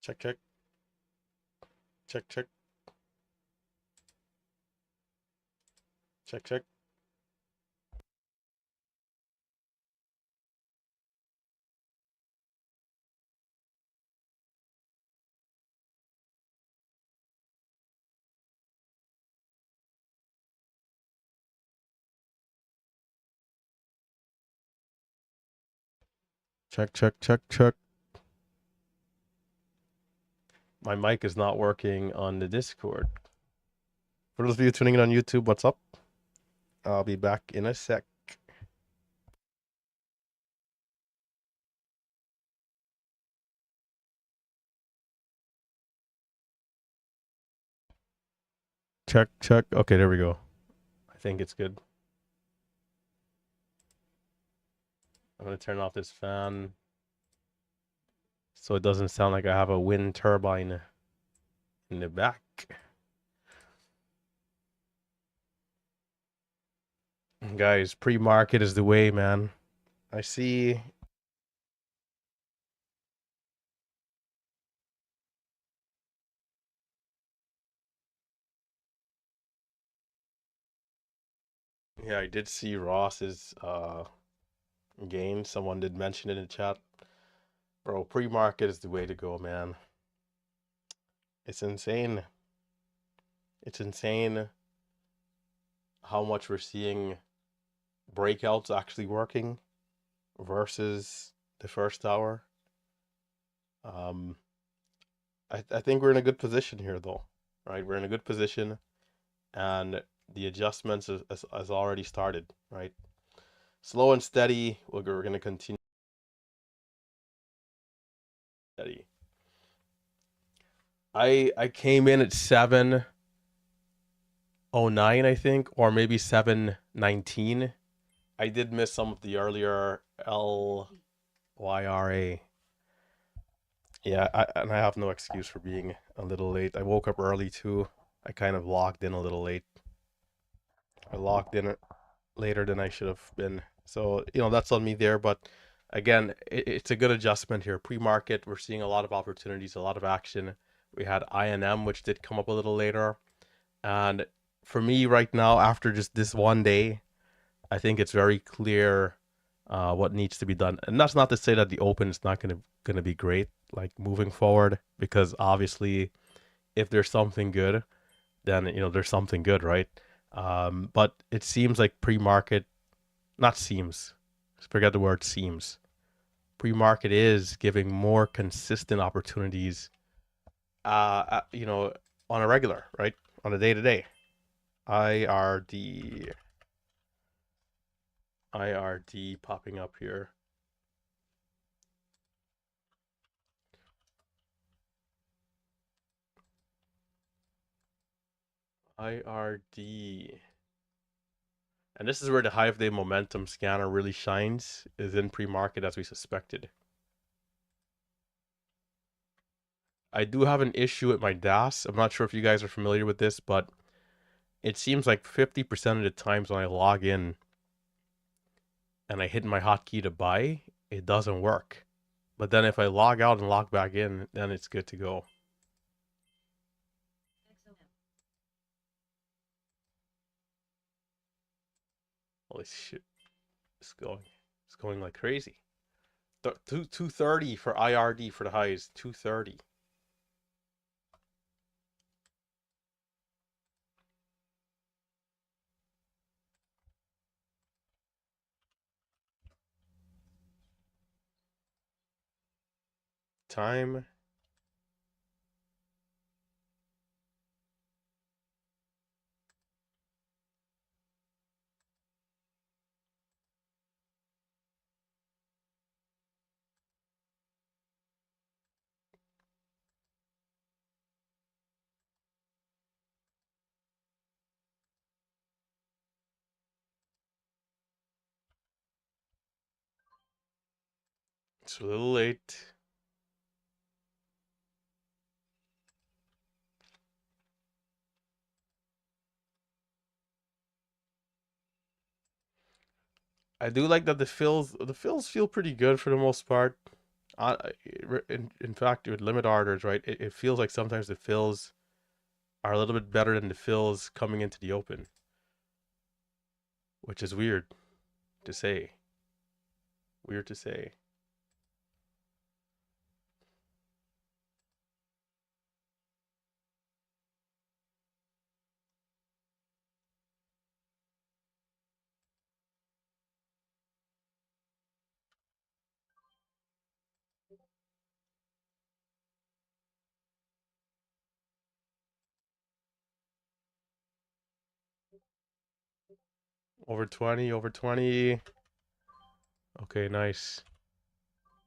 Check, check, check, check, check, check. Check, check, check, check. My mic is not working on the Discord. For those of you tuning in on YouTube, what's up? I'll be back in a sec. Check, check. Okay, there we go. I think it's good. I'm going to turn off this fan so it doesn't sound like I have a wind turbine in the back. Guys, pre-market is the way, man. I see. Yeah, I did see Ross's gain. Someone did mention it in the chat. Bro, pre-market is the way to go, man. It's insane. It's insane how much we're seeing breakouts actually working versus the first hour. I think we're in a good position here, though, right? We're in a good position, and the adjustments has already started, right? Slow and steady. We're going to continue steady. I came in at 709, I think, or maybe 719. I did miss some of the earlier LYRA. Yeah, and I have no excuse for being a little late. I woke up early too. I kind of logged in a little late. I logged in later than I should have been. So, that's on me there. But again, it's a good adjustment here. Pre-market, we're seeing a lot of opportunities, a lot of action. We had INM, which did come up a little later. And for me right now, after just this one day, I think it's very clear what needs to be done. And that's not to say that the open is not gonna be great, like moving forward, because obviously, if there's something good, then there's something good, right? But it seems like pre-market, not seems, forget the word seems. Pre-market is giving more consistent opportunities, on a regular, right? On a day-to-day. IRD popping up here. IRD. And this is where the hive day momentum scanner really shines, is in pre-market as we suspected. I do have an issue with my DAS. I'm not sure if you guys are familiar with this, but it seems like 50% of the times when I log in and I hit my hotkey to buy, it doesn't work. But then if I log out and log back in, then it's good to go. Holy shit. It's going like crazy. 230 for IRD for the highs, 230. Time. It's a little late. I do like that the fills feel pretty good for the most part. uh, in fact, with limit orders, right, it feels like sometimes the fills are a little bit better than the fills coming into the open, which is weird to say. Weird to say. Over 20, over 20. Okay, nice.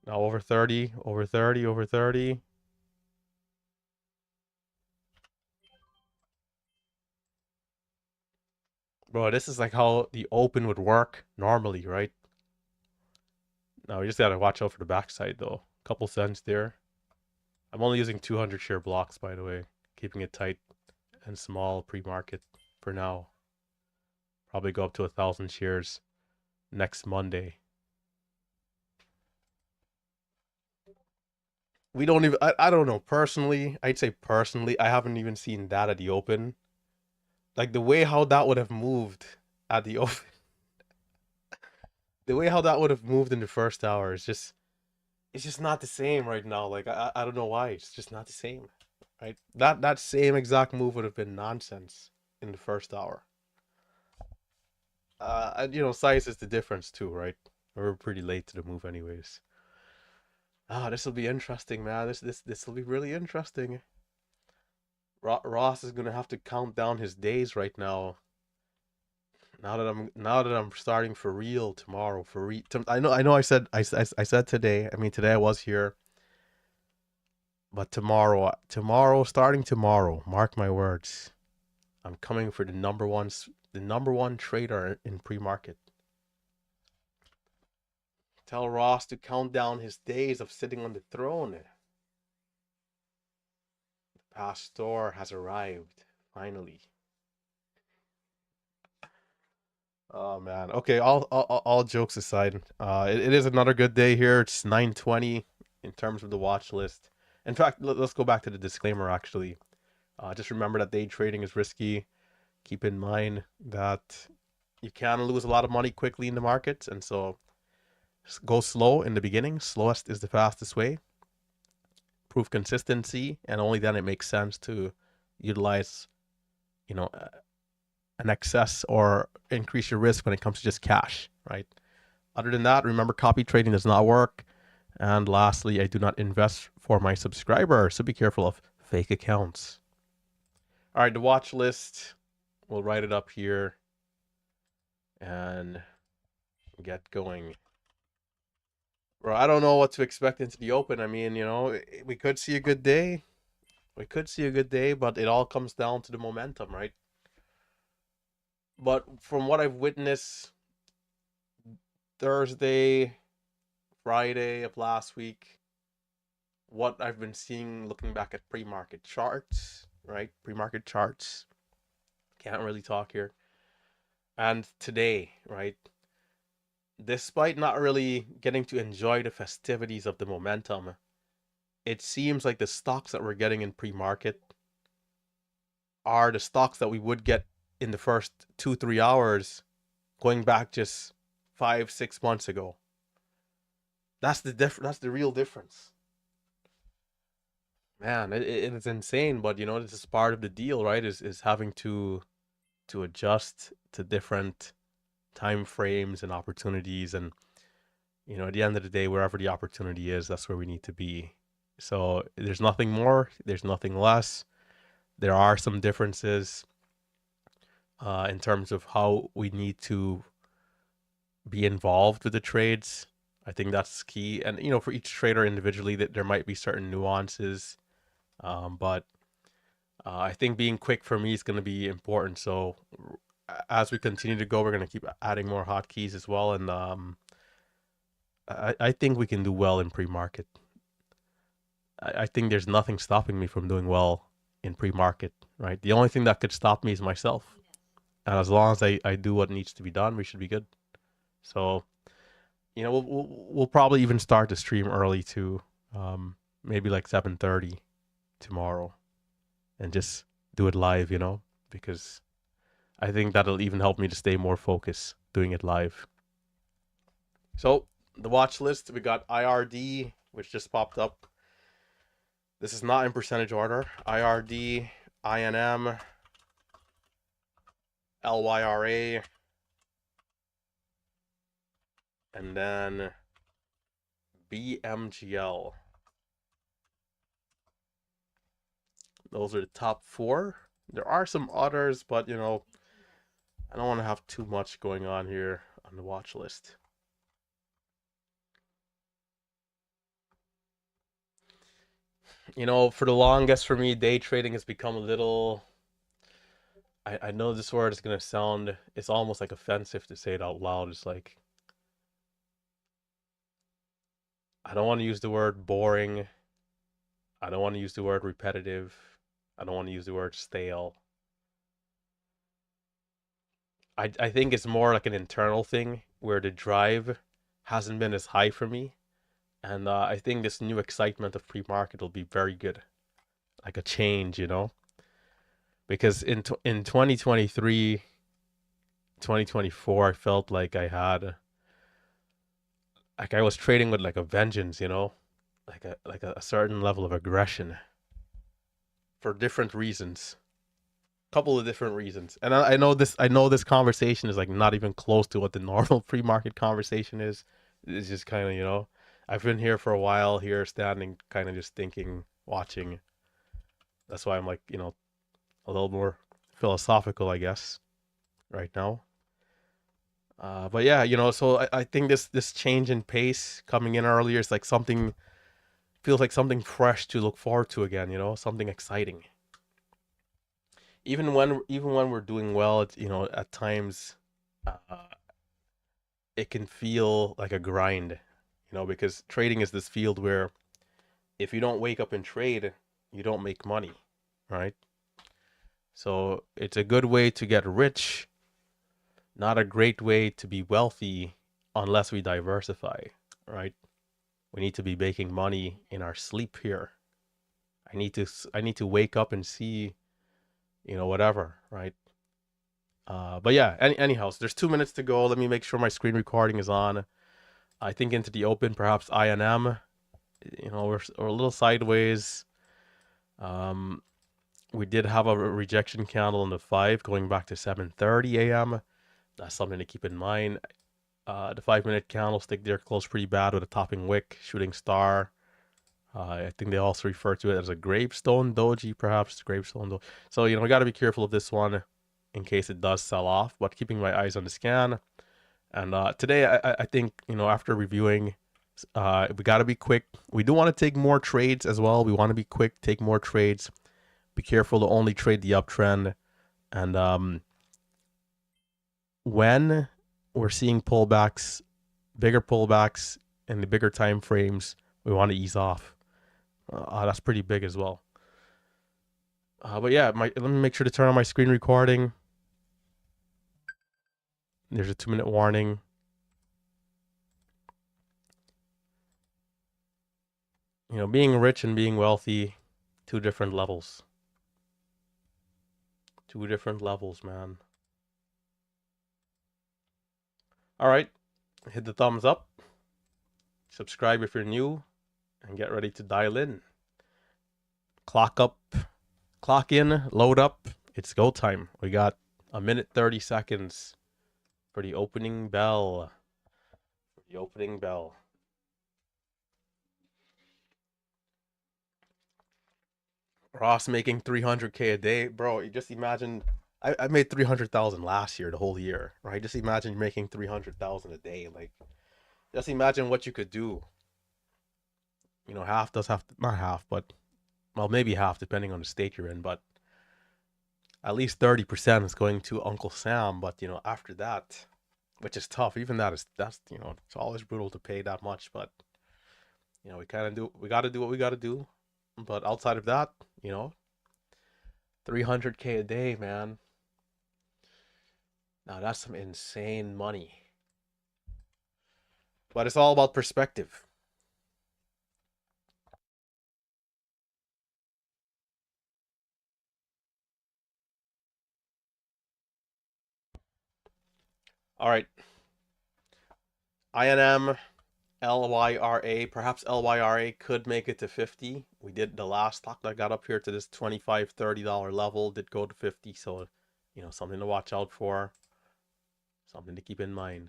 Now over 30, over 30, over 30. Bro, this is like how the open would work normally, right? Now we just gotta watch out for the backside though. Couple cents there. I'm only using 200 share blocks, by the way. Keeping it tight and small pre-market for now. Probably go up to 1,000 shares next Monday. We don't even, I don't know. Personally, I'd say personally, I haven't even seen that at the open. Like the way how that would have moved at the open, the way how that would have moved in the first hour is just, it's just not the same right now. Like I don't know why. It's just not the same. Right? That same exact move would have been nonsense in the first hour. And size is the difference too, right? We're pretty late to the move anyways. This will be interesting, man. This will be really interesting. Ross is gonna have to count down his days right now. Now that I'm starting for real tomorrow for I know I said today. I mean today I was here, but tomorrow starting tomorrow, mark my words. I'm coming for the number one trader in pre-market. Tell Ross to count down his days of sitting on the throne. The pastor has arrived finally. Oh man. Okay. All jokes aside, it is another good day here. It's 9:20 in terms of the watch list. In fact, let's go back to the disclaimer. Actually, just remember that day trading is risky. Keep in mind that you can lose a lot of money quickly in the markets, and so go slow in the beginning. Slowest is the fastest way. Prove consistency, and only then it makes sense to utilize, you know, an excess or increase your risk when it comes to just cash, right? Other than that, remember copy trading does not work. And lastly, I do not invest for my subscribers, so be careful of fake accounts. All right, the watch list, we'll write it up here and get going. Bro, I don't know what to expect into the open. I mean, we could see a good day. We could see a good day, but it all comes down to the momentum, right? But from what I've witnessed Thursday, Friday of last week, what I've been seeing looking back at pre-market charts, right? Pre-market charts. Can't really talk here. And today, right? Despite not really getting to enjoy the festivities of the momentum, it seems like the stocks that we're getting in pre-market are the stocks that we would get in the first 2-3 hours going back just 5-6 months ago. That's the real difference. Man, it is insane, but this is part of the deal, right? Is having to adjust to different time frames and opportunities, and at the end of the day, wherever the opportunity is, that's where we need to be. So there's nothing more, there's nothing less. There are some differences in terms of how we need to be involved with the trades. I think that's key. And for each trader individually, that there might be certain nuances, but I think being quick for me is going to be important. So as we continue to go, we're going to keep adding more hotkeys as well, and I think we can do well in pre-market. I think there's nothing stopping me from doing well in pre-market, right? The only thing that could stop me is myself. And as long as I do what needs to be done, we should be good. So, we'll probably even start the stream early too. Maybe like 7:30 tomorrow, and just do it live, because I think that'll even help me to stay more focused doing it live. So the watch list, we got IRD, which just popped up. This is not in percentage order. IRD, INM, LYRA, and then BMGL. Those are the top four. There are some others, but I don't want to have too much going on here on the watch list. For the longest for me, day trading has become a little. I know this word is gonna sound. It's almost like offensive to say it out loud. It's like I don't want to use the word boring. I don't want to use the word repetitive. I don't want to use the word stale. I think it's more like an internal thing where the drive hasn't been as high for me. And I think this new excitement of pre-market will be very good. Like a change, Because in 2023, 2024, I felt like I was trading with like a vengeance, like a certain level of aggression for different reasons. Couple of different reasons. And I know this conversation is like not even close to what the normal pre-market conversation is. It's just kind of, I've been here for a while here standing kind of just thinking, watching. That's why I'm like, a little more philosophical, I guess, right now. But yeah, so I think this change in pace coming in earlier is like something feels like something fresh to look forward to again, something exciting. Even when we're doing well, it's, at times uh, it can feel like a grind, because trading is this field where if you don't wake up and trade, you don't make money, right? So it's a good way to get rich, not a great way to be wealthy unless we diversify, right? We need to be making money in our sleep here. I need to wake up and see, whatever, right? But yeah, anyhow, so there's 2 minutes to go. Let me make sure my screen recording is on. I think into the open, perhaps INM. We're a little sideways. Um, we did have a rejection candle in the 5 going back to 7:30 a.m. That's something to keep in mind. The 5-minute candlestick there closed pretty bad with a topping wick, shooting star. I think they also refer to it as a gravestone doji, perhaps gravestone doji. So we got to be careful of this one in case it does sell off. But keeping my eyes on the scan. And today, I think after reviewing, we got to be quick. We do want to take more trades as well. We want to be quick, take more trades. Be careful to only trade the uptrend. And when we're seeing pullbacks, bigger pullbacks in the bigger time frames, we want to ease off. That's pretty big as well. But yeah, let me make sure to turn on my screen recording. There's a 2-minute warning. Being rich and being wealthy, two different levels. Two different levels, man. All right, hit the thumbs up. Subscribe if you're new, and get ready to dial in. Clock up, clock in, load up. It's go time. We got 1 minute 30 seconds for the opening bell. The opening bell. Ross making 300K a day, bro. You just imagine. I made 300,000 last year, the whole year, right? Just imagine making 300,000 a day. Like, just imagine what you could do. Half does have to, not half, but well, maybe half depending on the state you're in, but at least 30% is going to Uncle Sam. But after that, which is tough. Even that's it's always brutal to pay that much, but we got to do what we got to do. But outside of that, 300K a day, man. Now that's some insane money. But it's all about perspective. All right. INM, LYRA. Perhaps LYRA could make it to 50. We did the last stock that got up here to this $25, $30 level. Did go to 50. So, something to watch out for. Something to keep in mind.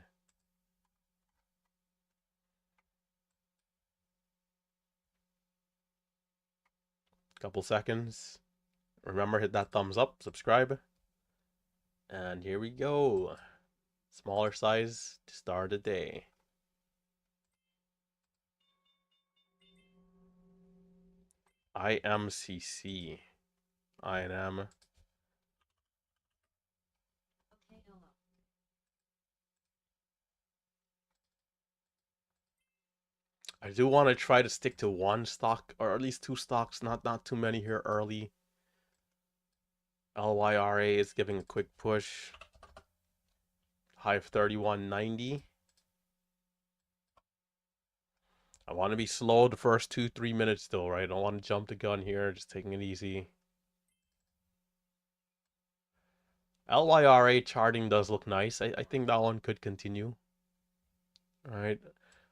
Couple seconds. Remember, hit that thumbs up, subscribe. And here we go. Smaller size to start the day. IMCC. INM. I do want to try to stick to one stock, or at least two stocks, not too many here early. LYRA is giving a quick push. High of 31.90. I want to be slow the first 2-3 minutes though, right? I don't want to jump the gun here, just taking it easy. LYRA charting does look nice. I think that one could continue. All right.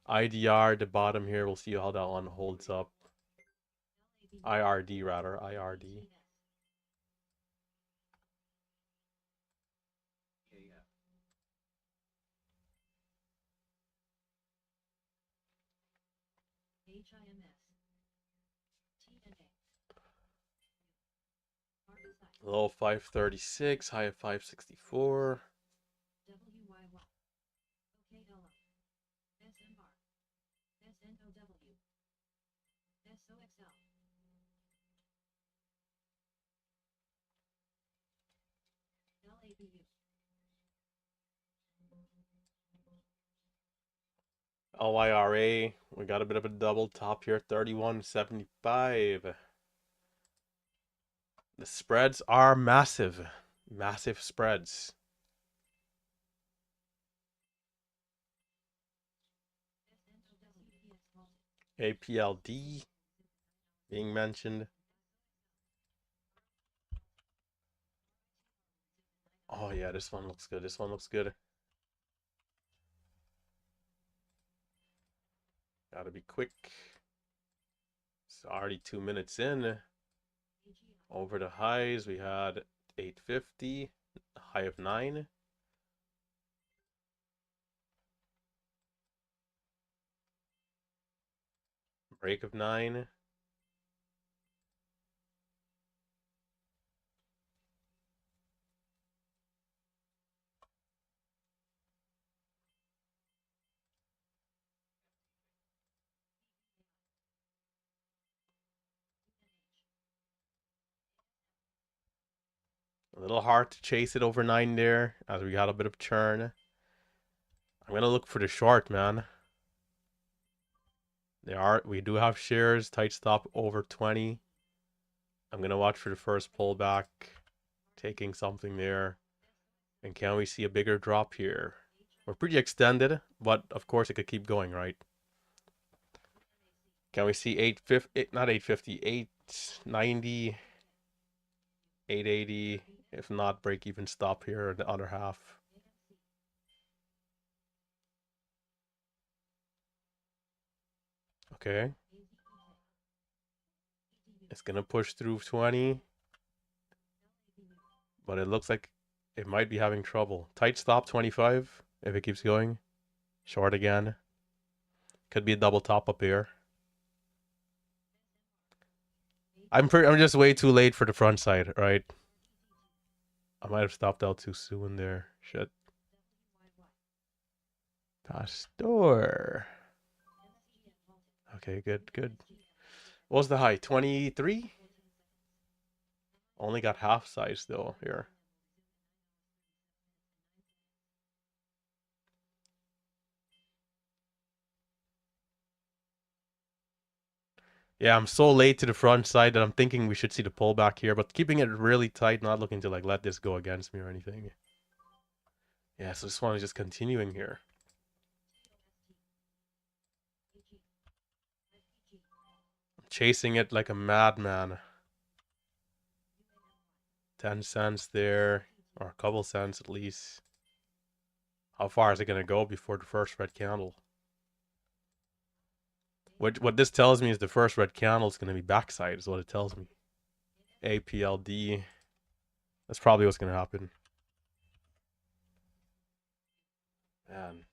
IDR, the bottom here, we'll see how that one holds up. IRD rather, IRD. Low 536, high of 564. LYRA, we got a bit of a double top here, 31.75. The spreads are massive. Massive spreads. APLD being mentioned. Oh yeah, this one looks good. This one looks good. Gotta be quick. It's already 2 minutes in. Over the highs, we had 850, high of 9. Break of 9. A little hard to chase it over 9 there, as we got a bit of churn. I'm gonna look for the short, man. We do have shares, tight stop over 20. I'm gonna watch for the first pullback, taking something there. And can we see a bigger drop here? We're pretty extended, but of course it could keep going, right? Can we see 850, not 850, 890, 880? If not, break even stop here in the other half. Okay. It's gonna push through 20. But it looks like it might be having trouble. Tight stop 25 if it keeps going. Short again. Could be a double top up here. I'm just way too late for the front side, right? I might have stopped out too soon there. Shit. Pastor. Okay, good, good. What was the high? 23? Only got half size though here. Yeah, I'm so late to the front side that I'm thinking we should see the pullback here, but keeping it really tight, not looking to like let this go against me or anything. Yeah, so this one is just continuing here. Chasing it like a madman. 10 cents there, or a couple cents at least. How far is it gonna go before the first red candle? What this tells me is the first red candle is gonna be backside. Is what it tells me. APLD. That's probably what's gonna happen. Man.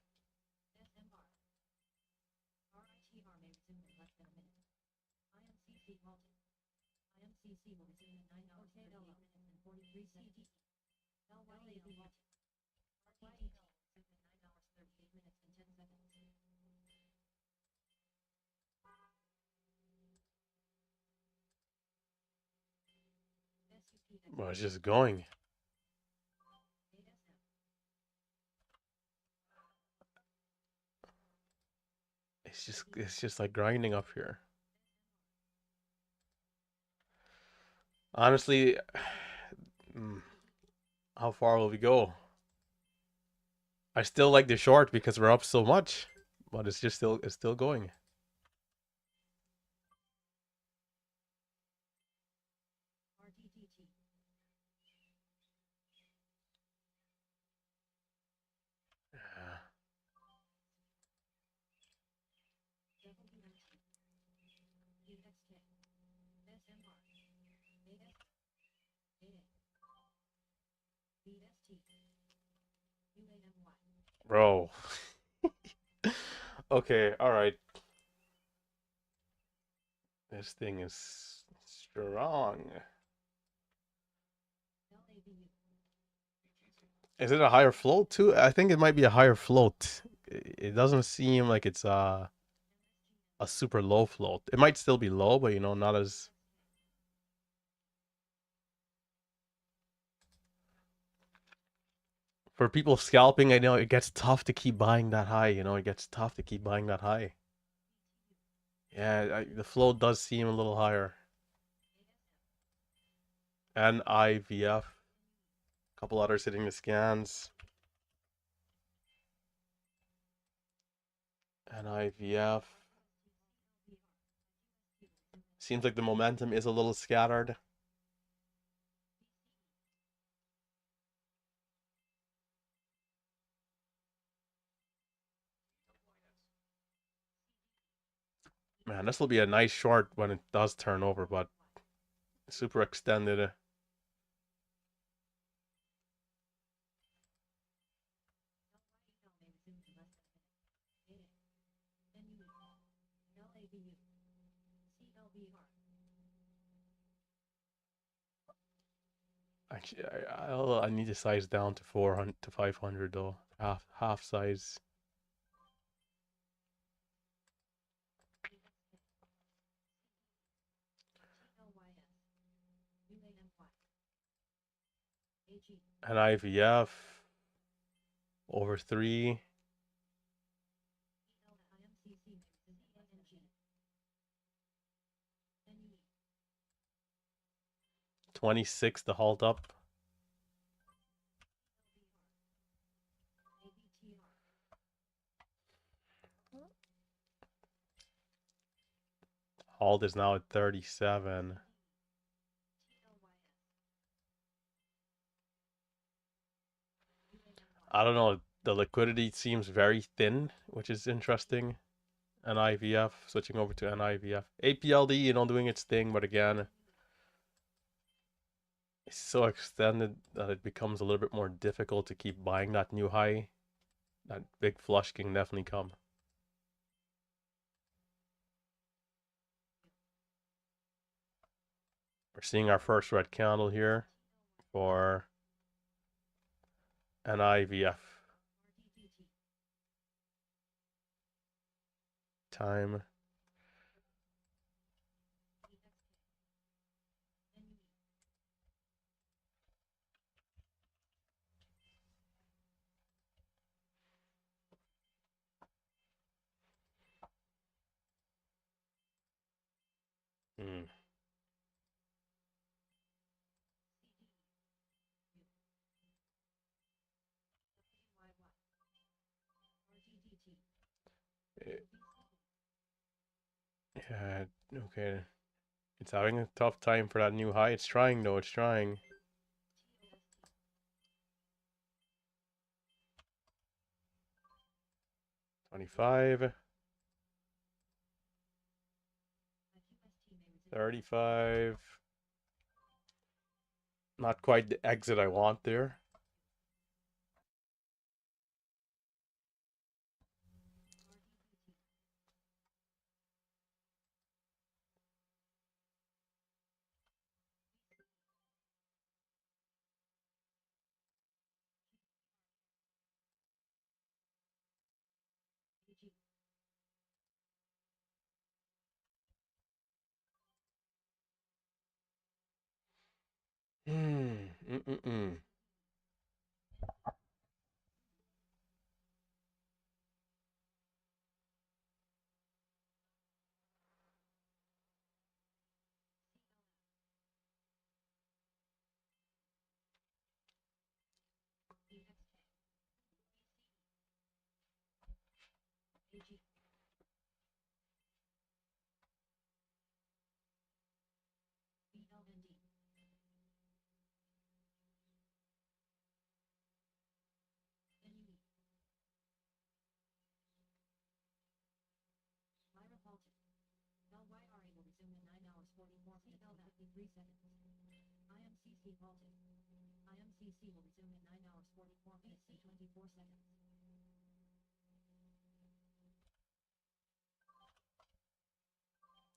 Well, it's just going. It's just like grinding up here. Honestly, how far will we go? I still like the short because we're up so much, but it's still going. Yeah. Bro. Okay, all right. This thing is strong. Is it a higher float too? I think it might be a higher float. It doesn't seem like it's a super low float. It might still be low, but not as for people scalping. I know it gets tough to keep buying that high. It gets tough to keep buying that high. Yeah, the float does seem a little higher. And IVF, a couple others hitting the scans. And IVF. Seems like the momentum is a little scattered. Man, this will be a nice short when it does turn over, but super extended. Actually, I need to size down to 400 to 500 though. Half size. And IVF over 3. 26 to halt up. Halt is now at 37. I don't know. The liquidity seems very thin, which is interesting. NIVF, switching over to NIVF. APLD, doing its thing, but again, it's so extended that it becomes a little bit more difficult to keep buying that new high. That big flush can definitely come. We're seeing our first red candle here for NIVF. Time. Hmm. Yeah, okay. It's having a tough time for that new high. It's trying though, it's trying. 25. 35. Not quite the exit I want there. Hmm. Mm-mm-mm.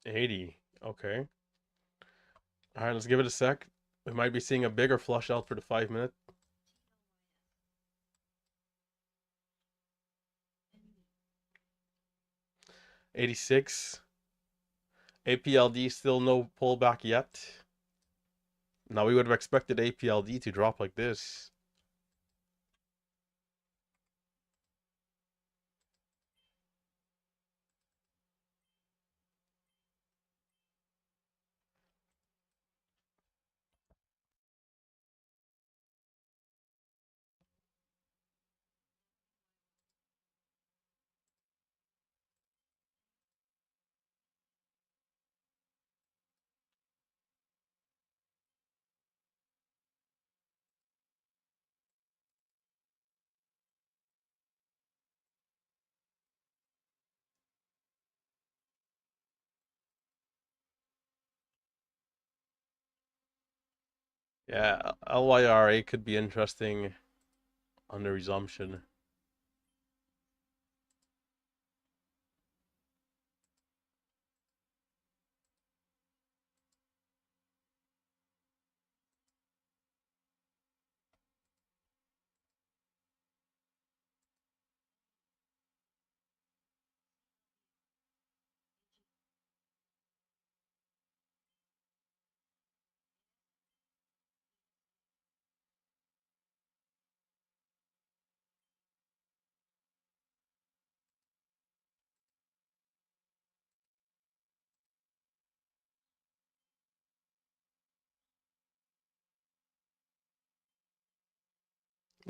80. Okay. All right, let's give it a sec. We might be seeing a bigger flush out for the 5 minute. 86. APLD still no pullback yet. Now we would have expected APLD to drop like this. Yeah, LYRA could be interesting on the resumption.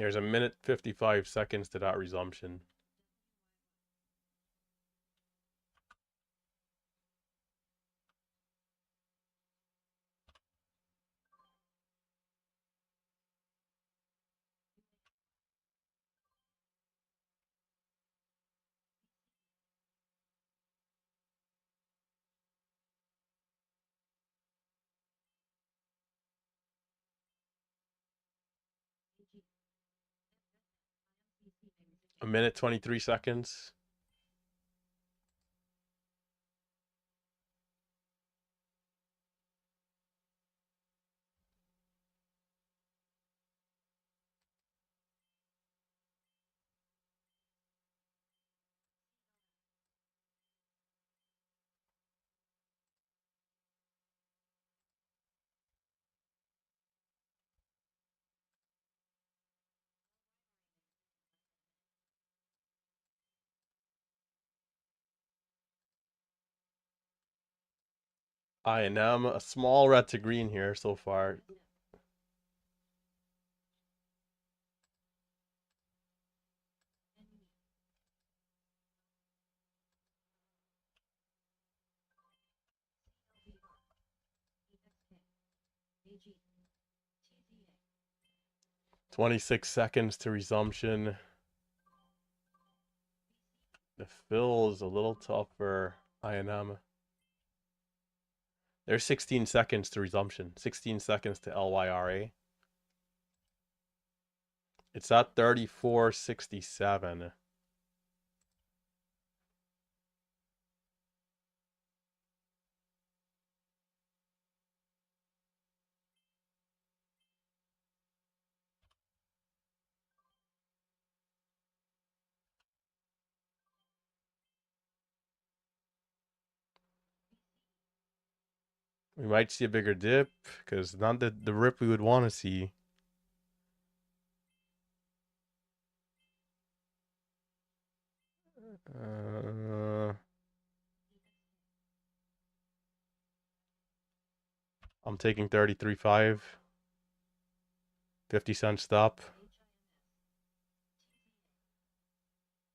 There's a minute 55 seconds to that resumption. A minute 23 seconds. I am a small red to green here so far. .26 seconds to resumption. The fill is a little tougher. INM. There's 16 seconds to resumption. 16 seconds to LYRA. It's at 34.67. We might see a bigger dip because not the rip we would want to see. I'm taking 33.5. 50-cent stop.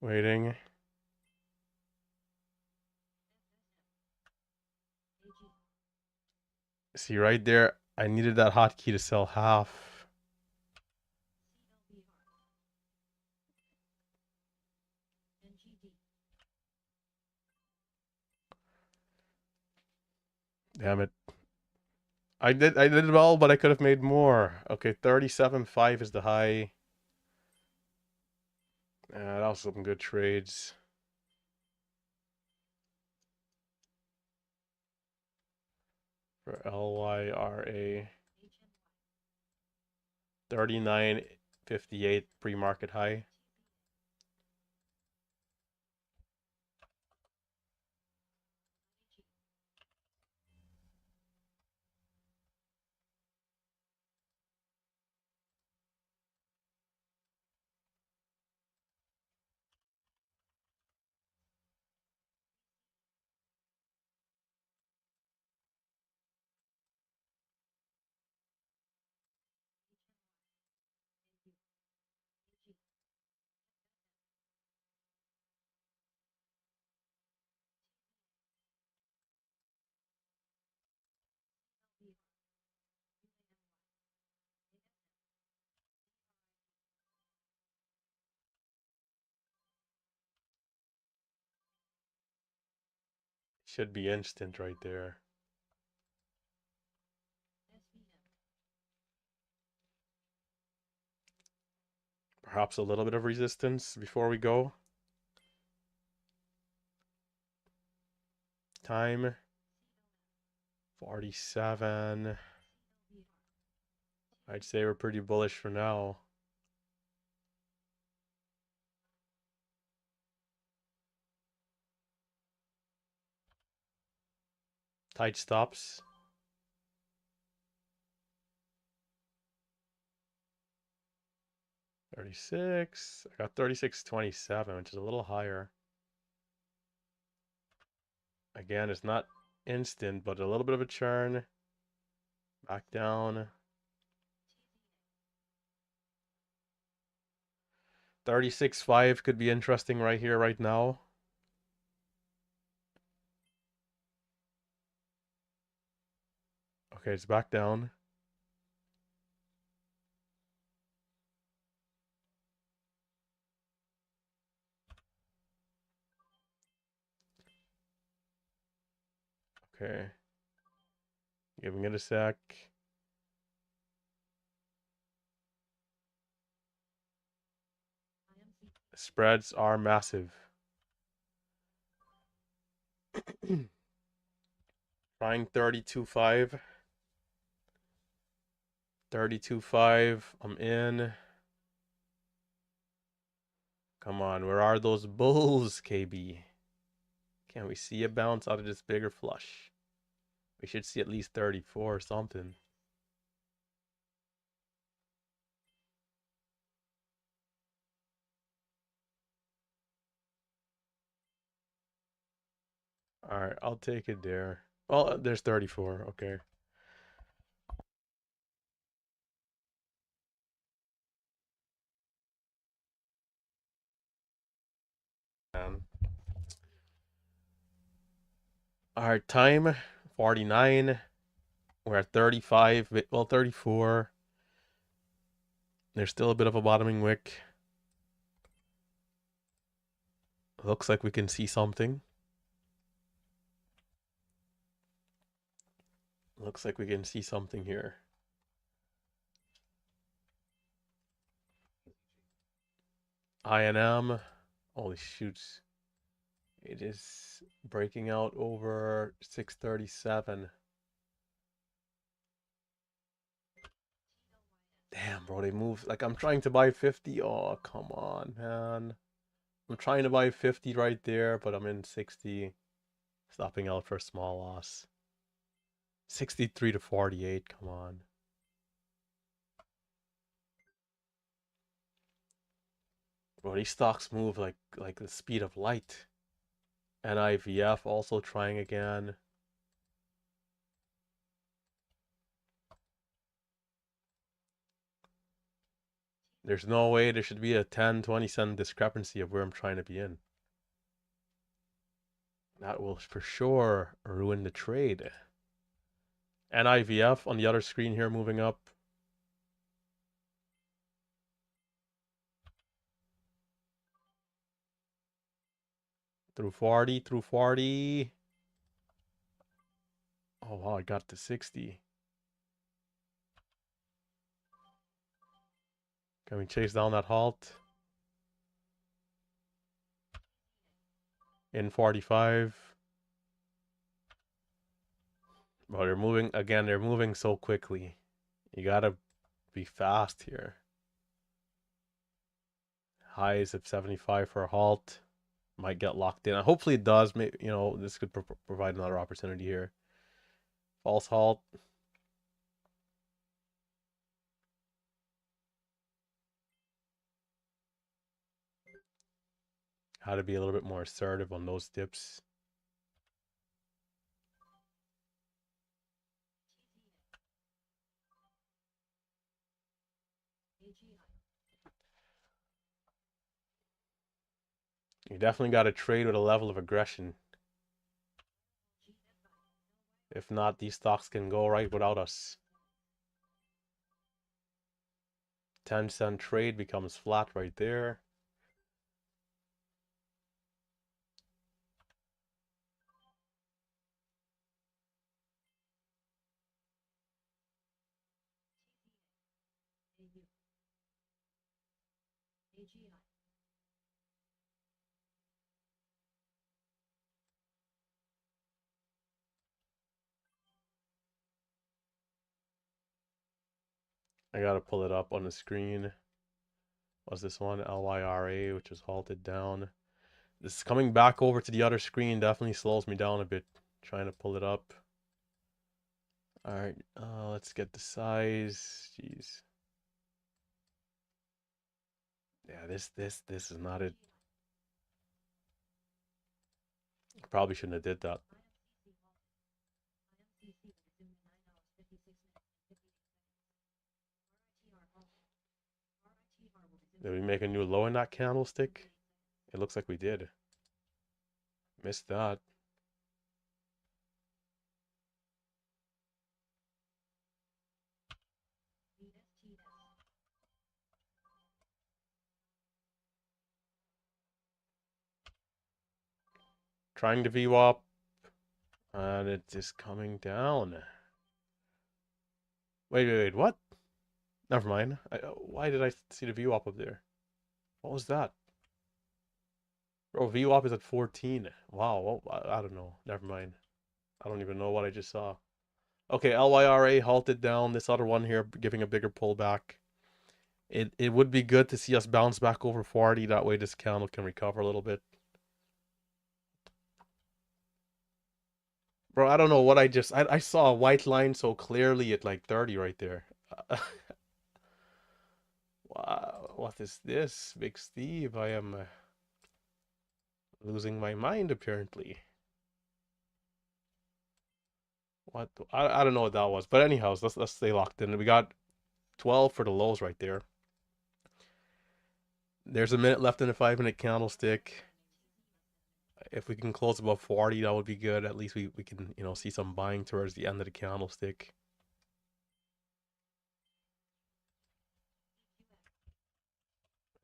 Waiting. See right there, I needed that hotkey to sell half. Damn it. I did well, but I could have made more. Okay, 37.5 is the high. That was some good trades. For LYRA. 39.58 pre-market high. Should be instant right there. Perhaps a little bit of resistance before we go. Time 47. I'd say we're pretty bullish for now. Tight stops. 36. I got 36.27, which is a little higher. Again, it's not instant, but a little bit of a churn. Back down. 36.5 could be interesting right here, right now. Okay, it's back down. Okay. Giving it a sec. Spreads are massive. Trying 32.5. 32.5. I'm in. Come on, where are those bulls, KB? Can we see a bounce out of this bigger flush? We should see at least 34 or something. All right, I'll take it there. Well, there's 34. Okay. All right, time 49. We're at 35. Well, 34. There's still a bit of a bottoming wick. Looks like we can see something. Looks like we can see something here. INM. Holy shoots. It is breaking out over 637. Damn, bro, they moved. Like, I'm trying to buy 50. Oh, come on, man. I'm trying to buy 50 right there, but I'm in 60. Stopping out for a small loss. 63 to 48. Come on. Bro, these stocks move like the speed of light. NIVF also trying again. There's no way there should be a 10, 20 cent discrepancy of where I'm trying to be in. That will for sure ruin the trade. NIVF on the other screen here moving up. Through 40, through 40. Oh, wow, I got to 60. Can we chase down that halt? In 45. Well, they're moving, again, they're moving so quickly. You gotta be fast here. Highs of 75 for a halt. Might get locked in. Hopefully it does. Maybe, you know, this could provide another opportunity here. False halt. How to be a little bit more assertive on those dips. You definitely got to trade with a level of aggression. If not, these stocks can go right without us. 10 cent trade becomes flat right there. I gotta pull it up on the screen. What's this one? LYRA, which is halted down. This coming back over to the other screen definitely slows me down a bit. Trying to pull it up. All right, let's get the size. Jeez. Yeah, this is not it. Probably shouldn't have did that. Did we make a new low in that candlestick? It looks like we did. Missed that. Trying to VWAP. And it is coming down. Wait, what? Never mind. Why did I see the VWAP up there? What was that? Bro, VWAP is at 14. Wow, well, I don't know. Never mind. I don't even know what I just saw. Okay, LYRA halted down. This other one here giving a bigger pullback. It would be good to see us bounce back over 40. That way this candle can recover a little bit. Bro, I don't know what I saw a white line so clearly at like 30 right there. Wow, what is this? Big Steve, I am losing my mind apparently. What? I don't know what that was. But anyhow, let's stay locked in. We got 12 for the lows right there. There's a minute left in the 5 minute candlestick. If we can close above 40, that would be good. At least we can, you know, see some buying towards the end of the candlestick.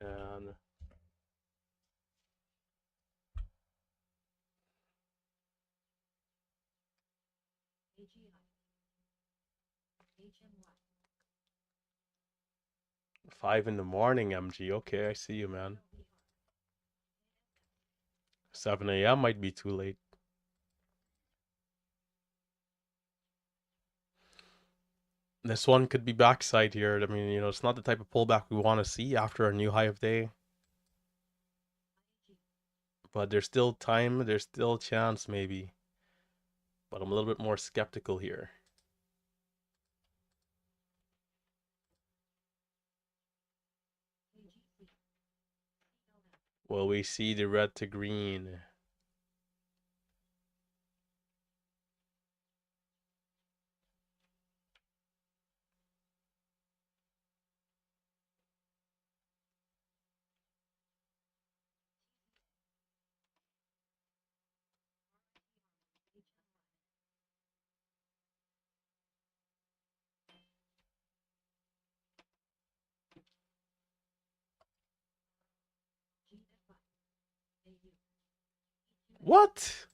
And 5 in the morning, MG. Okay, I see you, man. 7 a.m. might be too late. This one could be backside here. I mean, it's not the type of pullback we want to see after a new high of day. But there's still time. There's still a chance, maybe. But I'm a little bit more skeptical here. Will we see the red to green? What?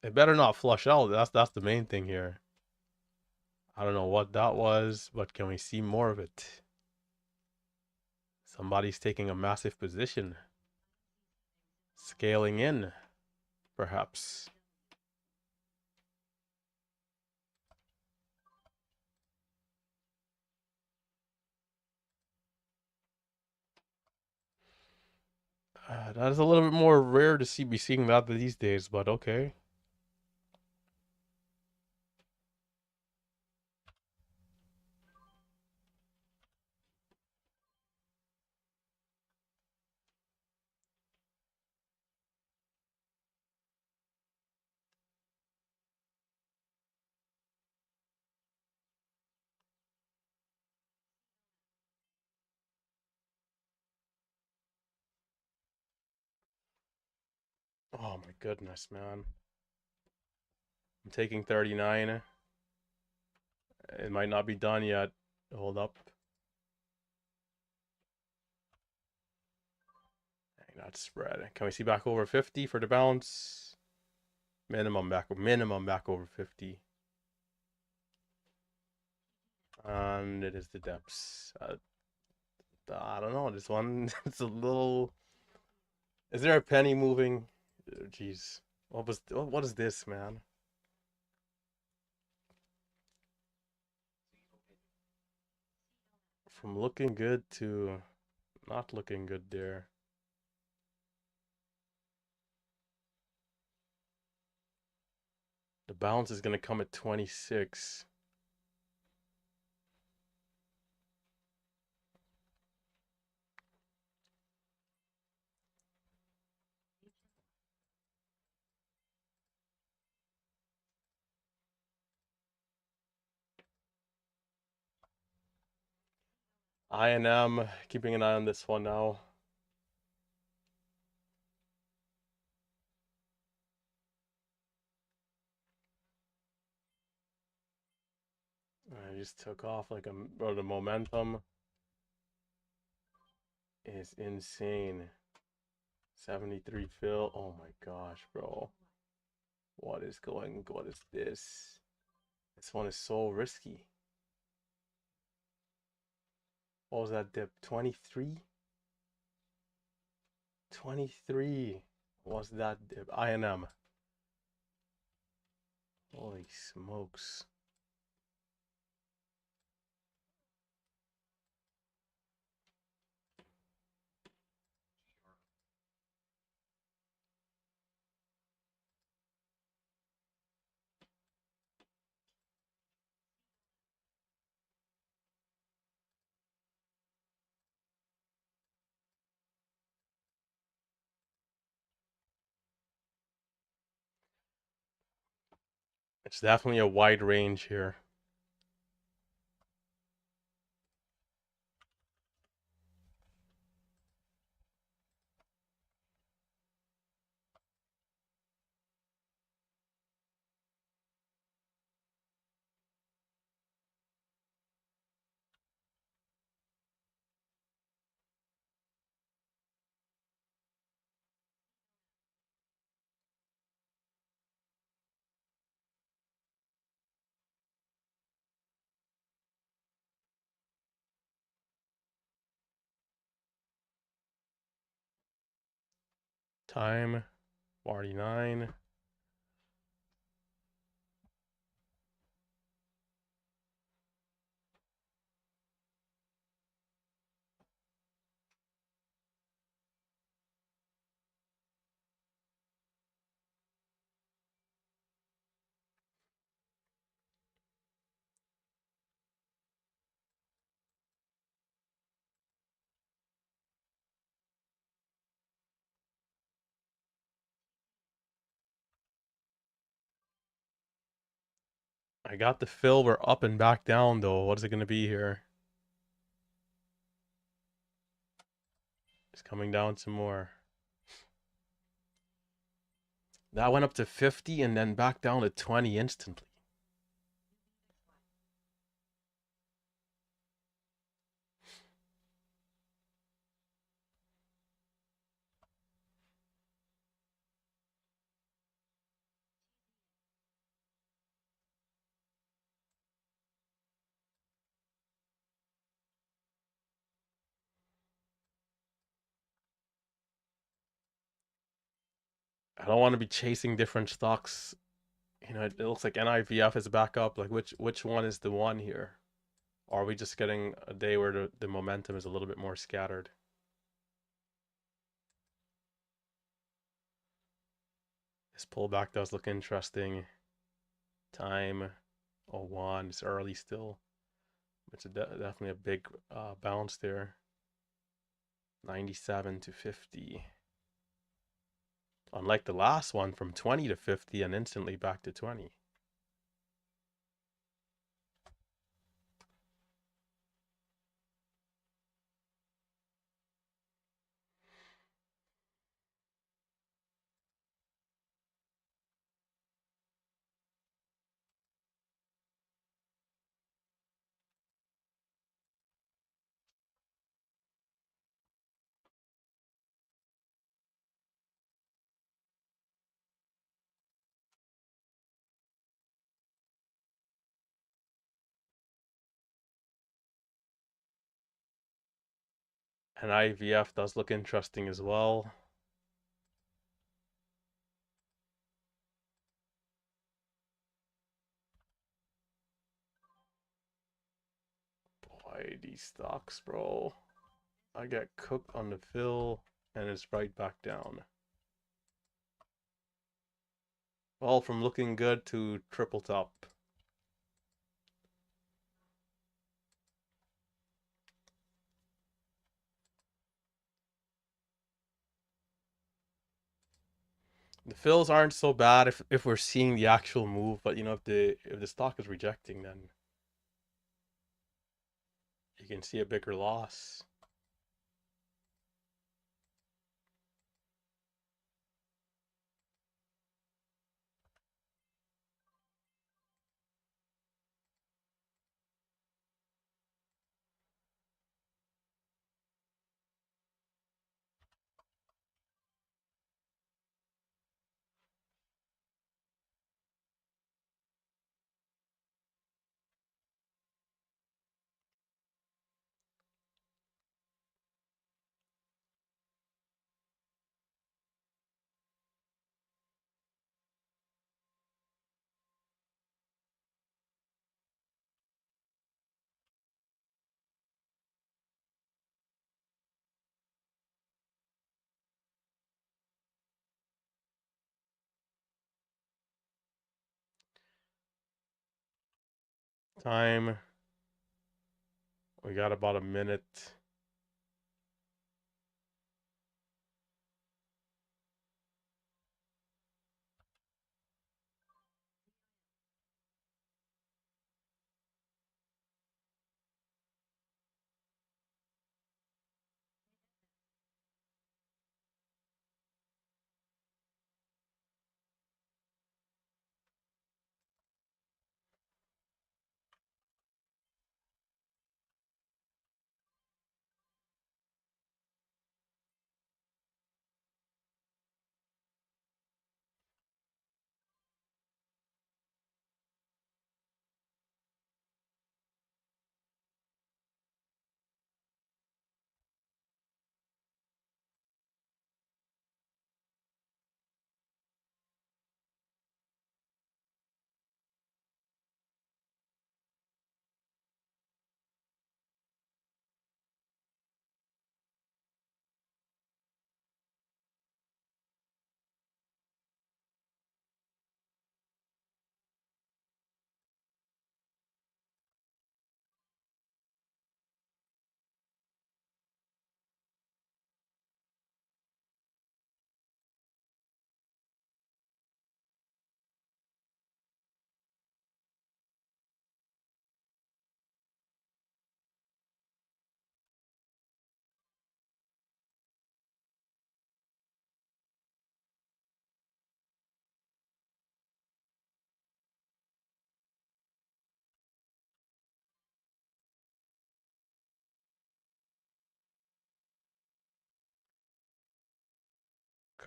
It better not flush out. That's the main thing here. I don't know what that was, but can we see more of it? Somebody's taking a massive position. Scaling in, perhaps. That is a little bit more rare to be seeing that these days, but okay. Oh my goodness, man. I'm taking 39. It might not be done yet. Hold up. Dang, that's spread. Can we see back over 50 for the bounce? Minimum back over 50. And it is the depths. I don't know. This one, it's a little. Is there a penny moving? Jeez. What is this, man? From looking good to not looking good there. The bounce is going to come at 26. I am keeping an eye on this one now. I just took off like or the momentum is insane. 73 fill. Oh my gosh, bro. What is this? This one is so risky. What was that dip? 23? 23 was that dip. INM. Holy smokes. It's definitely a wide range here. Time 49. I got the fill. We're up and back down though. What is it going to be here? It's coming down some more. That went up to 50 and then back down to 20 instantly. I don't want to be chasing different stocks. You know, it looks like NIVF is back up. Like which one is the one here? Or are we just getting a day where the momentum is a little bit more scattered? This pullback does look interesting. Time 01. It's early still. It's definitely a big bounce there. 97 to 50. Unlike the last one from 20 to 50 and instantly back to 20. And IVF does look interesting as well. Boy, these stocks, bro. I get cooked on the fill and it's right back down. All from looking good to triple top. The fills aren't so bad if we're seeing the actual move, but you know if the stock is rejecting, then you can see a bigger loss. Time. We got about a minute.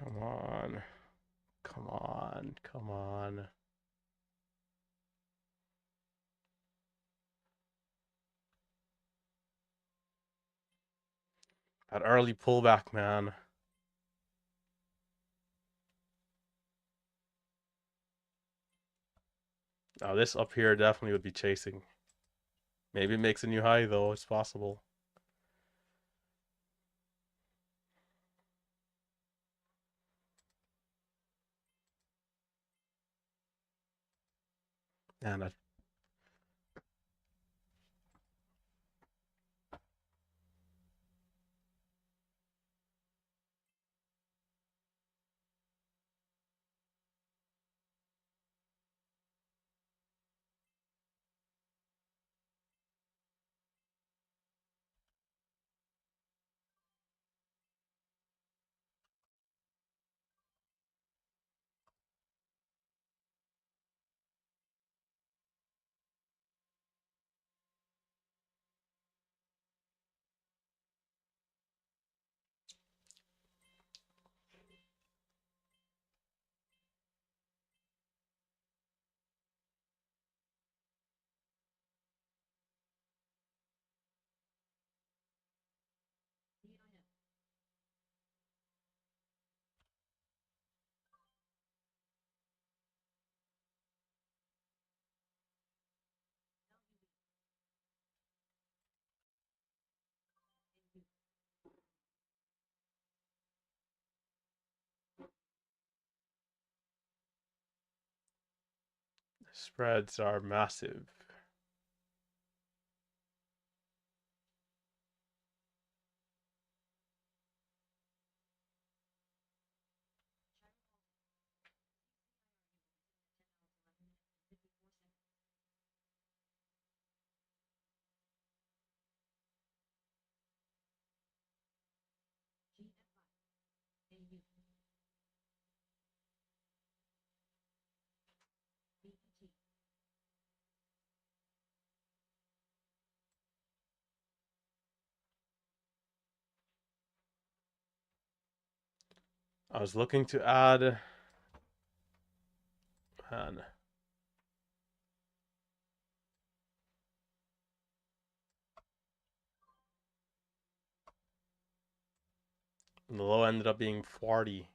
Come on. Come on. Come on. That early pullback, man. Now this up here definitely would be chasing. Maybe it makes a new high though. It's possible. And that spreads are massive. I was looking to add, man, and the low ended up being 40.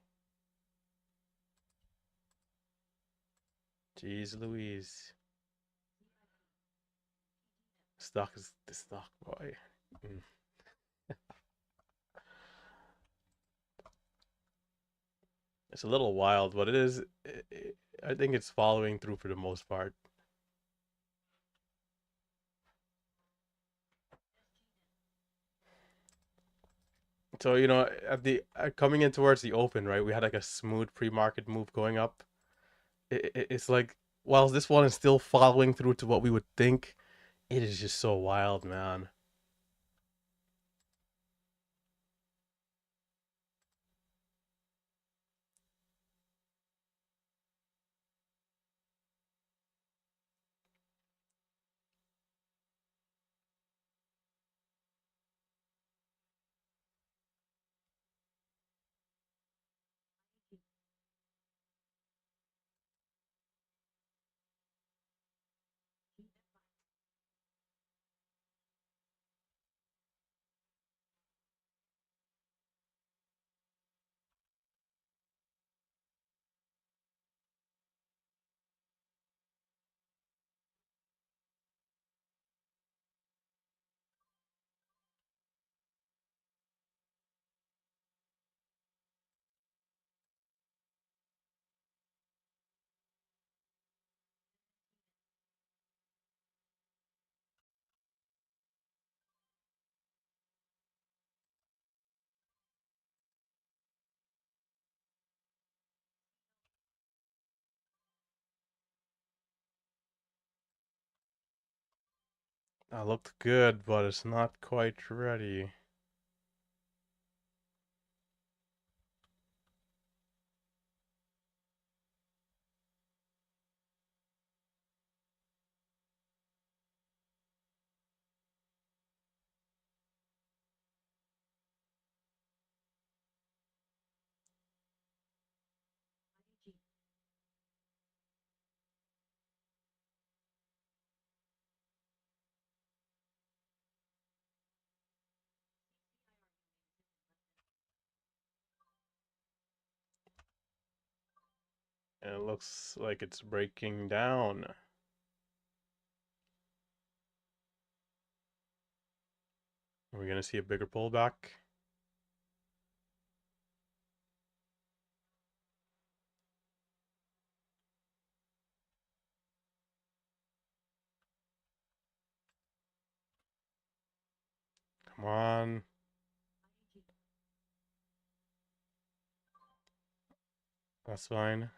Jeez Louise. Stock is the stock boy. Mm. It's a little wild, but it is. I think it's following through for the most part. So at the coming in towards the open, right? We had like a smooth pre-market move going up. It's like, while this one is still following through to what we would think, it is just so wild, man. That looked good, but it's not quite ready. And it looks like it's breaking down. Are we going to see a bigger pullback? Come on. That's fine.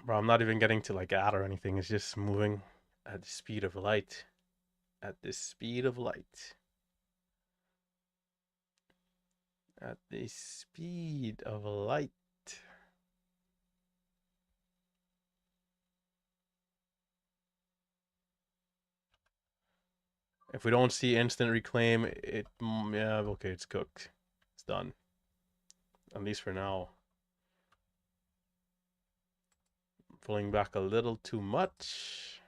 Bro, I'm not even getting to like add or anything. It's just moving at the speed of light. At the speed of light. At the speed of light. If we don't see instant reclaim, yeah, okay, it's cooked. It's done. At least for now. Pulling back a little too much.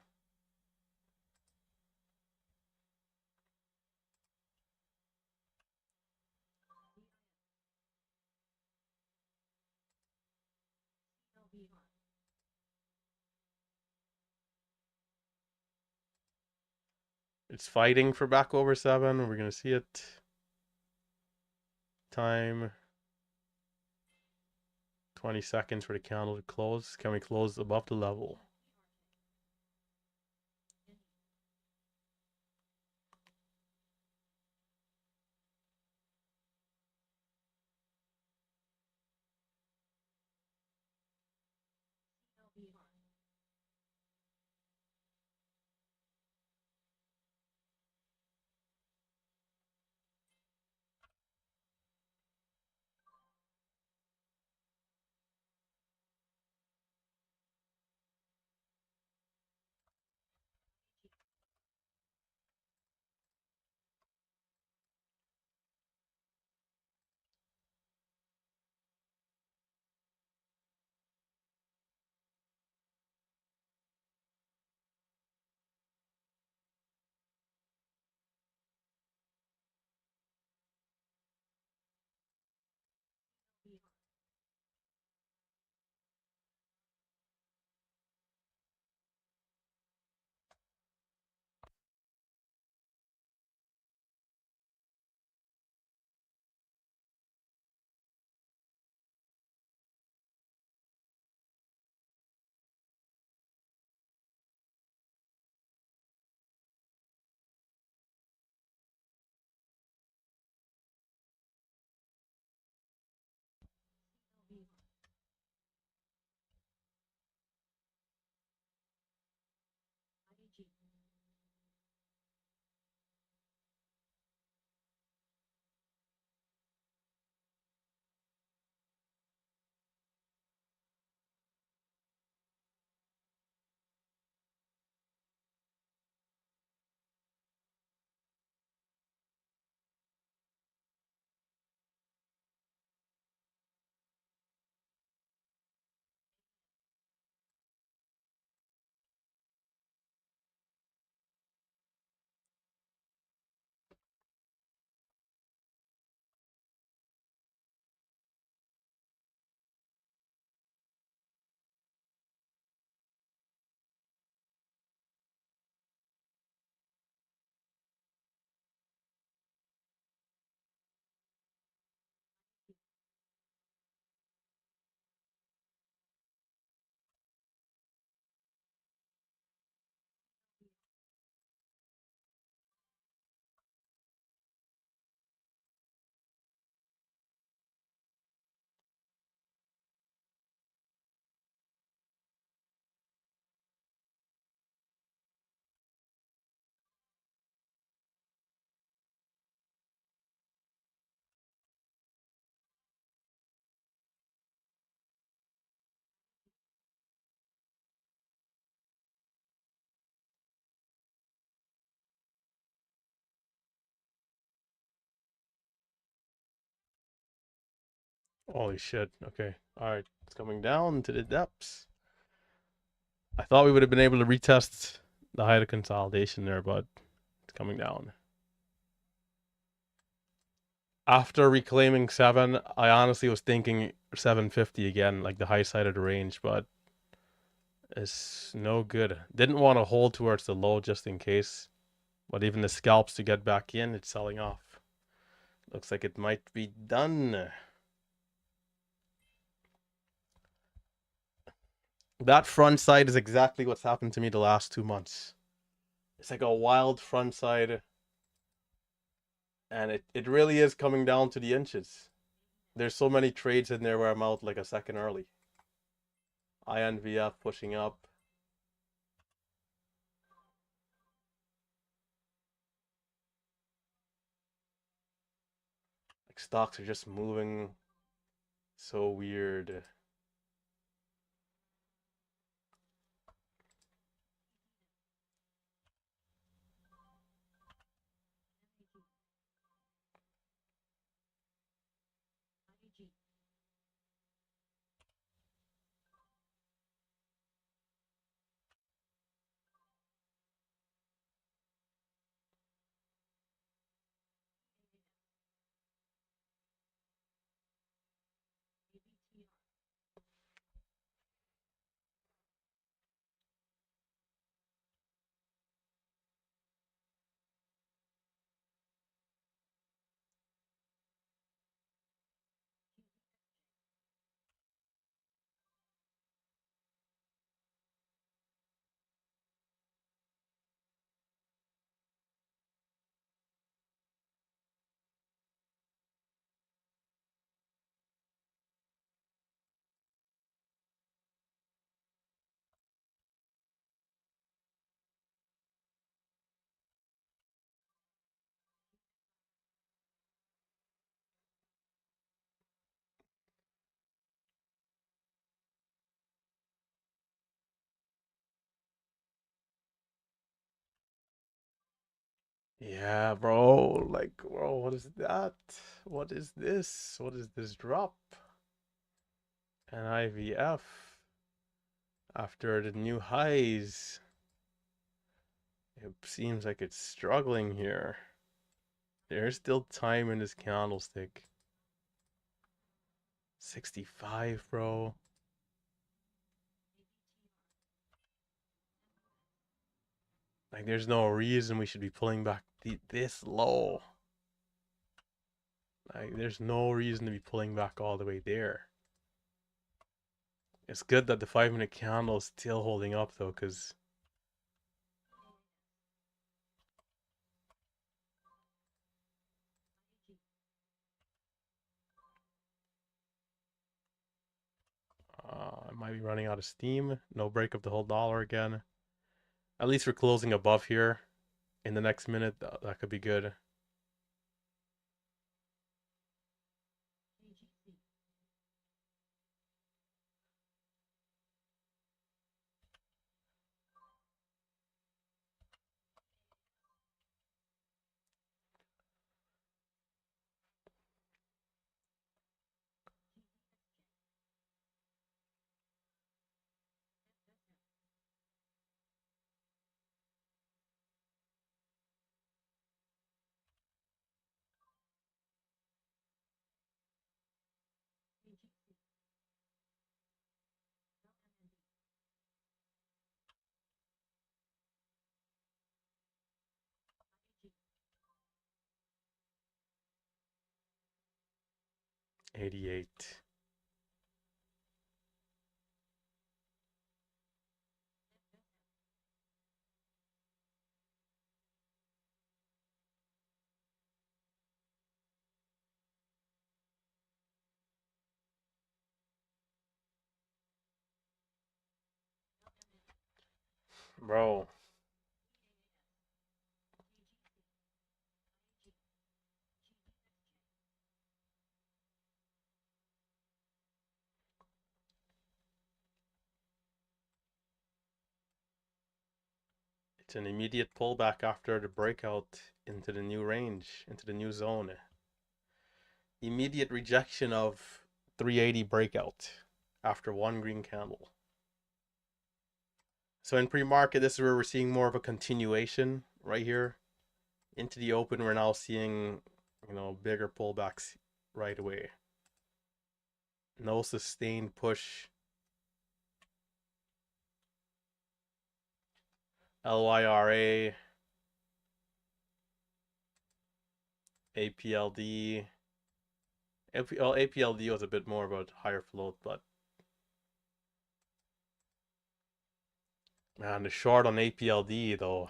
It's fighting for back over 7. We're going to see it. Time. 20 seconds for the candle to close. Can we close above the level? Holy shit. Okay. All right. It's coming down to the depths. I thought we would have been able to retest the height of consolidation there, but it's coming down. After reclaiming 7, I honestly was thinking 750 again, like the high side of the range, but it's no good. Didn't want to hold towards the low just in case, but even the scalps to get back in, it's selling off. Looks like it might be done. That front side is exactly what's happened to me the last 2 months. It's like a wild front side, and it really is coming down to the inches. There's so many trades in there where I'm out like a second early. INVF pushing up. Like stocks are just moving so weird. Yeah, bro. Like, bro, what is that? What is this? What is this drop? An IVF after the new highs. It seems like it's struggling here. There's still time in this candlestick. 65, bro. Like, there's no reason we should be pulling back this low. Like, there's no reason to be pulling back all the way there. It's good that the 5-minute candle is still holding up, though, because I might be running out of steam. No break of the whole dollar again. At least we're closing above here in the next minute. That could be good. $88. Bro, it's an immediate pullback after the breakout into the new range, into the new zone. Immediate rejection of 380 breakout after one green candle. So in pre-market, this is where we're seeing more of a continuation right here into the open. We're now seeing bigger pullbacks right away. No sustained push. LYRA, APLD. APLD was a bit more about higher float, but man, the short on APLD though,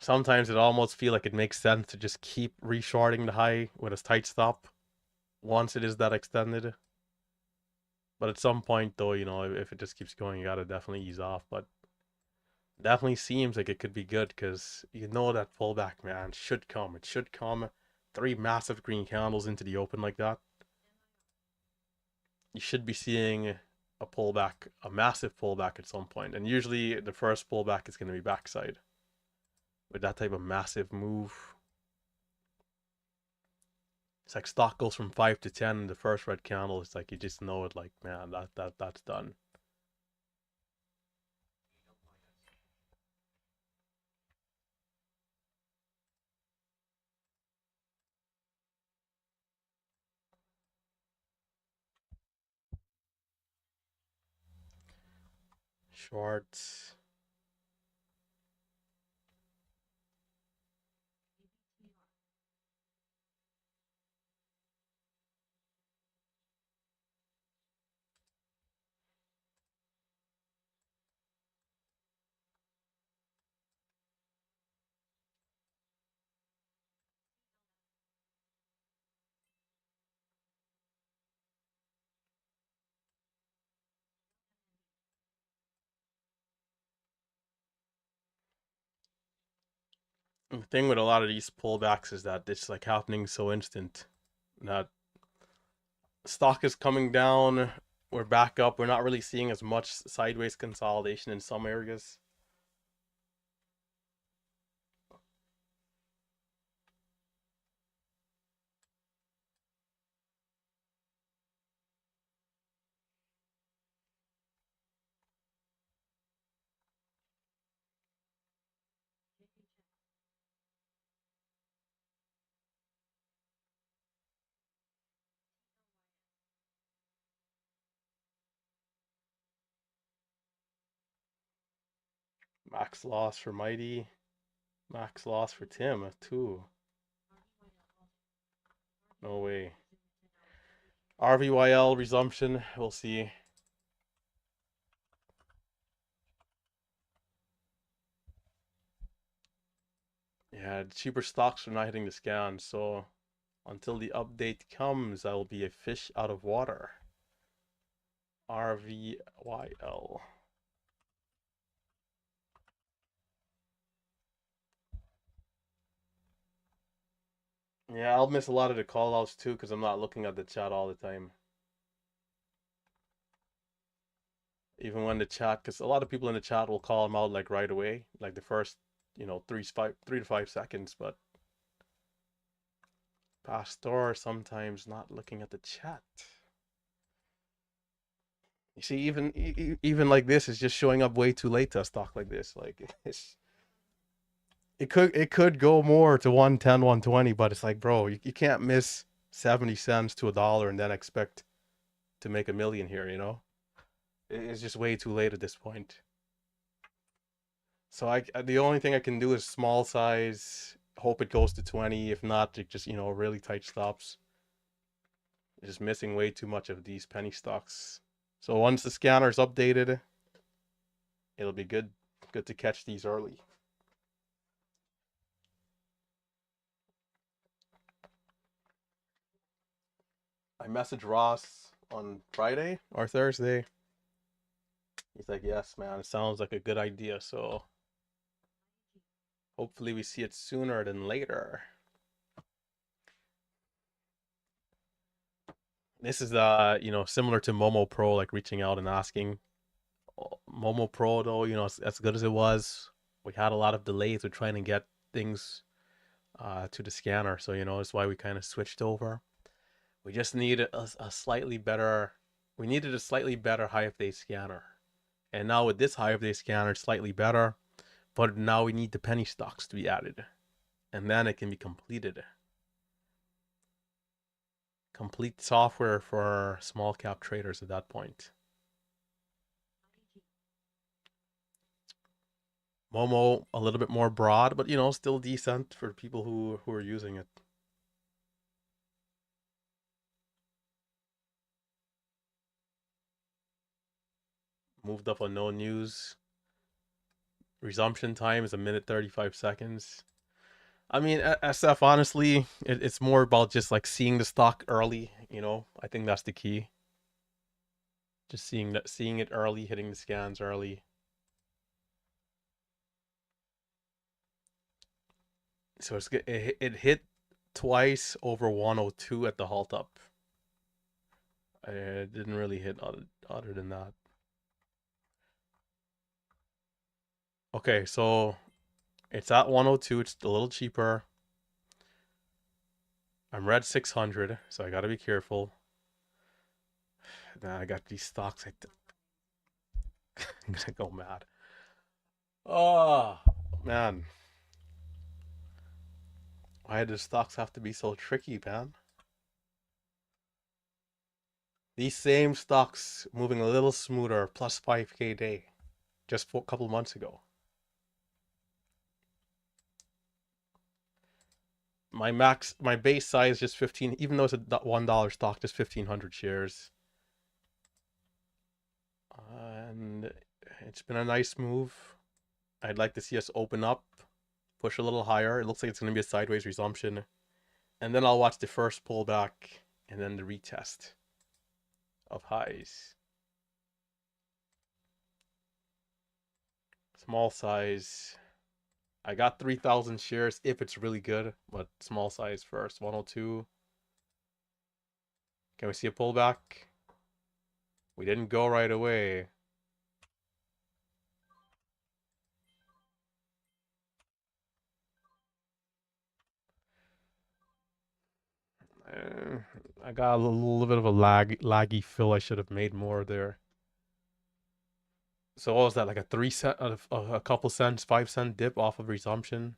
sometimes it almost feel like it makes sense to just keep reshorting the high with a tight stop once it is that extended. But at some point though, if it just keeps going, you gotta definitely ease off. But definitely seems like it could be good because that pullback, man, should come. It should come. 3 massive green candles into the open like that. You should be seeing a pullback, a massive pullback at some point. And usually the first pullback is going to be backside with that type of massive move. It's like stock goes from 5 to 10 in the first red candle. It's like you just know it, like, man, that's done. Shorts. The thing with a lot of these pullbacks is that it's like happening so instant that stock is coming down. We're back up. We're not really seeing as much sideways consolidation in some areas. Max loss for Mighty. Max loss for Tim, too. No way. RVYL resumption. We'll see. Yeah, cheaper stocks are not hitting the scan, so until the update comes, I will be a fish out of water. RVYL. Yeah, I'll miss a lot of the call outs too because I'm not looking at the chat all the time. Even when the chat, because a lot of people in the chat will call them out like right away, like the first, 3 to 5 seconds. But Pastor sometimes not looking at the chat. You see, even like this is just showing up way too late to a stock like this. Like it could go more to 110, 120, but it's like, bro, you can't miss 70 cents to $1 and then expect to make a million here. It's just way too late at this point. So the only thing I can do is small size, hope it goes to 20. If not, just really tight stops. Just missing way too much of these penny stocks. So once the scanner is updated, it'll be good to catch these early. I messaged Ross on Friday or Thursday. He's like, yes, man, it sounds like a good idea. So hopefully we see it sooner than later. This is similar to Momo Pro, like reaching out and asking. Momo Pro though, as good as it was, we had a lot of delays with trying to get things to the scanner. So that's why we kind of switched over. We just need a slightly better. We needed a slightly better Hive Day scanner, and now with this Hive Day scanner, it's slightly better. But now we need the penny stocks to be added, and then it can be completed. Complete software for small cap traders at that point. Momo a little bit more broad, but still decent for people who are using it. Moved up on no news. Resumption time is 1 minute 35 seconds. I mean, SF, honestly, it's more about just like seeing the stock early. I think that's the key. Just seeing it early, hitting the scans early. So it hit twice over 102 at the halt up. It didn't really hit other than that. Okay, so it's at 102. It's a little cheaper. I'm red 600, so I gotta be careful. Nah, I got these stocks. I'm gonna go mad. Oh man, why do stocks have to be so tricky, man? These same stocks moving a little smoother, plus 5K day, just a couple months ago. My base size just 15, even though it's a $1 stock, just 1,500 shares. And it's been a nice move. I'd like to see us open up, push a little higher. It looks like it's going to be a sideways resumption. And then I'll watch the first pullback and then the retest of highs. Small size. I got 3,000 shares if it's really good, but small size first. 102. Can we see a pullback? We didn't go right away. I got a little bit of a laggy fill. I should have made more there. So what was that, like a 3 cent, a couple cents, 5 cent dip off of resumption?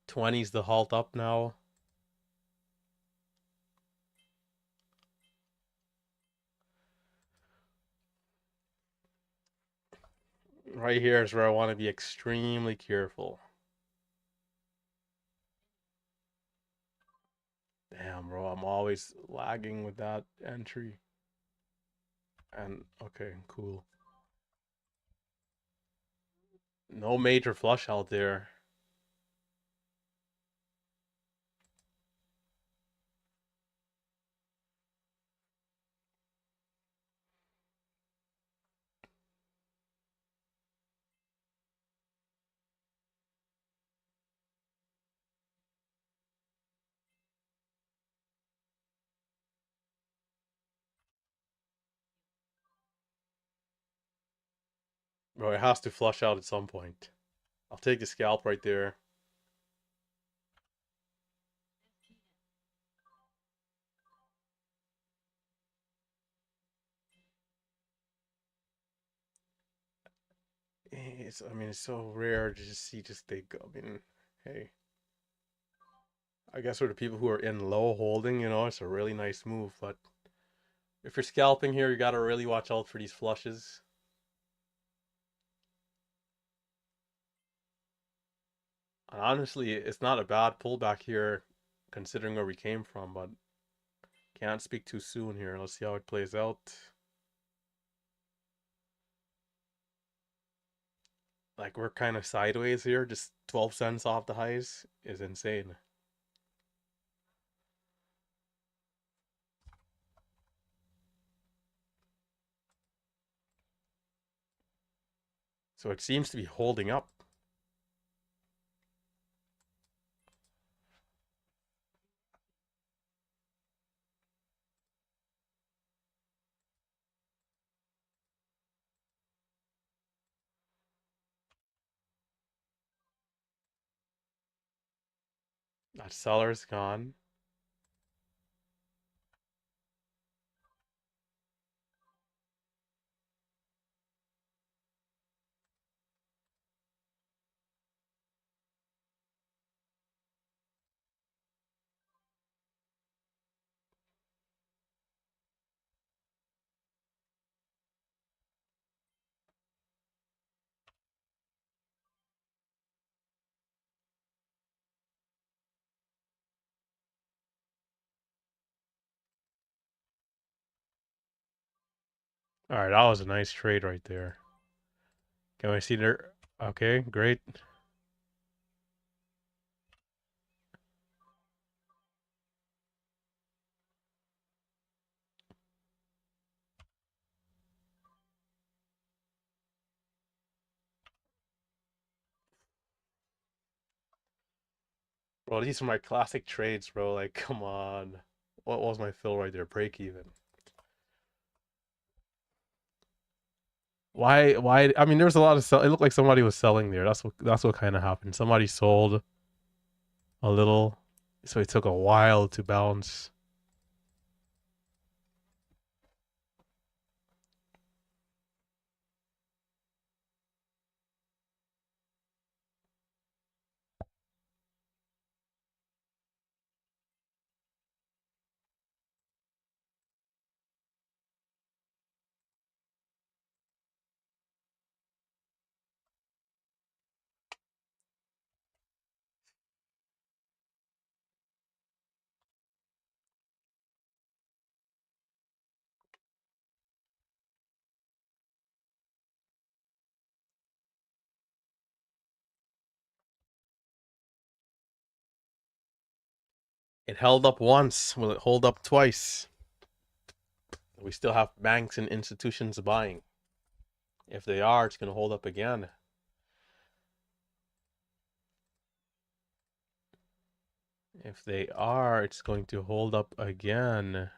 20's the halt up now. Right here is where I want to be extremely careful. Damn, bro, I'm always lagging with that entry. And okay, cool. No major flush out there. Bro, it has to flush out at some point. I'll take the scalp right there. I mean, it's so rare to just see just they go. I mean, hey, I guess for the people who are in low holding, it's a really nice move. But if you're scalping here, you gotta really watch out for these flushes. And honestly, it's not a bad pullback here, considering where we came from. But can't speak too soon here. Let's see how it plays out. Like we're kind of sideways here, just 12 cents off the highs is insane. So it seems to be holding up. That seller's gone. All right, that was a nice trade right there. Can we see there? Okay, great. Bro, these are my classic trades, bro. Like, come on. What was my fill right there? Break even. Why I mean there's a lot of sell, it looked like somebody was selling there. That's what kind of happened. Somebody sold a little. So it took a while to bounce. It held up once. Will it hold up twice? We still have banks and institutions buying. If they are, it's going to hold up again. If they are, it's going to hold up again.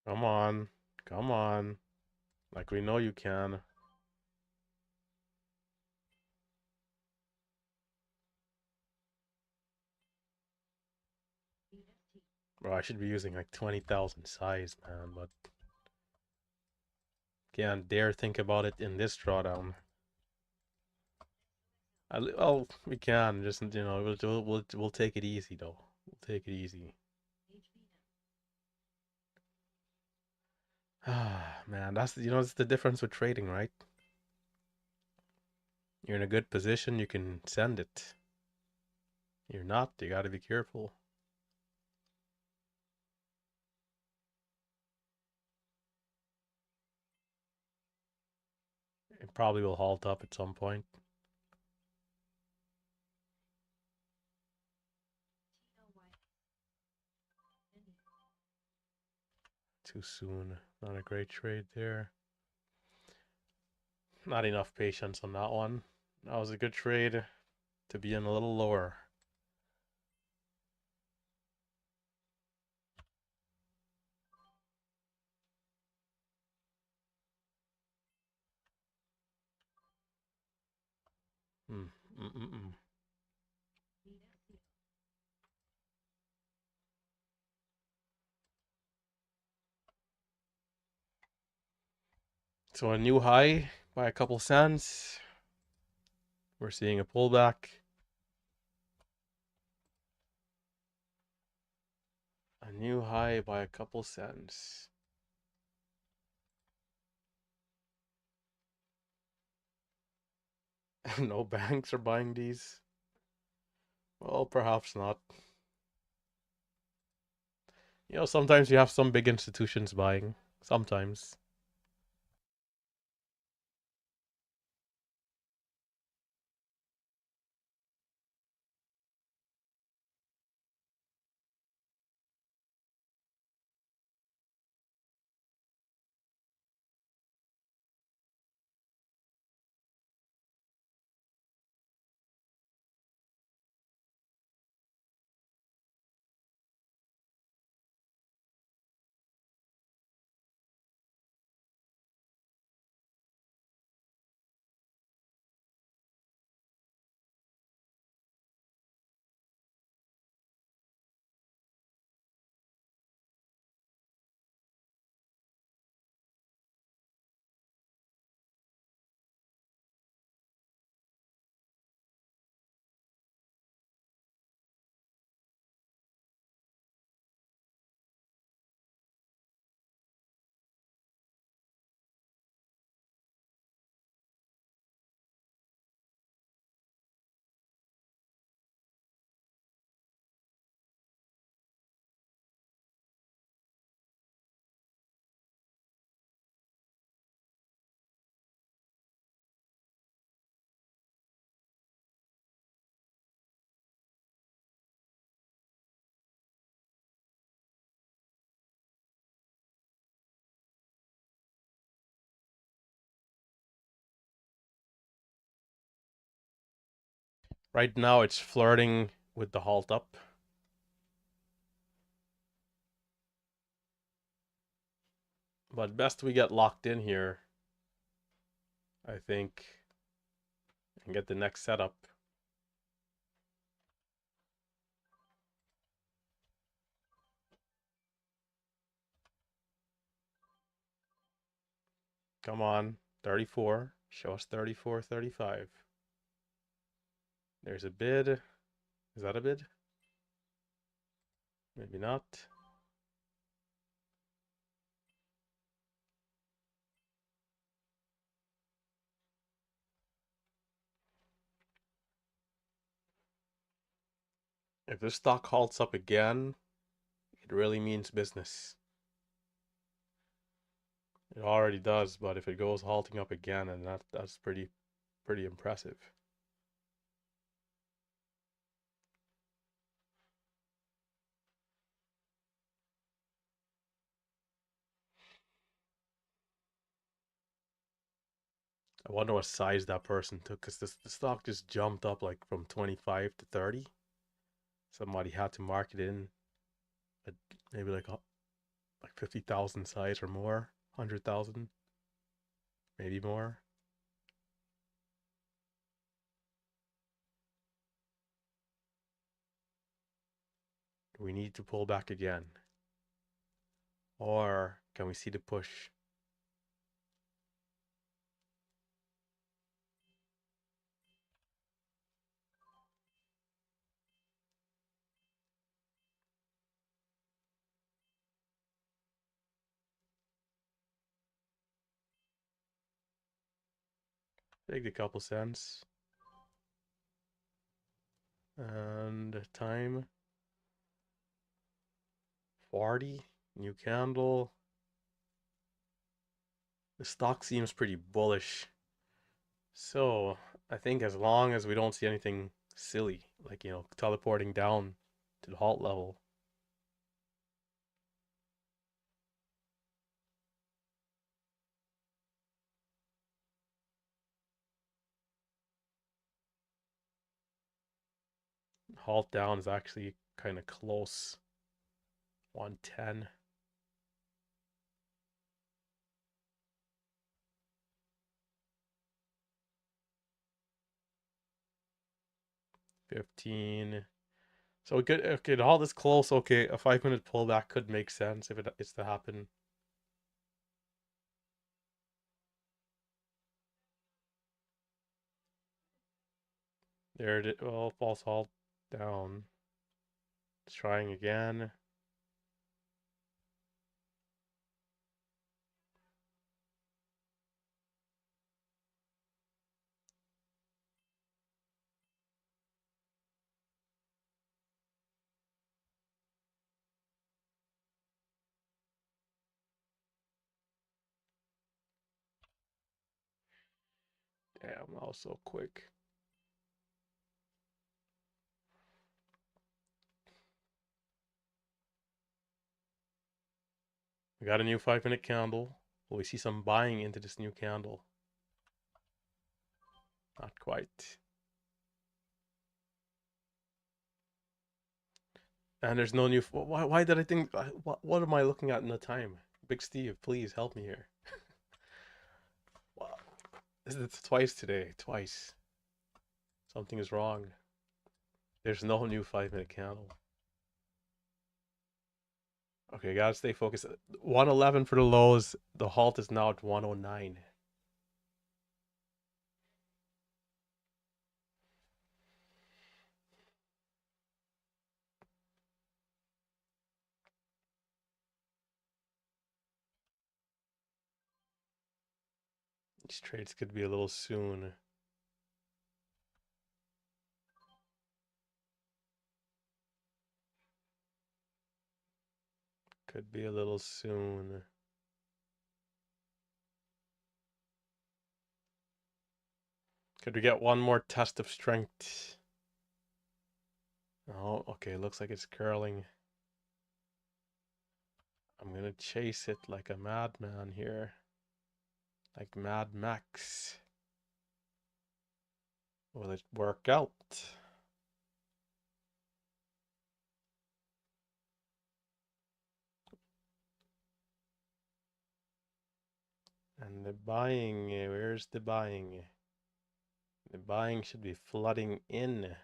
Come on. Come on. Like we know you can. Bro, I should be using like 20,000 size, man, but can't dare think about it in this drawdown. Well, we can just we'll take it easy though. We'll take it easy. Ah, man, that's the difference with trading, right? You're in a good position, you can send it. You're not, you got to be careful. It probably will halt up at some point. Too soon. Not a great trade there. Not enough patience on that one. That was a good trade to be in a little lower. Hmm. Mm-mm-mm. So a new high by a couple cents. We're seeing a pullback. A new high by a couple cents. No banks are buying these. Well, perhaps not. Sometimes you have some big institutions buying. Sometimes. Right now it's flirting with the halt up. But best we get locked in here, I think, and get the next setup. Come on, 34. Show us 34, 35. There's a bid. Is that a bid? Maybe not. If this stock halts up again, it really means business. It already does, but if it goes halting up again, and that's pretty impressive. I wonder what size that person took, because the stock just jumped up like from 25 to 30. Somebody had to mark it in at maybe like 50,000 size or more, 100,000, maybe more. Do we need to pull back again? Or can we see the push? Take a couple cents. And time 40. New candle. The stock seems pretty bullish. So I think as long as we don't see anything silly, like, teleporting down to the halt level. Halt down is actually kind of close. 110. 15. So we could, okay, the halt is close. Okay, a 5-minute pullback could make sense if it is to happen. There it is. Well, false halt down. It's trying again. Damn, that was so quick. We got a new 5-minute candle. Will we see some buying into this new candle? Not quite. And there's no new. Why did I think? What am I looking at in the time? Big Steve, please help me here. Wow. It's twice today. Twice. Something is wrong. There's no new 5-minute candle. Okay, gotta stay focused. 111 for the lows. The halt is now at 109. These trades could be a little soon. Could be a little soon. Could we get one more test of strength? Oh, okay. Looks like it's curling. I'm gonna chase it like a madman here. Like Mad Max. Will it work out? And the buying, where's the buying? The buying should be flooding in.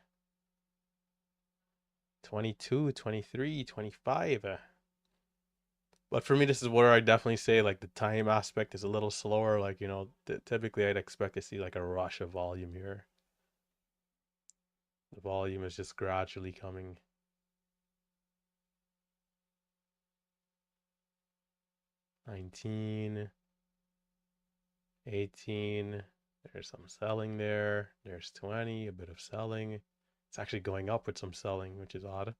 22, 23, 25. But for me, this is where I definitely say like the time aspect is a little slower. Like, you know, typically I'd expect to see like a rush of volume here. The volume is just gradually coming. 19, 18. There's some selling there. There's 20, a bit of selling. It's actually going up with some selling, which is odd.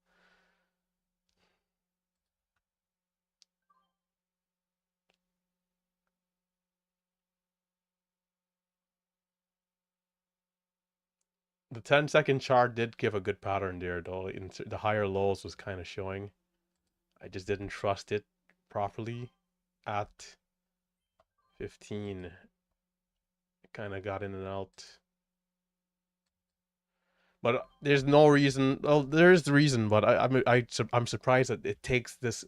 The 10-second chart did give a good pattern there, though. The higher lows was kind of showing. I just didn't trust it properly at 15. It kind of got in and out. But there's no reason. Well, there is the reason, but I'm surprised that it takes this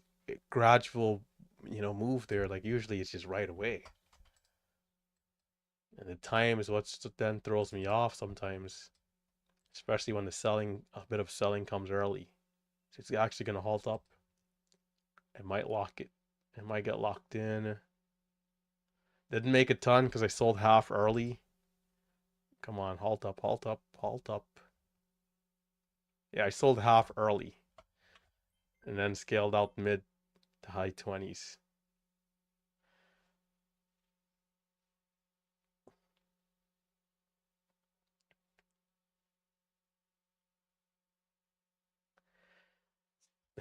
gradual, move there. Like usually it's just right away, and the time is what then throws me off sometimes, especially when a bit of selling comes early. So it's actually gonna halt up. It might lock it. It might get locked in. Didn't make a ton because I sold half early. Come on, halt up, halt up, halt up. Yeah, I sold half early and then scaled out mid to high 20s.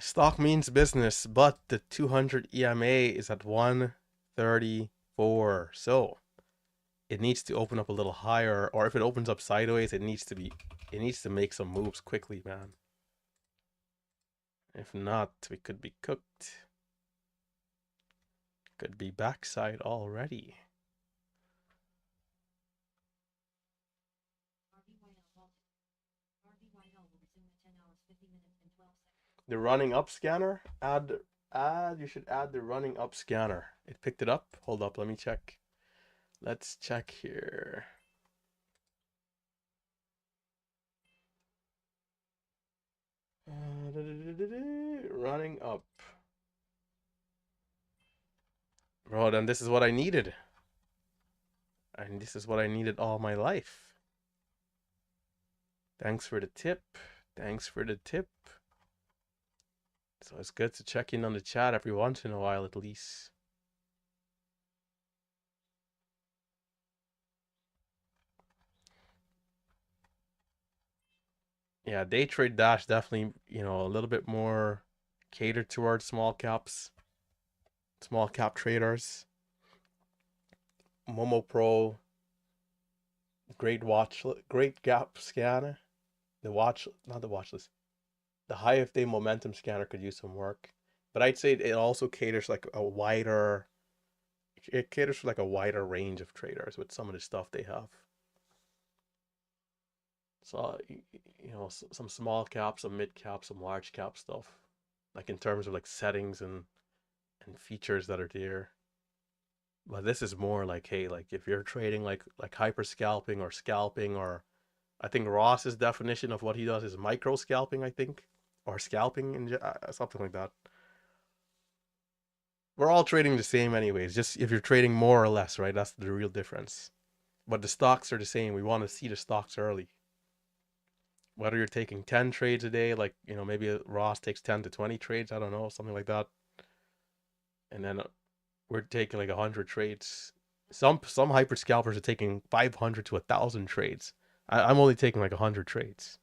Stock means business, but the 200 EMA is at 134. So it needs to open up a little higher, or if it opens up sideways, it needs to make some moves quickly, man. If not, we could be cooked. Could be backside already. The running up scanner, you should add the running up scanner. It picked it up. Hold up, let me check. Let's check here. Running up. Bro, then this is what I needed. And this is what I needed all my life. Thanks for the tip. Thanks for the tip. So it's good to check in on the chat every once in a while at least. Yeah, day trade dash definitely, a little bit more catered towards small caps, small cap traders. Momo Pro, great gap scanner. Not the watch list. The high if day momentum scanner could use some work, but I'd say it also caters like a wider. It caters for like a wider range of traders with some of the stuff they have. So some small cap, some mid cap, some large cap stuff, like in terms of like settings and features that are there. But this is more like, hey, like if you're trading like hyper scalping or scalping, or I think Ross's definition of what he does is micro scalping, I think, or scalping in something like that. We're all trading the same anyways. Just if you're trading more or less, right? That's the real difference. But the stocks are the same. We want to see the stocks early. Whether you're taking 10 trades a day, like, maybe Ross takes 10 to 20 trades, I don't know, something like that. And then we're taking like 100 trades. Some hyper scalpers are taking 500 to 1,000 trades. I'm only taking like 100 trades.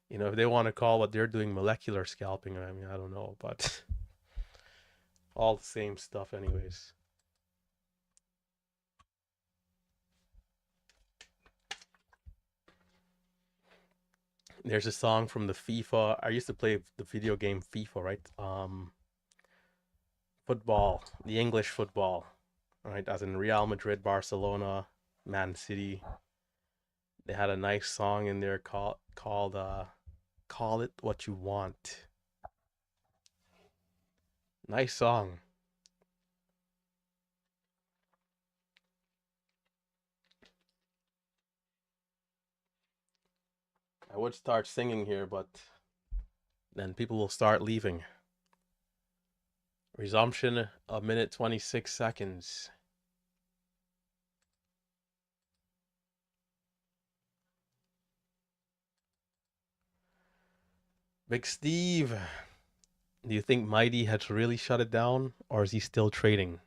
If they want to call what they're doing molecular scalping, I mean, I don't know, but all the same stuff anyways. There's a song from the FIFA. I used to play the video game FIFA, right? Football, the English football, right? As in Real Madrid, Barcelona, Man City. They had a nice song in there called "Call It What You Want." Nice song. I would start singing here, but then people will start leaving. Resumption a minute 26 seconds. Big Steve, do you think Mighty has really shut it down, or is he still trading?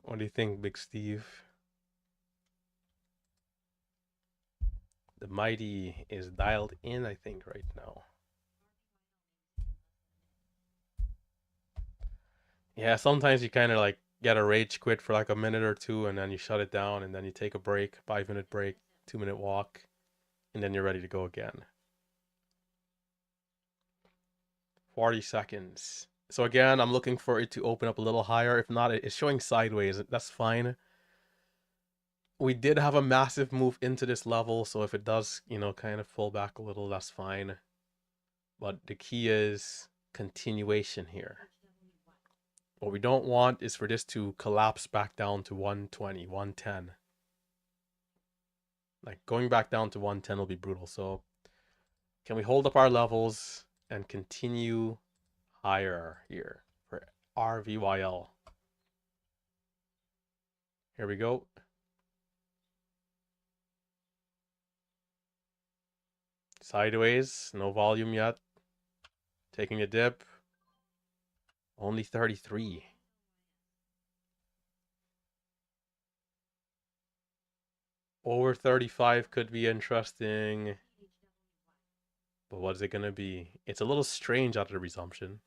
What do you think, Big Steve? The Mighty is dialed in, I think, right now. Yeah, sometimes you kind of like get a rage quit for like a minute or two, and then you shut it down, and then you take a break, 5 minute break, 2 minute walk, and then you're ready to go again. 40 seconds. So again, I'm looking for it to open up a little higher. If not, it's showing sideways. That's fine. We did have a massive move into this level, so if it does, kind of pull back a little, that's fine. But the key is continuation here. What we don't want is for this to collapse back down to 120, 110. Like going back down to 110 will be brutal. So can we hold up our levels and continue higher here for RVYL? Here we go. Sideways, no volume yet. Taking a dip. Only 33. Over 35 could be interesting. But what is it going to be? It's a little strange after the resumption.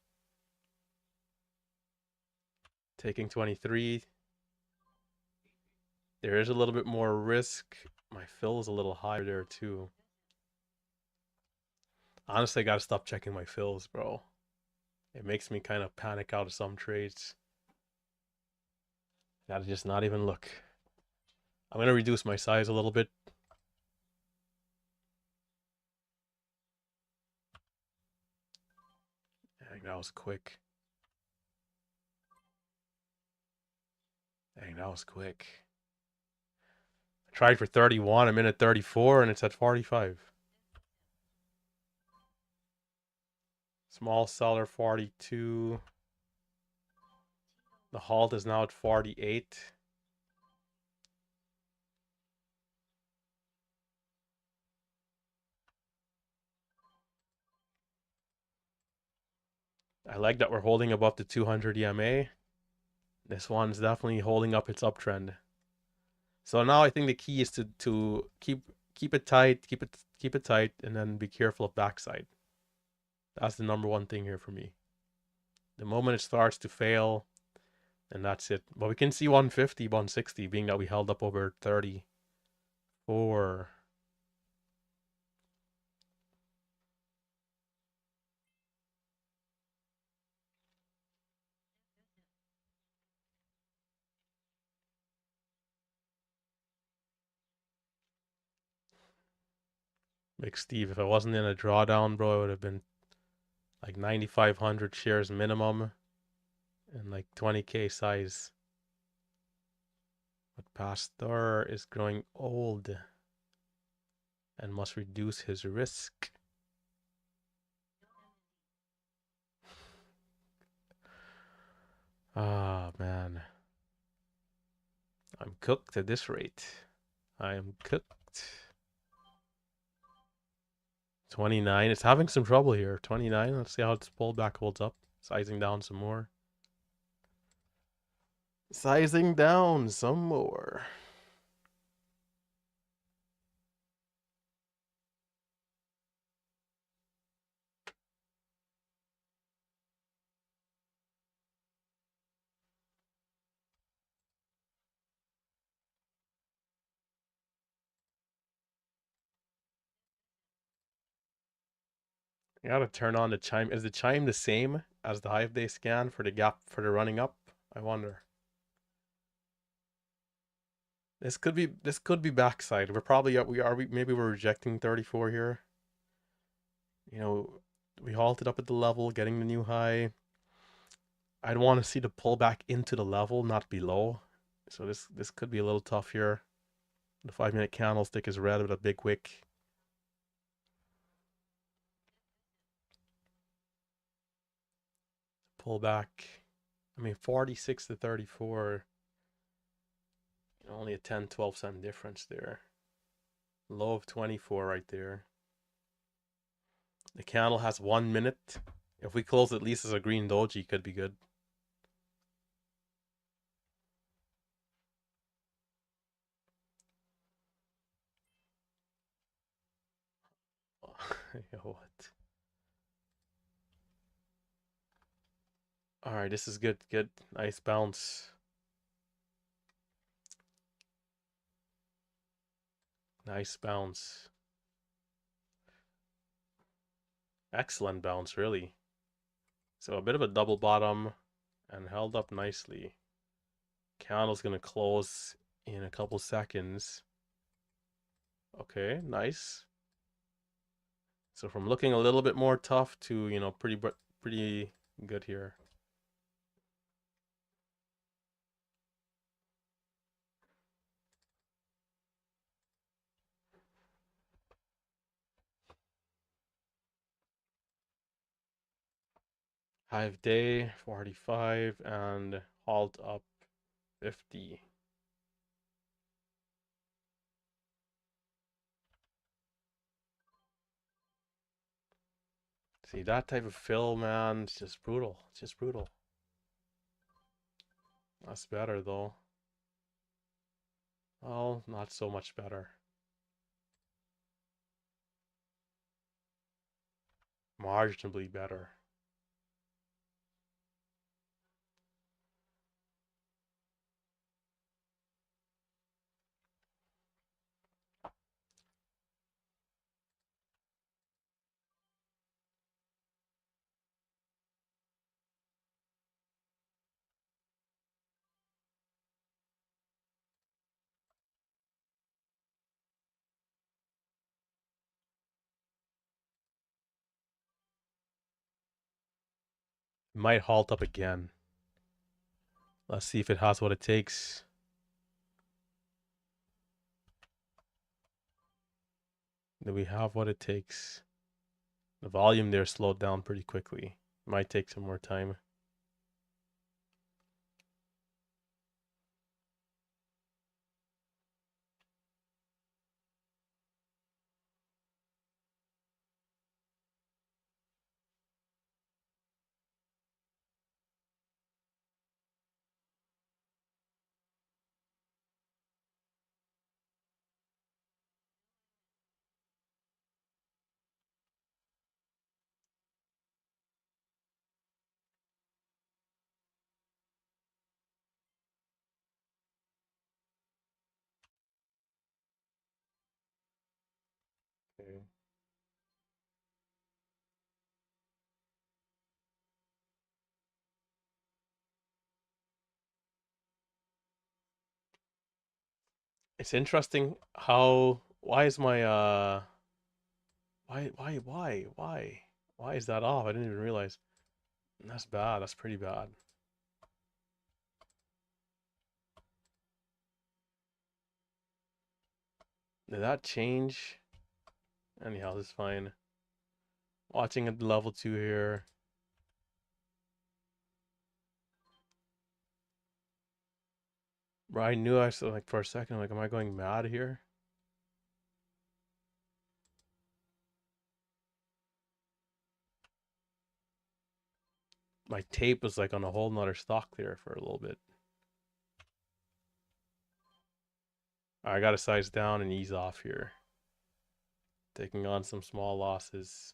Taking 23. There is a little bit more risk. My fill is a little higher there too. Honestly, I gotta stop checking my fills, bro. It makes me kind of panic out of some trades. Gotta just not even look. I'm gonna reduce my size a little bit. Dang, that was quick. Dang, that was quick. I tried for 31, I'm in at 34, and it's at 45. Small seller 42. The halt is now at 48. I like that we're holding above the 200 EMA. This one's definitely holding up its uptrend. So now I think the key is to keep it tight, keep it tight, and then be careful of backside. That's the number one thing here for me. The moment it starts to fail, And that's it. But we can see 150, 160, being that we held up over 34. Big Steve, if I wasn't in a drawdown, bro, it would have been like 9,500 shares minimum and like 20k size. But Pastor is growing old and must reduce his risk. Ah, man. I'm cooked at this rate. I am cooked. 29. It's having some trouble here. 29. Let's see how its pullback holds up. Sizing down some more. Sizing down some more. You gotta turn on the chime. Is the chime the same as the 5-day scan for the gap for the running up? I wonder. This could be backside. We're probably maybe we're rejecting 34 here. You know, we halted up at the level, getting the new high. I'd want to see the pullback into the level, not below. So this could be a little tough here. The 5-minute candlestick is red with a big wick. Pullback. I mean, 46 to 34. Only a 10, 12 cent difference there. Low of 24 right there. The candle has 1 minute. If we close at least as a green doji, could be good. What? All right, this is good. Good. Nice bounce. Nice bounce. Excellent bounce, really. So a bit of a double bottom and held up nicely. Candle's going to close in a couple seconds. Okay, nice. So from looking a little bit more tough to, pretty good here. Hive day 45 and halt up 50. See, that type of fill, man, it's just brutal. It's just brutal. That's better, though. Well, not so much better. Marginally better. Might halt up again. Let's see if it has what it takes. Do we have what it takes? The volume there slowed down pretty quickly. Might take some more time. It's interesting how why is my why is that off? I didn't even realize. That's bad. That's pretty bad. Did that change? Anyhow, this is fine. Watching at level 2 here. Bro, I knew I was like for a second, like, am I going mad here? My tape was like on a whole nother stock there for a little bit. I gotta size down and ease off here. Taking on some small losses.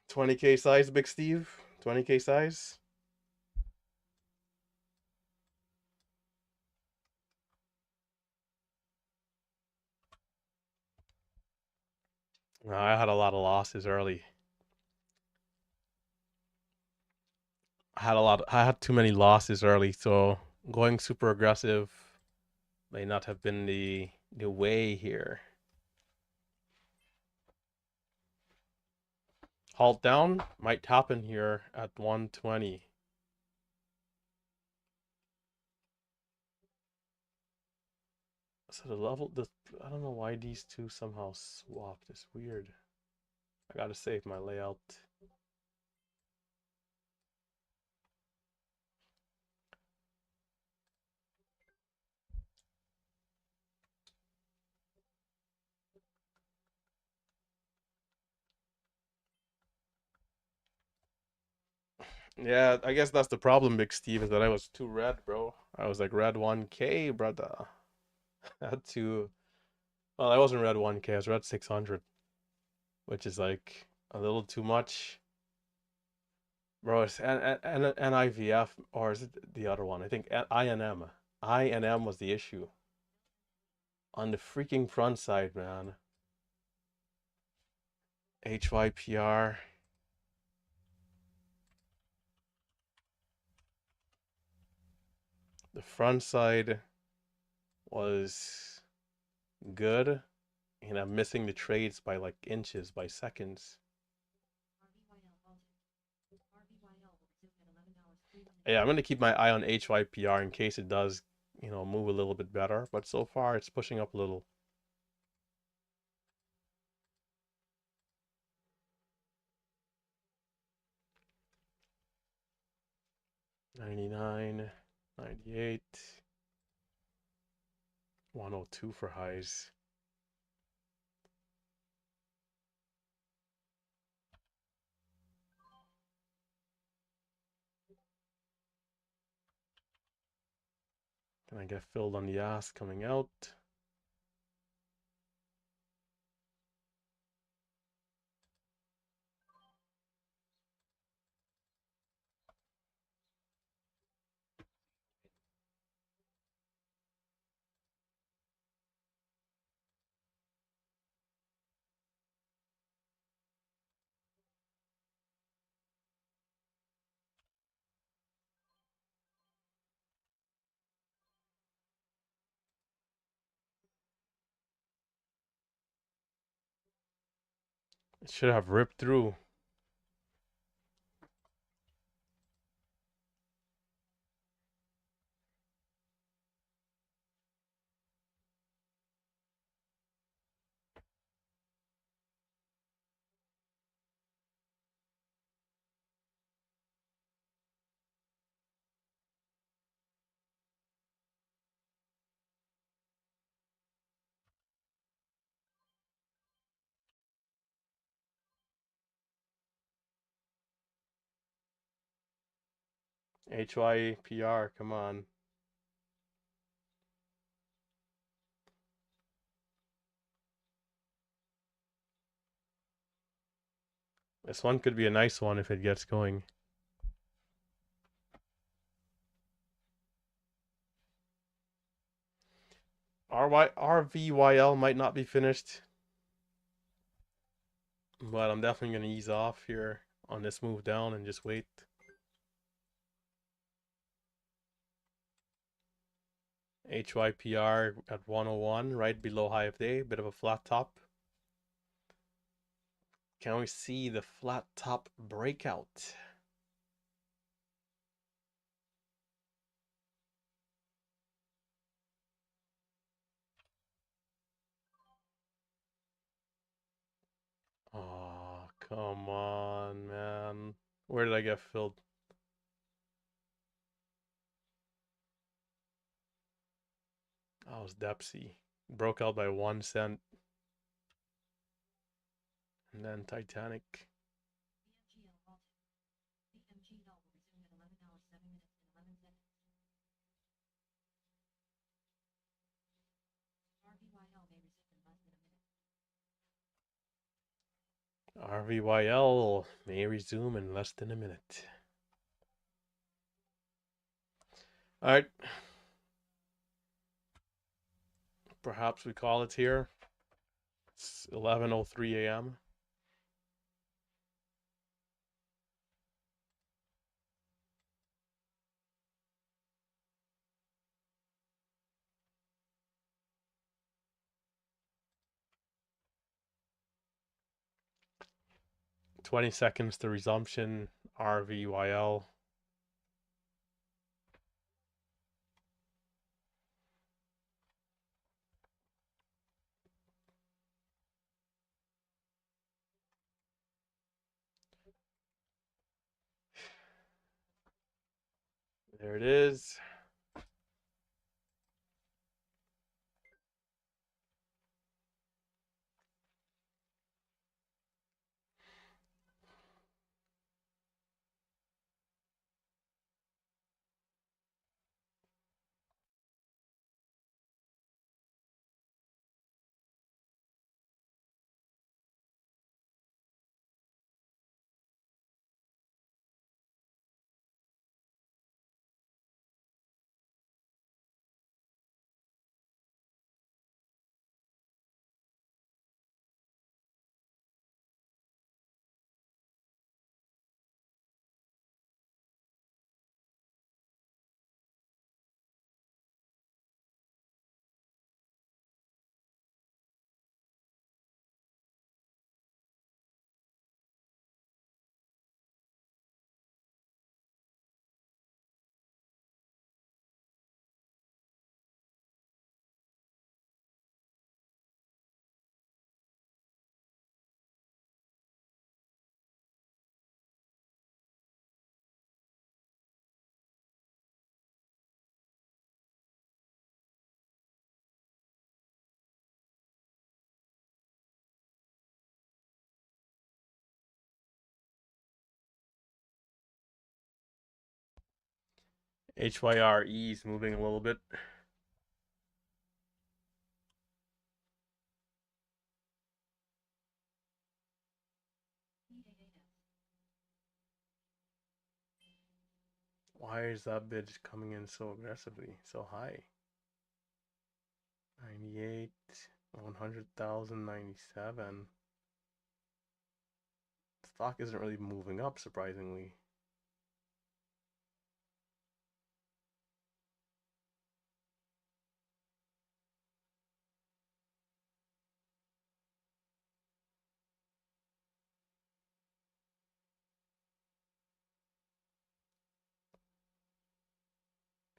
20K size, Big Steve? 20K size? I had a lot of losses early. I had too many losses early, so going super aggressive may not have been the way here. Halt down might happen here at 120. So I don't know why these two somehow swapped. It's weird. I gotta save my layout. Yeah, I guess that's the problem, Big Steve, is that I was too red, bro. I was like red 1K, brother. I had to. Well, I wasn't red 1K, I was red 600, which is like a little too much. Bro, it's NIVF, or is it the other one? I think INM. INM was the issue. On the freaking front side, man. HYPR. The front side was good, and I'm missing the trades by like inches, by seconds. Yeah, I'm gonna keep my eye on HYPR in case it does, move a little bit better. But so far, it's pushing up a little. 99, 98, 102 for highs. Can I get filled on the ass coming out? It should have ripped through. HYPR, come on. This one could be a nice one if it gets going. RVYL might not be finished, but I'm definitely going to ease off here. on this move down and just wait. HYPR at 101, right below high of day, bit of a flat top. Can we see the flat top breakout? Oh, come on, man. Where did I get filled? That was Depsy. Broke out by 1 cent. And then Titanic. RVYL may resume in less than a minute. All right. Perhaps we call it here. It's 11:03 a.m. .20 seconds to resumption. RVYL. There it is. HYRE is moving a little bit. Why is that bid coming in so aggressively, so high? 98, 100,000, 97. Stock isn't really moving up, surprisingly.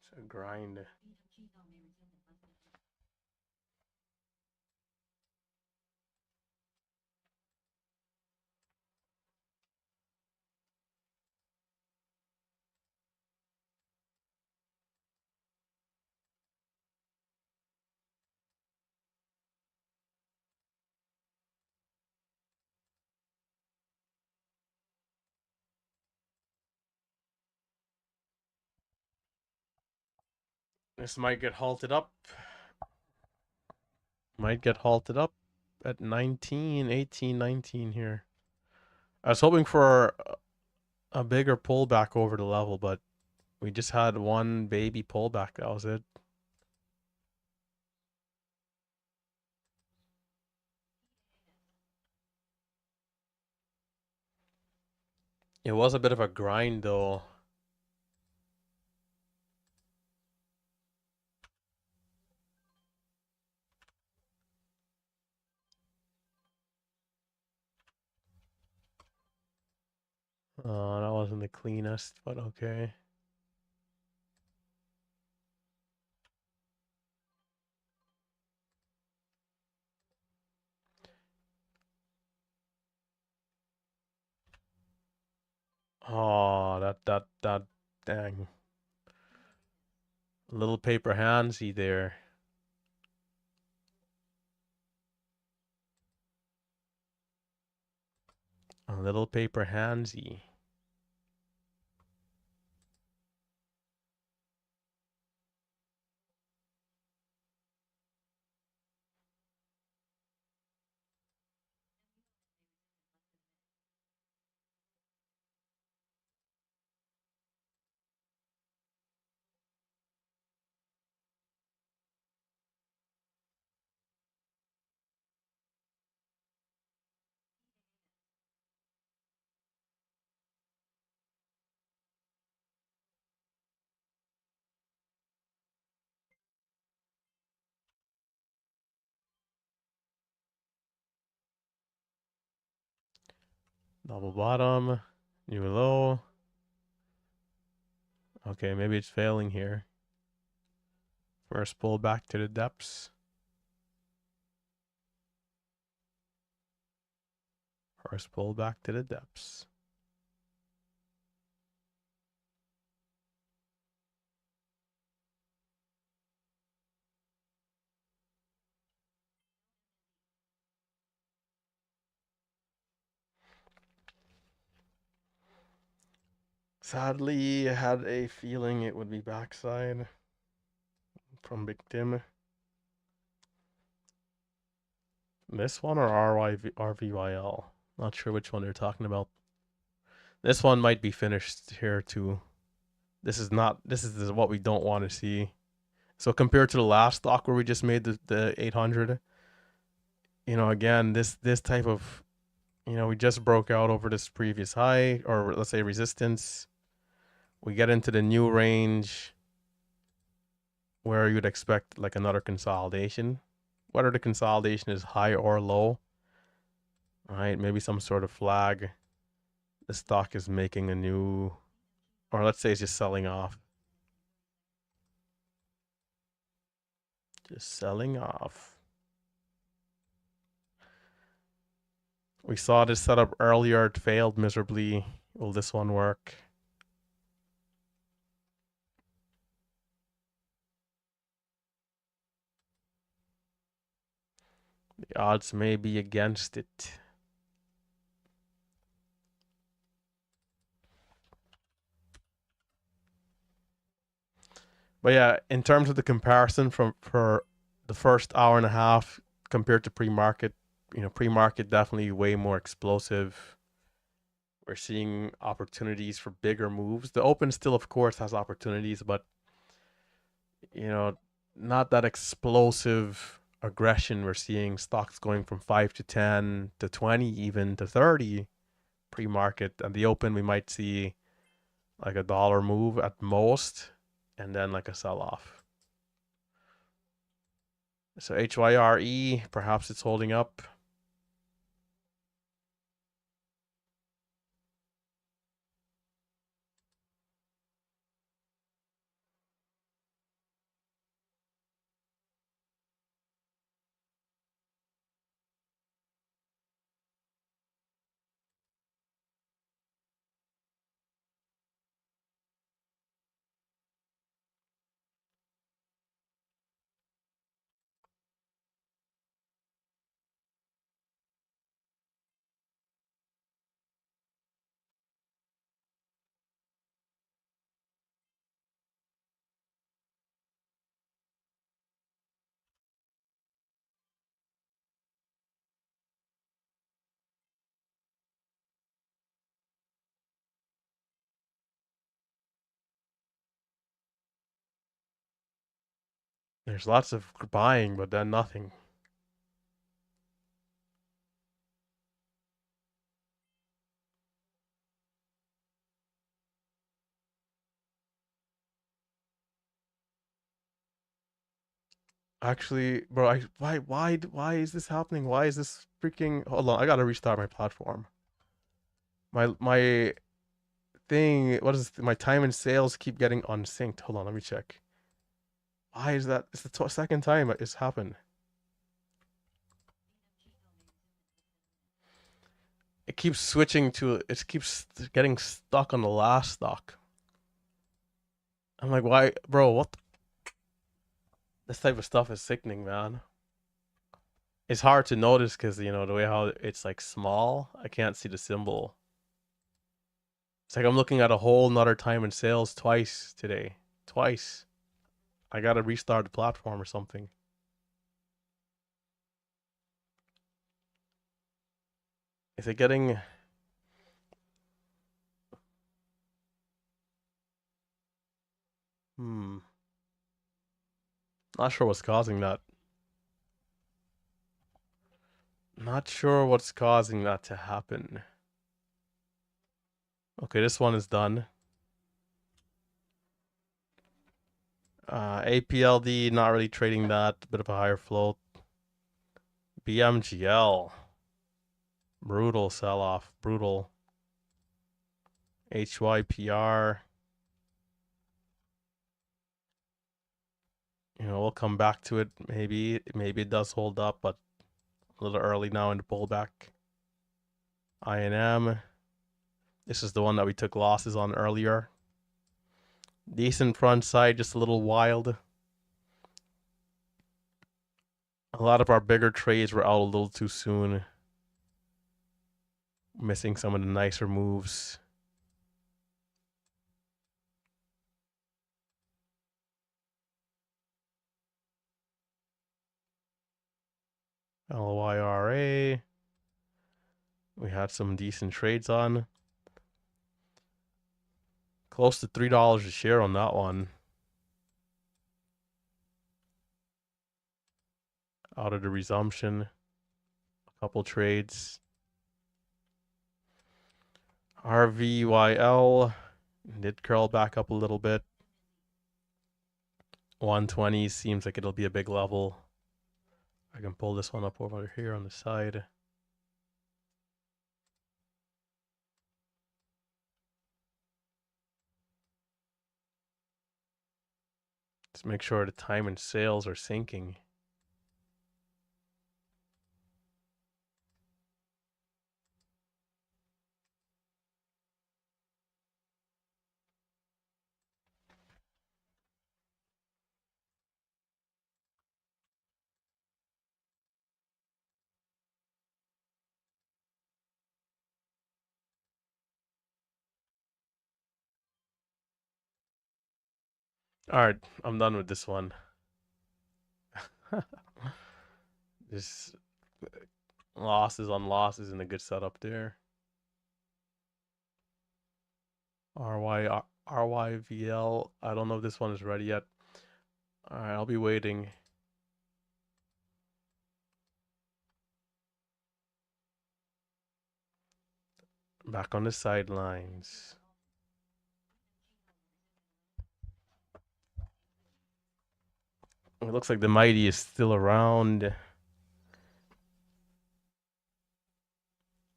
It's a grind. This might get halted up. Might get halted up at 19, 18, 19 here. I was hoping for a bigger pullback over the level, but we just had one baby pullback. That was it. It was a bit of a grind though. That wasn't the cleanest, but okay. Oh, that dang. Little paper handsy there. A little paper handsy. Double bottom, new low. Okay, maybe it's failing here. First pull back to the depths. First pull back to the depths. Sadly, I had a feeling it would be backside from Big Tim. This one or RVYL? Not sure which one they're talking about. This one might be finished here too. This is not. This is what we don't want to see. So compared to the last stock where we just made the 800, again this type of, we just broke out over this previous high, or let's say resistance. We get into the new range where you'd expect like another consolidation, whether the consolidation is high or low. All right, maybe some sort of flag. The stock is making a new, or let's say it's just selling off. Just selling off. We saw this setup earlier. It failed miserably. Will this one work? The odds may be against it. But yeah, in terms of the comparison for the first hour and a half compared to pre-market, pre-market definitely way more explosive. We're seeing opportunities for bigger moves. The open still, of course, has opportunities, but you know, not that explosive aggression. We're seeing stocks going from 5 to 10 to 20, even to 30 pre-market. And the open, we might see like a dollar move at most, and then like a sell-off. So HYRE, perhaps it's holding up. There's lots of buying, but then nothing. Actually, bro, why is this happening? Why is this freaking? Hold on, I gotta restart my platform. My thing. What is my time and sales keep getting unsynced? Hold on, let me check. Why is that? It's the second time it's happened. It keeps switching to. It keeps getting stuck on the last stock. I'm like, why, bro? What? This type of stuff is sickening, man. It's hard to notice because the way how it's like small. I can't see the symbol. It's like I'm looking at a whole nother time in sales twice today. Twice. I gotta restart the platform or something. Is it getting? Hmm. Not sure what's causing that. Not sure what's causing that to happen. Okay, this one is done. APLD, not really trading that. Bit of a higher float. BMGL. Brutal sell off. Brutal. HYPR. We'll come back to it. Maybe it does hold up, but a little early now in the pullback. INM. This is the one that we took losses on earlier. Decent front side, just a little wild. A lot of our bigger trades were out a little too soon. Missing some of the nicer moves. LYRA. We had some decent trades on. Close to $3 a share on that one. Out of the resumption. A couple trades. RVYL did curl back up a little bit. 120 seems like it'll be a big level. I can pull this one up over here on the side. Just make sure the time and sales are syncing. Alright, I'm done with this one. Just losses on losses and a good setup there. RYVL. I don't know if this one is ready yet. Alright, I'll be waiting. Back on the sidelines. It looks like the Mighty is still around.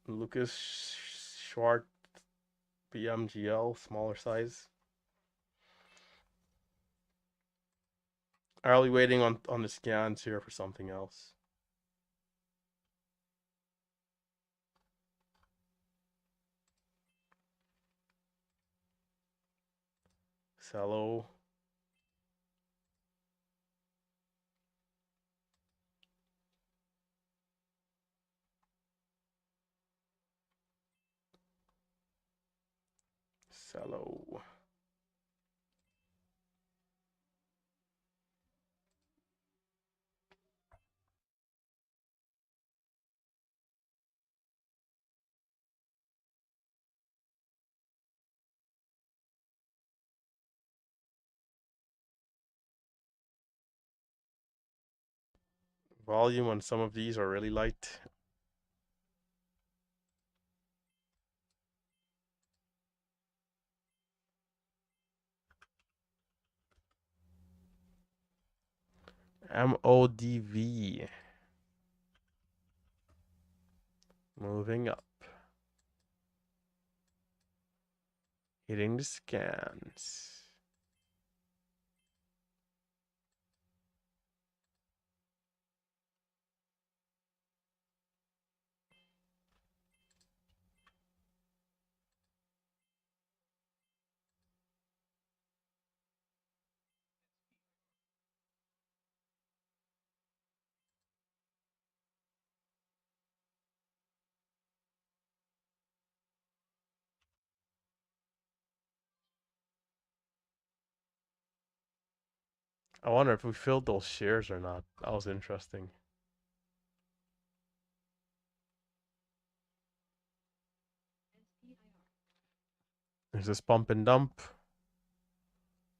Lucas Short BMGL, smaller size. Are we waiting on the scans here for something else? Cello. Cello. Volume on some of these are really light. MODV. Moving up. Hitting the scans. I wonder if we filled those shares or not. That was interesting. There's this pump and dump.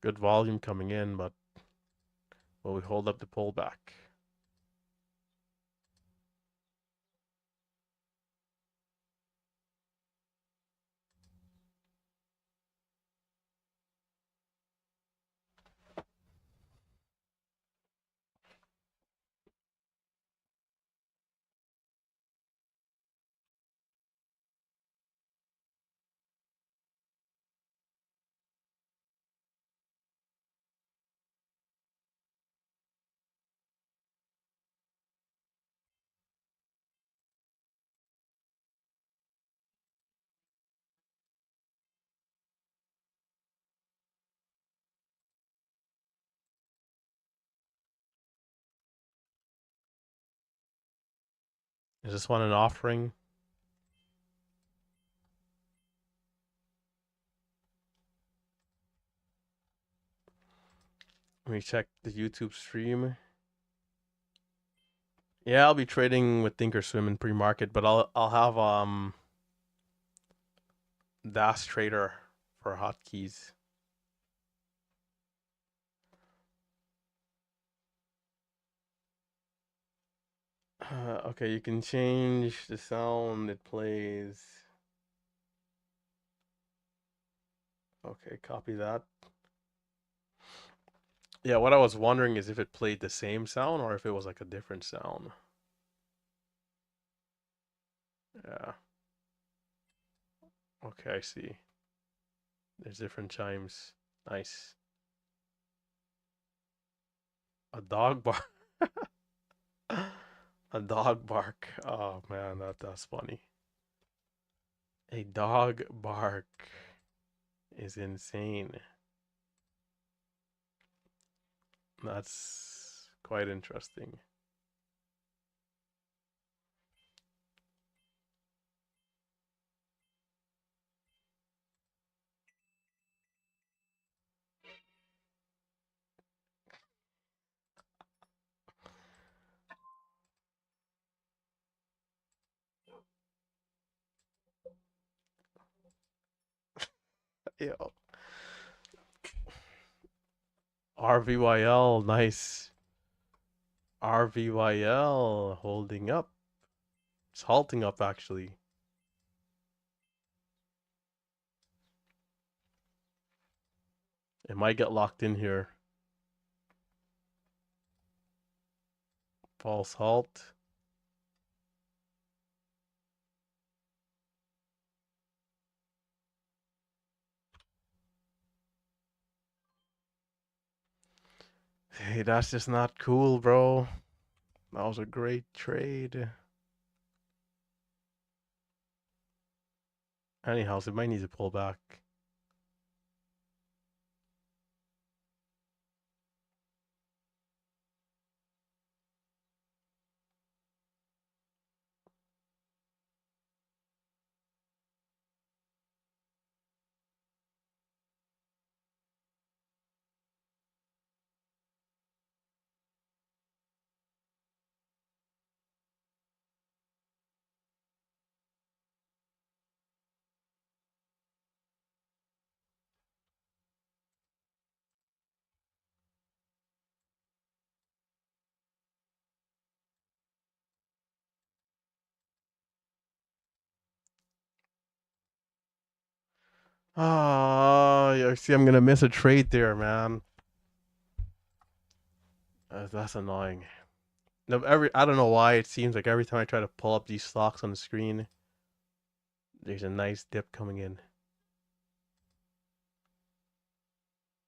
Good volume coming in, but will we hold up the pullback? Is this one an offering? Let me check the YouTube stream. Yeah, I'll be trading with Thinkorswim in pre-market, but I'll have DAS Trader for hotkeys. Okay, you can change the sound it plays. Okay, copy that. Yeah, what I was wondering is if it played the same sound or if it was like a different sound. Yeah. Okay, I see. There's different chimes. Nice. A dog bark. A dog bark. Oh man, that's funny. A dog bark is insane. That's quite interesting. Yo. RVYL, nice. RVYL holding up. It's halting up actually. It might get locked in here. False halt. Hey, that's just not cool, bro. That was a great trade. Anyhow, it might need to pull back. Ah, I see I'm gonna miss a trade there, man. That's annoying. No, I don't know why it seems like every time I try to pull up these stocks on the screen, there's a nice dip coming in.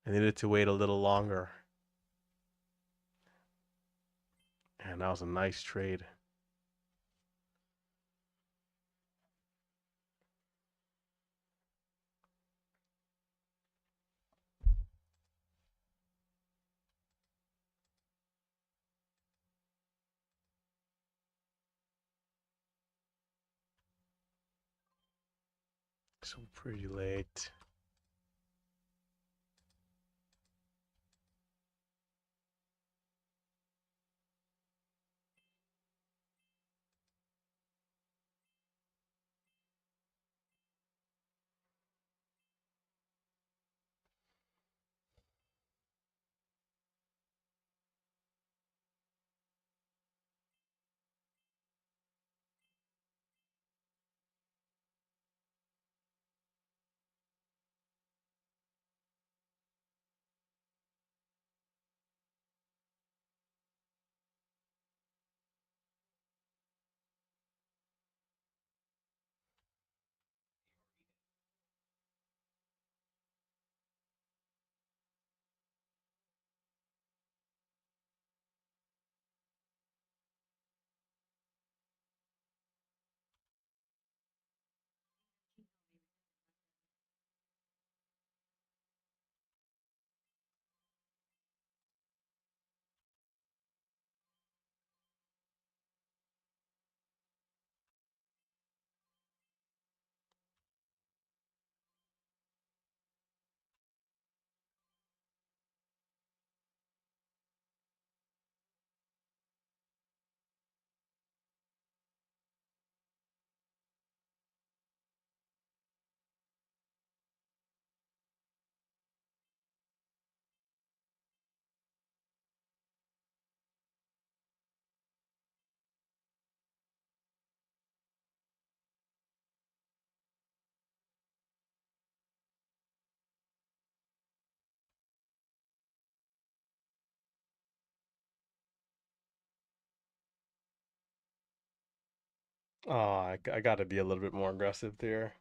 I needed to wait a little longer. And that was a nice trade. So pretty late. Oh, I got to be a little bit more aggressive there.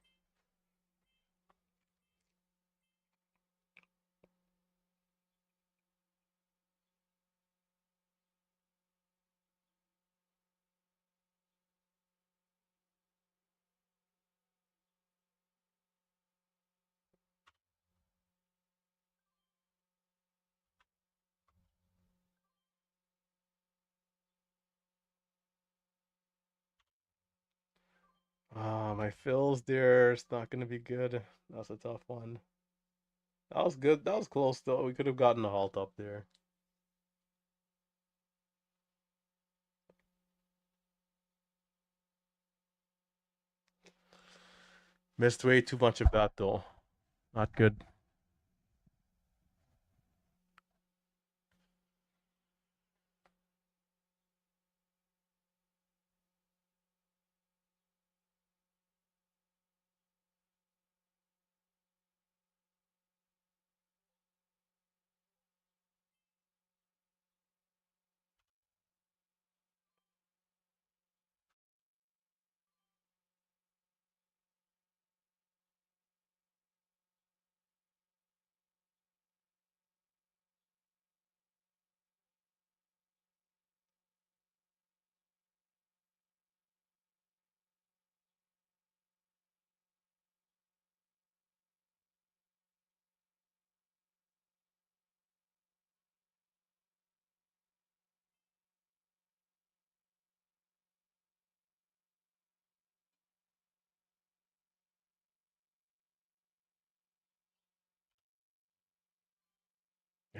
My fills there. It's not gonna be good. That's a tough one. That was good. That was close though. We could have gotten a halt up there. Missed way too much of that though. Not good.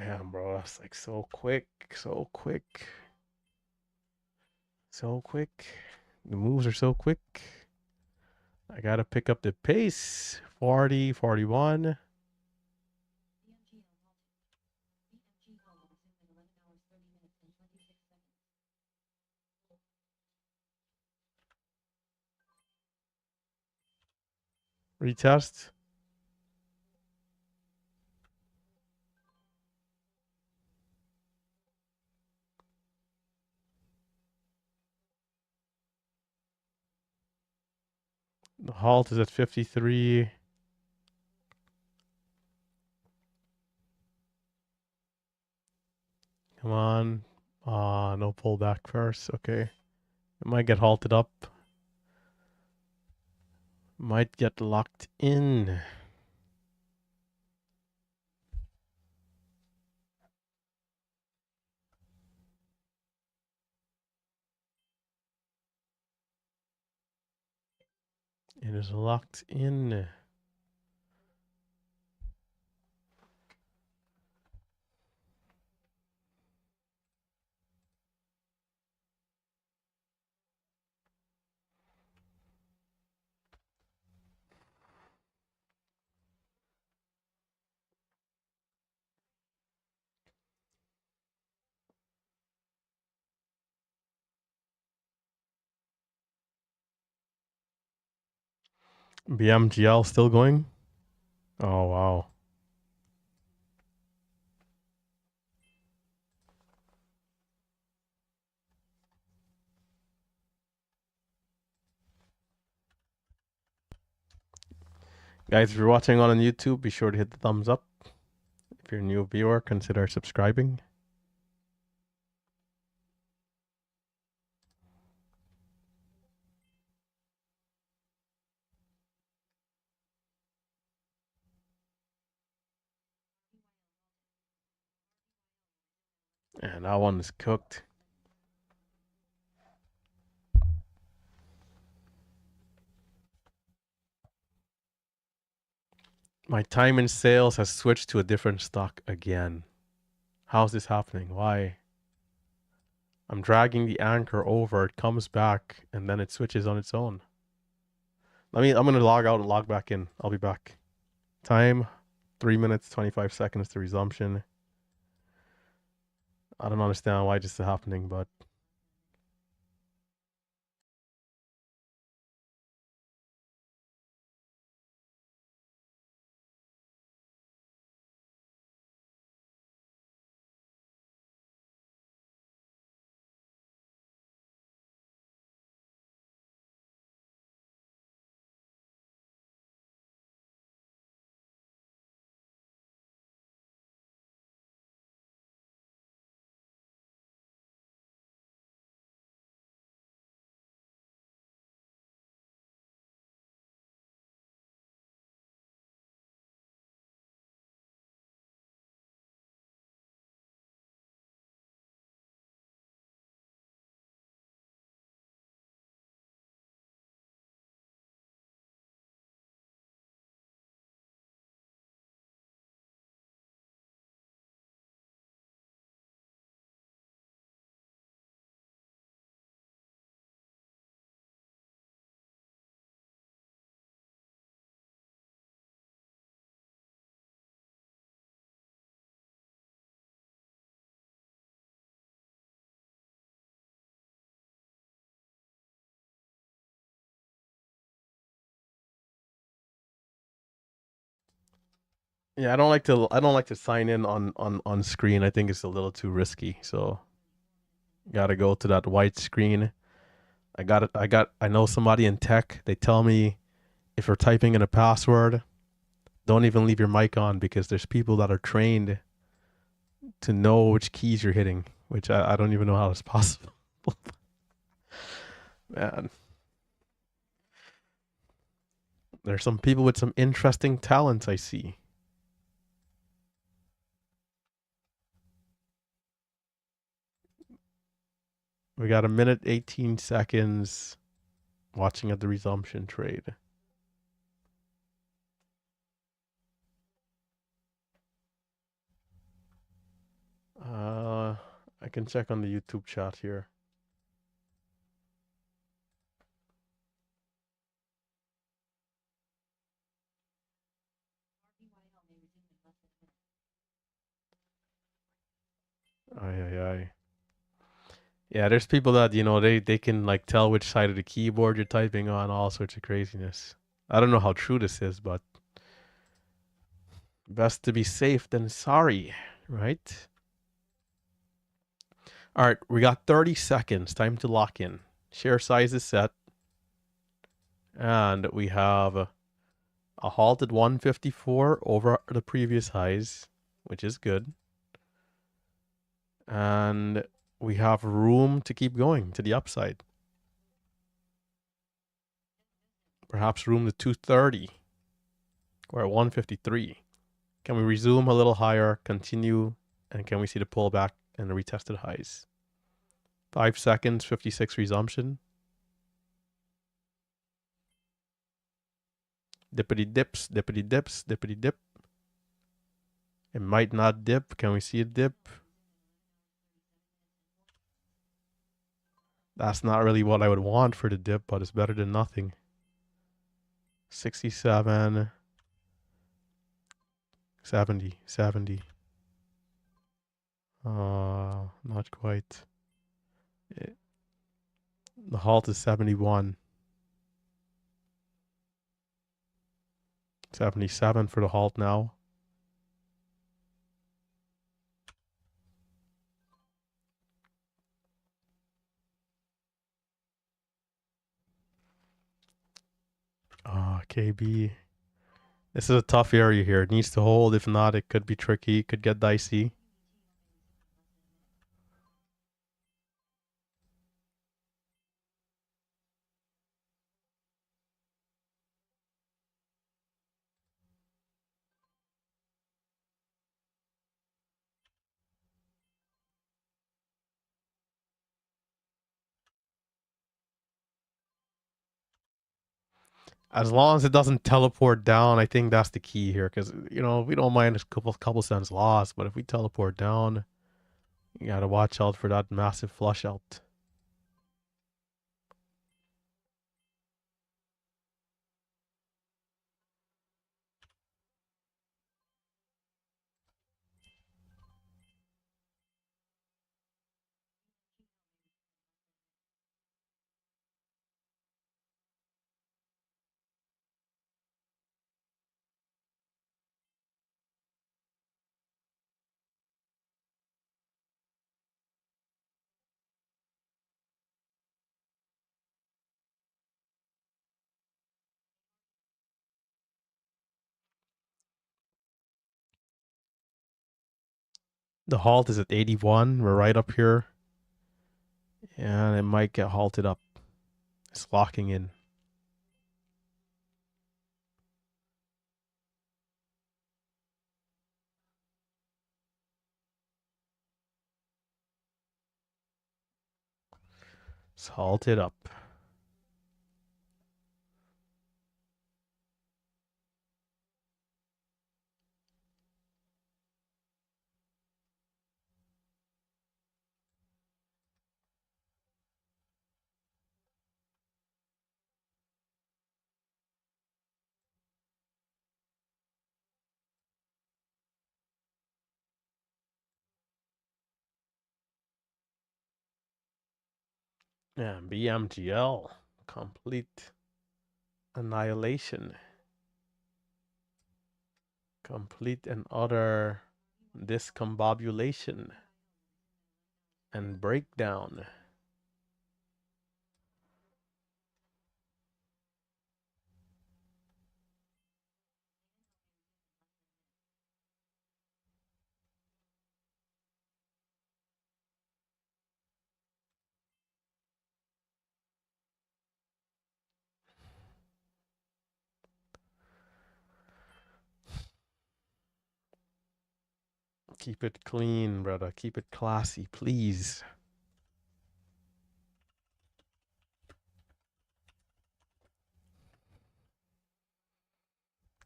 Damn, bro. That's like so quick. So quick. So quick. The moves are so quick. I gotta pick up the pace. 40, 41. Retest. The halt is at 53. Come on. No pullback first. Okay. It might get halted up. Might get locked in. It is locked in. BMGL still going? Oh, wow. Guys, if you're watching on YouTube, be sure to hit the thumbs up. If you're a new viewer, consider subscribing. And that one is cooked. My time in sales has switched to a different stock again. How's this happening? Why? I'm dragging the anchor over, it comes back, and then it switches on its own. I'm gonna log out and log back in. I'll be back. Time, 3 minutes, 25 seconds to resumption. I don't understand why this is happening, but yeah, I don't like to sign in on screen. I think it's a little too risky. So gotta go to that white screen. I know somebody in tech. They tell me if you're typing in a password, don't even leave your mic on because there's people that are trained to know which keys you're hitting, which I don't even know how that's possible. Man, there's some people with some interesting talents I see. We got 1 minute 18 seconds watching at the resumption trade. I can check on the YouTube chat here. Aye. Yeah, there's people that, they can like tell which side of the keyboard you're typing on, all sorts of craziness. I don't know how true this is, but best to be safe than sorry, right? All right, we got 30 seconds. Time to lock in. Share size is set. And we have a halted 154 over the previous highs, which is good. And we have room to keep going to the upside. Perhaps room to 230. We're at 153. Can we resume a little higher, continue, and can we see the pullback and the retested highs? 5 seconds, 56 resumption. Dippity dips, dippity dips, dippity dip. It might not dip. Can we see a dip? That's not really what I would want for the dip, but it's better than nothing. 67, 70, 70. Not quite. The halt is 71. 77 for the halt now. KB. This is a tough area here. It needs to hold. If not, it could be tricky. It could get dicey. As long as it doesn't teleport down, I think that's the key here. Because, you know, we don't mind a couple cents loss, but if we teleport down, you got to watch out for that massive flush out. The halt is at 81. We're right up here. And it might get halted up. It's locking in. It's halted up. Yeah, BMGL. Complete annihilation. Complete and utter discombobulation and breakdown. Keep it clean, brother. Keep it classy, please.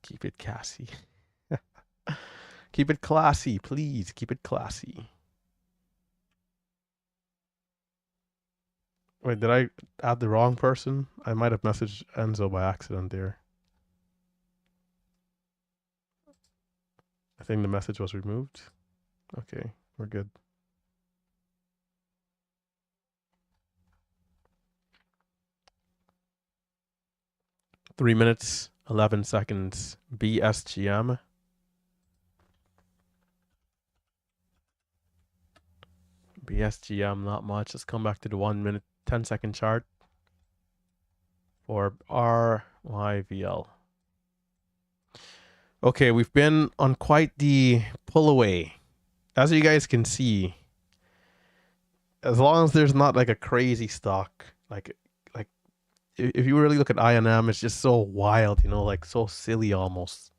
Keep it classy. Keep it classy, please. Keep it classy. Wait, did I add the wrong person? I might have messaged Enzo by accident there. I think the message was removed. Okay, we're good. Three minutes, 11 seconds. BSGM. BSGM, not much. Let's come back to the 1 minute, 10-second chart. for RYVL. Okay, we've been on quite the pull away. As you guys can see, as long as there's not like a crazy stock, like if you really look at INM, it's just so wild, you know, like so silly almost.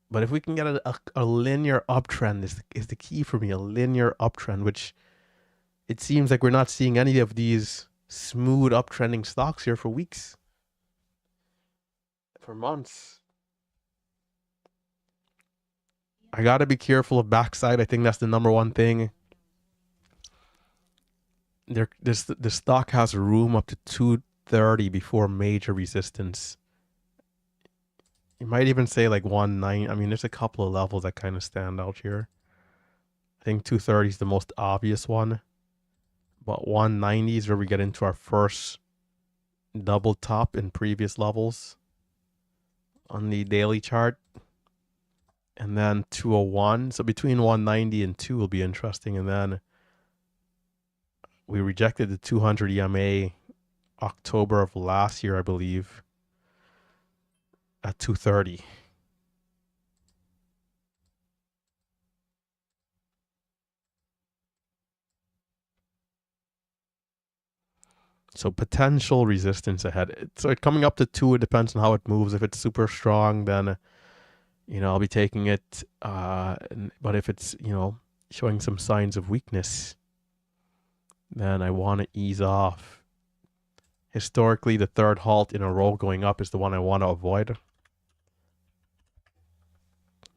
But if we can get a linear uptrend is the key for me, a linear uptrend, which it seems like we're not seeing any of these smooth uptrending stocks here for weeks, for months. I got to be careful of backside. I think that's the number one thing. The stock has room up to 230 before major resistance. You might even say like 190. I mean, there's a couple of levels that kind of stand out here. I think 230 is the most obvious one. But 190 is where we get into our first double top in previous levels on the daily chart. And then 201. So between 190 and 2 will be interesting. And then we rejected the 200 EMA October of last year, I believe, at 230. So potential resistance ahead. So coming up to 2, it depends on how it moves. If it's super strong, then I'll be taking it. But if it's showing some signs of weakness, then I want to ease off. Historically, the third halt in a row going up is the one I want to avoid.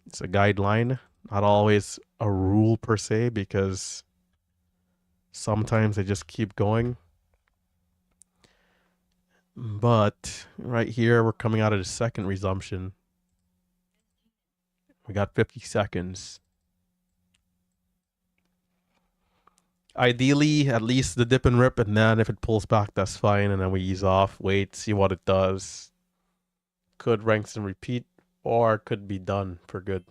It's a guideline, not always a rule per se, because sometimes they just keep going. But right here, we're coming out of the second resumption. We got 50 seconds. Ideally, at least the dip and rip, and then if it pulls back, that's fine, and then we ease off, wait, see what it does. Could ranks and repeat, or could be done for good.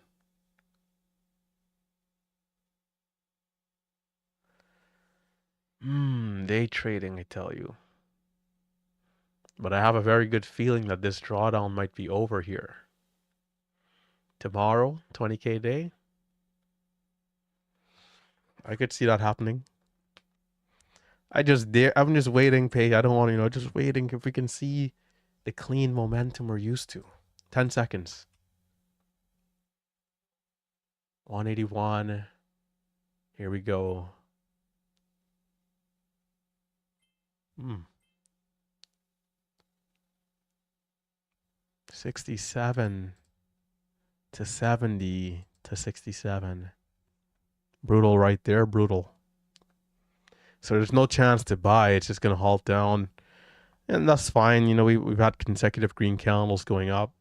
Day trading, I tell you. But I have a very good feeling that this drawdown might be over here. Tomorrow, 20K day. I could see that happening. I'm just waiting, I don't want just waiting if we can see the clean momentum we're used to. 10 seconds. 181. Here we go. 67 to 70 to 67. Brutal right there, brutal. So there's no chance to buy. It's just going to halt down. And that's fine. We've had consecutive green candles going up.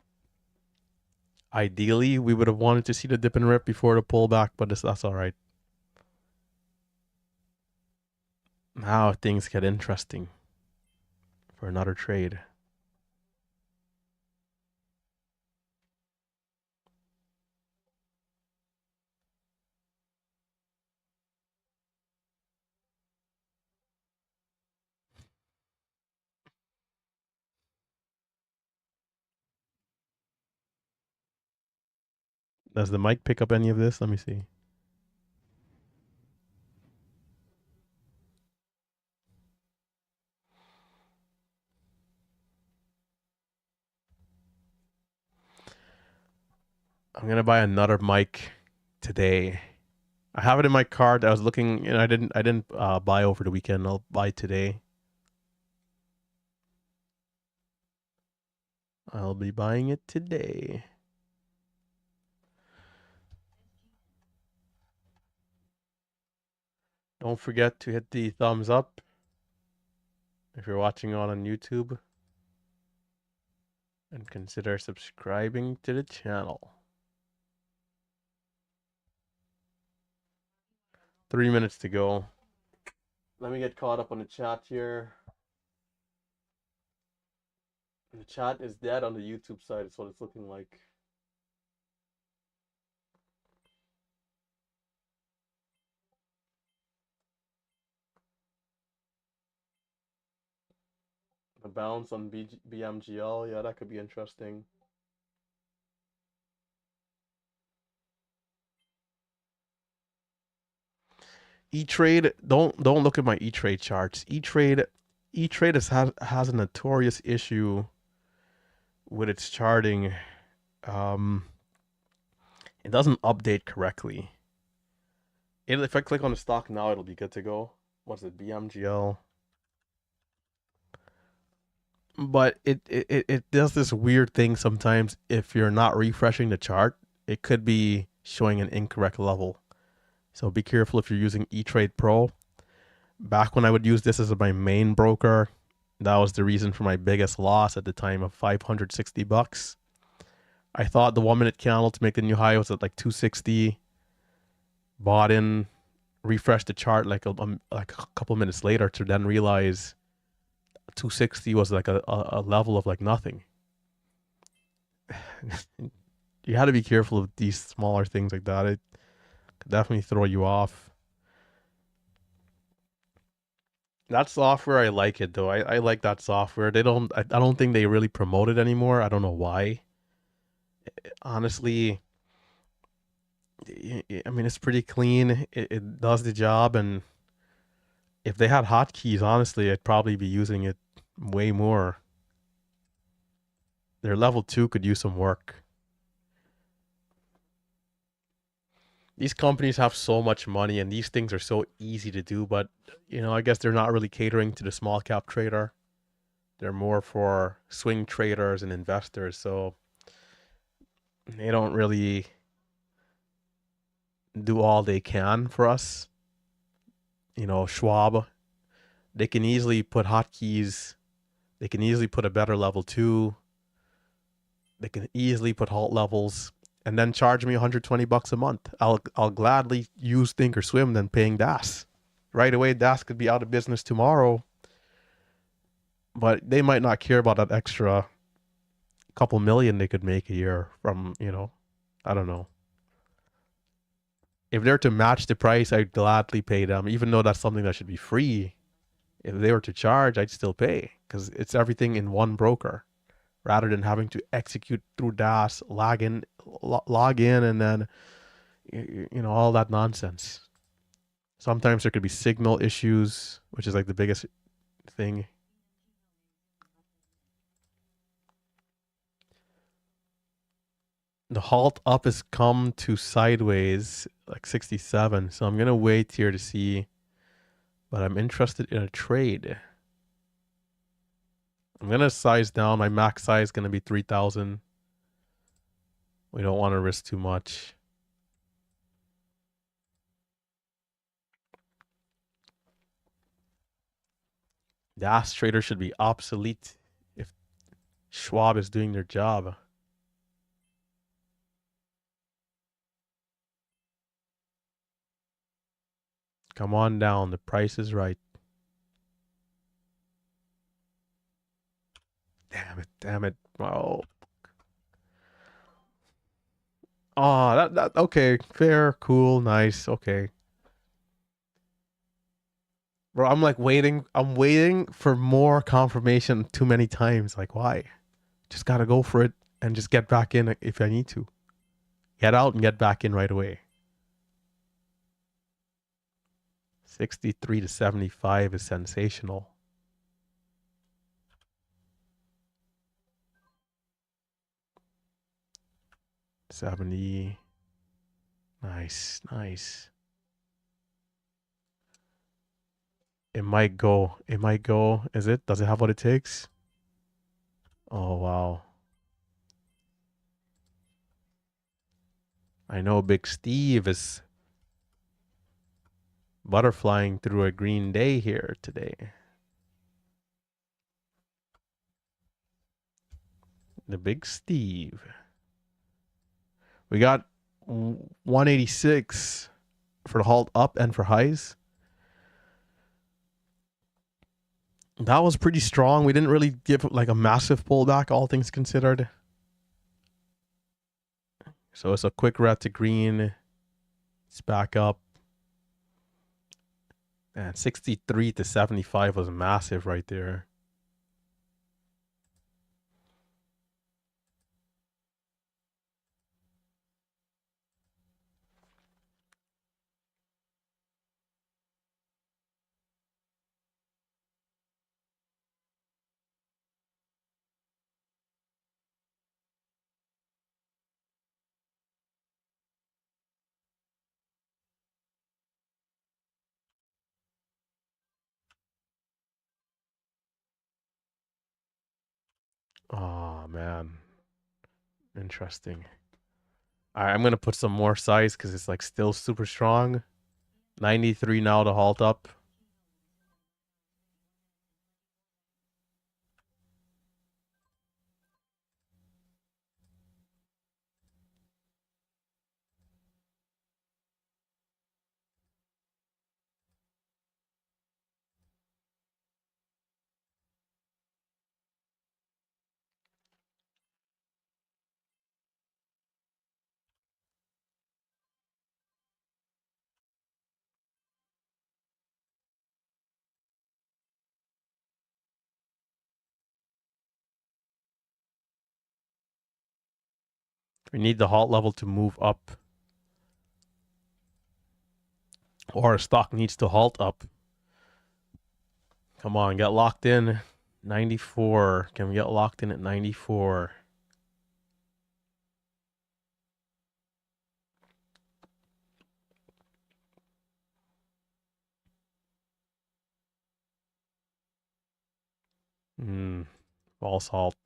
Ideally, we would have wanted to see the dip and rip before the pullback, but that's all right. Now things get interesting for another trade. Does the mic pick up any of this? Let me see. I'm gonna buy another mic today. I have it in my cart. I was looking, and I didn't buy over the weekend. I'll buy today. I'll be buying it today. Don't forget to hit the thumbs up if you're watching on YouTube, and consider subscribing to the channel. 3 minutes to go. Let me get caught up on the chat here. The chat is dead on the YouTube side. It's what it's looking like. The bounce on BMGL, yeah, that could be interesting. E-Trade, don't look at my E-Trade charts. E-Trade has a notorious issue with its charting. Um, it doesn't update correctly. If I click on the stock now, it'll be good to go. What's it, BMGL? But it does this weird thing sometimes. If you're not refreshing the chart, it could be showing an incorrect level. So be careful if you're using E-Trade Pro. Back when I would use this as my main broker, that was the reason for my biggest loss at the time of $560. I thought the 1 minute candle to make the new high was at like 260. Bought in, refreshed the chart like a couple minutes later to then realize 260 was like a level of like nothing. You had to be careful of these smaller things like that. It could definitely throw you off. That software, I like it though. I like that software. I don't think they really promote it anymore. I don't know why. Honestly, I mean, it's pretty clean. It does the job, and if they had hotkeys, honestly, I'd probably be using it way more. Their level 2 could use some work. These companies have so much money, and these things are so easy to do, but I guess they're not really catering to the small cap trader. They're more for swing traders and investors, so they don't really do all they can for us. Schwab, they can easily put hotkeys. They can easily put a better level 2. They can easily put halt levels and then charge me $120 a month. I'll gladly use Thinkorswim than paying DAS. Right away, DAS could be out of business tomorrow, but they might not care about that extra couple million they could make a year from, I don't know. If they're to match the price, I'd gladly pay them, even though that's something that should be free. If they were to charge, I'd still pay because it's everything in one broker rather than having to execute through DAS, log in, and then, all that nonsense. Sometimes there could be signal issues, which is like the biggest thing. The halt up has come to sideways, like 67. So I'm going to wait here to see, but I'm interested in a trade. I'm going to size down. My max size is going to be 3,000. We don't want to risk too much. DAS trader should be obsolete if Schwab is doing their job. Come on down. The price is right. Damn it. Oh. Oh, that okay. Fair, cool, nice, okay. Bro, I'm like waiting. I'm waiting for more confirmation too many times. Like, why? Just gotta go for it and just get back in if I need to. Get out and get back in right away. 63 to 75 is sensational. $70. Nice. It might go. Is it? Does it have what it takes? Oh, wow. I know Big Steve is butterflying through a green day here today. The Big Steve. We got 186 for the halt up and for highs. That was pretty strong. We didn't really give like a massive pullback, all things considered. So it's a quick red to green. It's back up. And 63 to 75 was massive right there. Oh man, interesting. All right, I'm gonna put some more size because it's like still super strong. 93 now to halt up. We need the halt level to move up, or a stock needs to halt up. Come on, get locked in. 94. Can we get locked in at 94? False halt.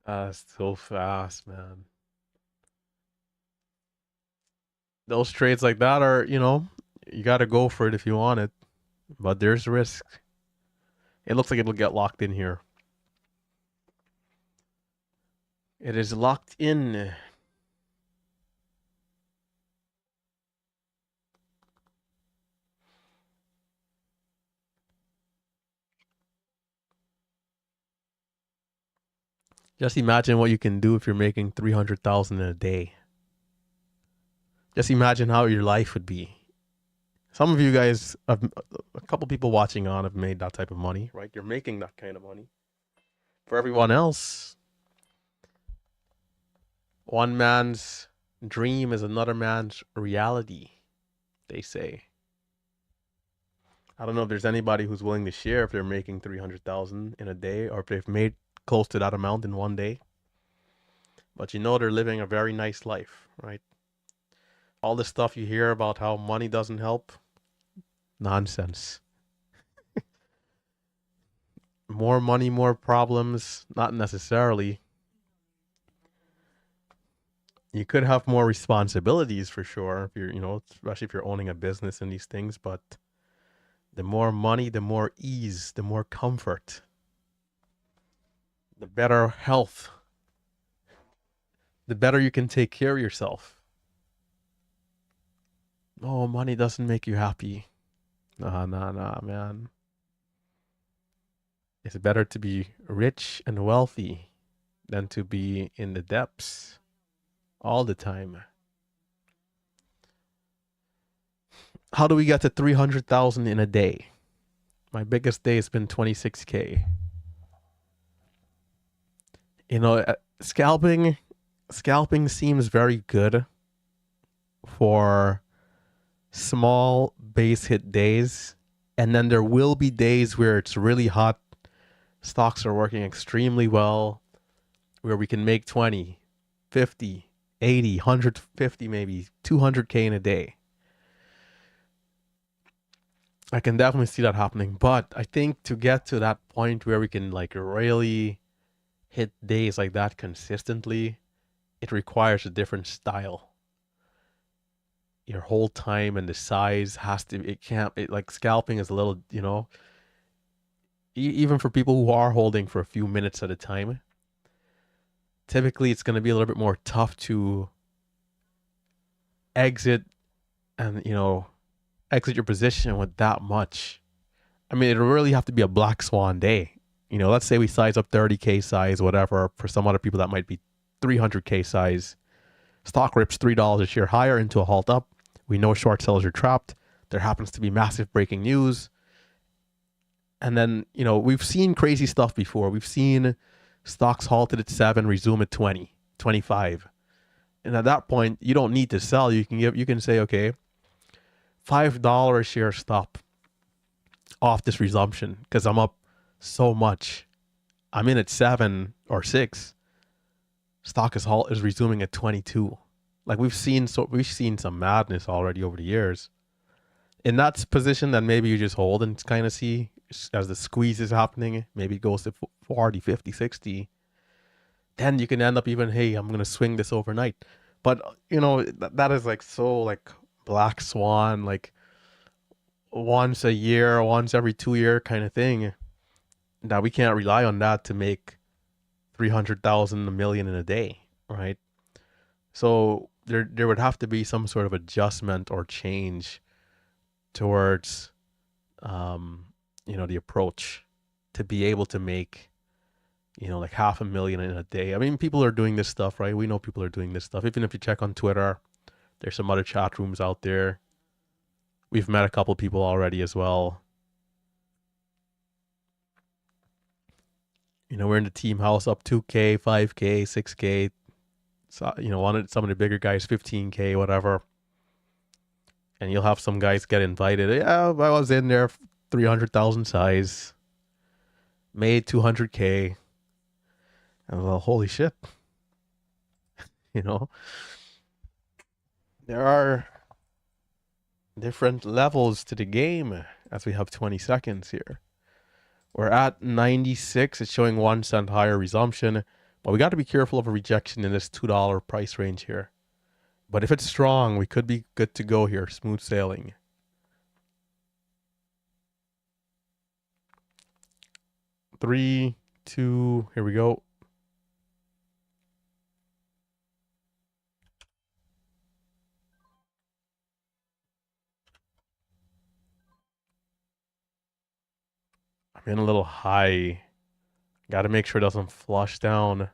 That's so fast, man. Those trades like that are, you got to go for it if you want it, but there's risk. It looks like it'll get locked in here. It is locked in. Just imagine what you can do if you're making 300,000 in a day. Just imagine how your life would be. Some of you guys, a couple people watching on have made that type of money, right? You're making that kind of money. For everyone else, one man's dream is another man's reality, they say. I don't know if there's anybody who's willing to share if they're making 300,000 in a day or if they've made close to that amount in one day. But they're living a very nice life, right? All the stuff you hear about how money doesn't help, nonsense. More money, more problems, not necessarily. You could have more responsibilities for sure if you're, especially if you're owning a business and these things, but the more money, the more ease, the more comfort, the better health, the better you can take care of yourself. Oh, money doesn't make you happy. Nah, man. It's better to be rich and wealthy than to be in the depths all the time. How do we get to 300,000 in a day? My biggest day has been 26K. Scalping seems very good for small base hit days. And then there will be days where it's really hot. Stocks are working extremely well, where we can make 20, 50, 80, 150, maybe 200K in a day. I can definitely see that happening. But I think to get to that point where we can like really hit days like that consistently, it requires a different style. Your whole time and the size has to, like scalping is a little, even for people who are holding for a few minutes at a time, typically it's going to be a little bit more tough to exit and, exit your position with that much. I mean, it'll really have to be a black swan day. Let's say we size up 30K size, whatever. For some other people, that might be 300K size. Stock rips $3 a share higher into a halt up. We know short sellers are trapped. There happens to be massive breaking news. And then, we've seen crazy stuff before. We've seen stocks halted at 7, resume at 20, 25. And at that point, you don't need to sell. You can say, okay, $5 a share stop off this resumption because I'm up so much. I'm in at 7 or 6. Stock is resuming at 22. Like we've seen some madness already over the years. In that position, then maybe you just hold and kind of see as the squeeze is happening. Maybe it goes to 40, 50, 60. Then you can end up even, hey, I'm going to swing this overnight. But, that is like so like black swan, like once a year, once every 2 year kind of thing. That we can't rely on that to make 300,000, a million in a day, right? So there would have to be some sort of adjustment or change towards the approach to be able to make, like 500,000 in a day. I mean, people are doing this stuff, right? We know people are doing this stuff. Even if you check on Twitter, there's some other chat rooms out there. We've met a couple people already as well. We're in the team house up 2K, 5K, 6K. So, some of the bigger guys, 15K, whatever. And you'll have some guys get invited. Yeah, I was in there, 300,000 size, made 200K. And well, holy shit. You know, there are different levels to the game as we have 20 seconds here. We're at 96. It's showing 1 cent higher resumption. But we got to be careful of a rejection in this $2 price range here. But if it's strong, we could be good to go here. Smooth sailing. 3, 2, here we go. I'm in a little high. Got to make sure it doesn't flush down.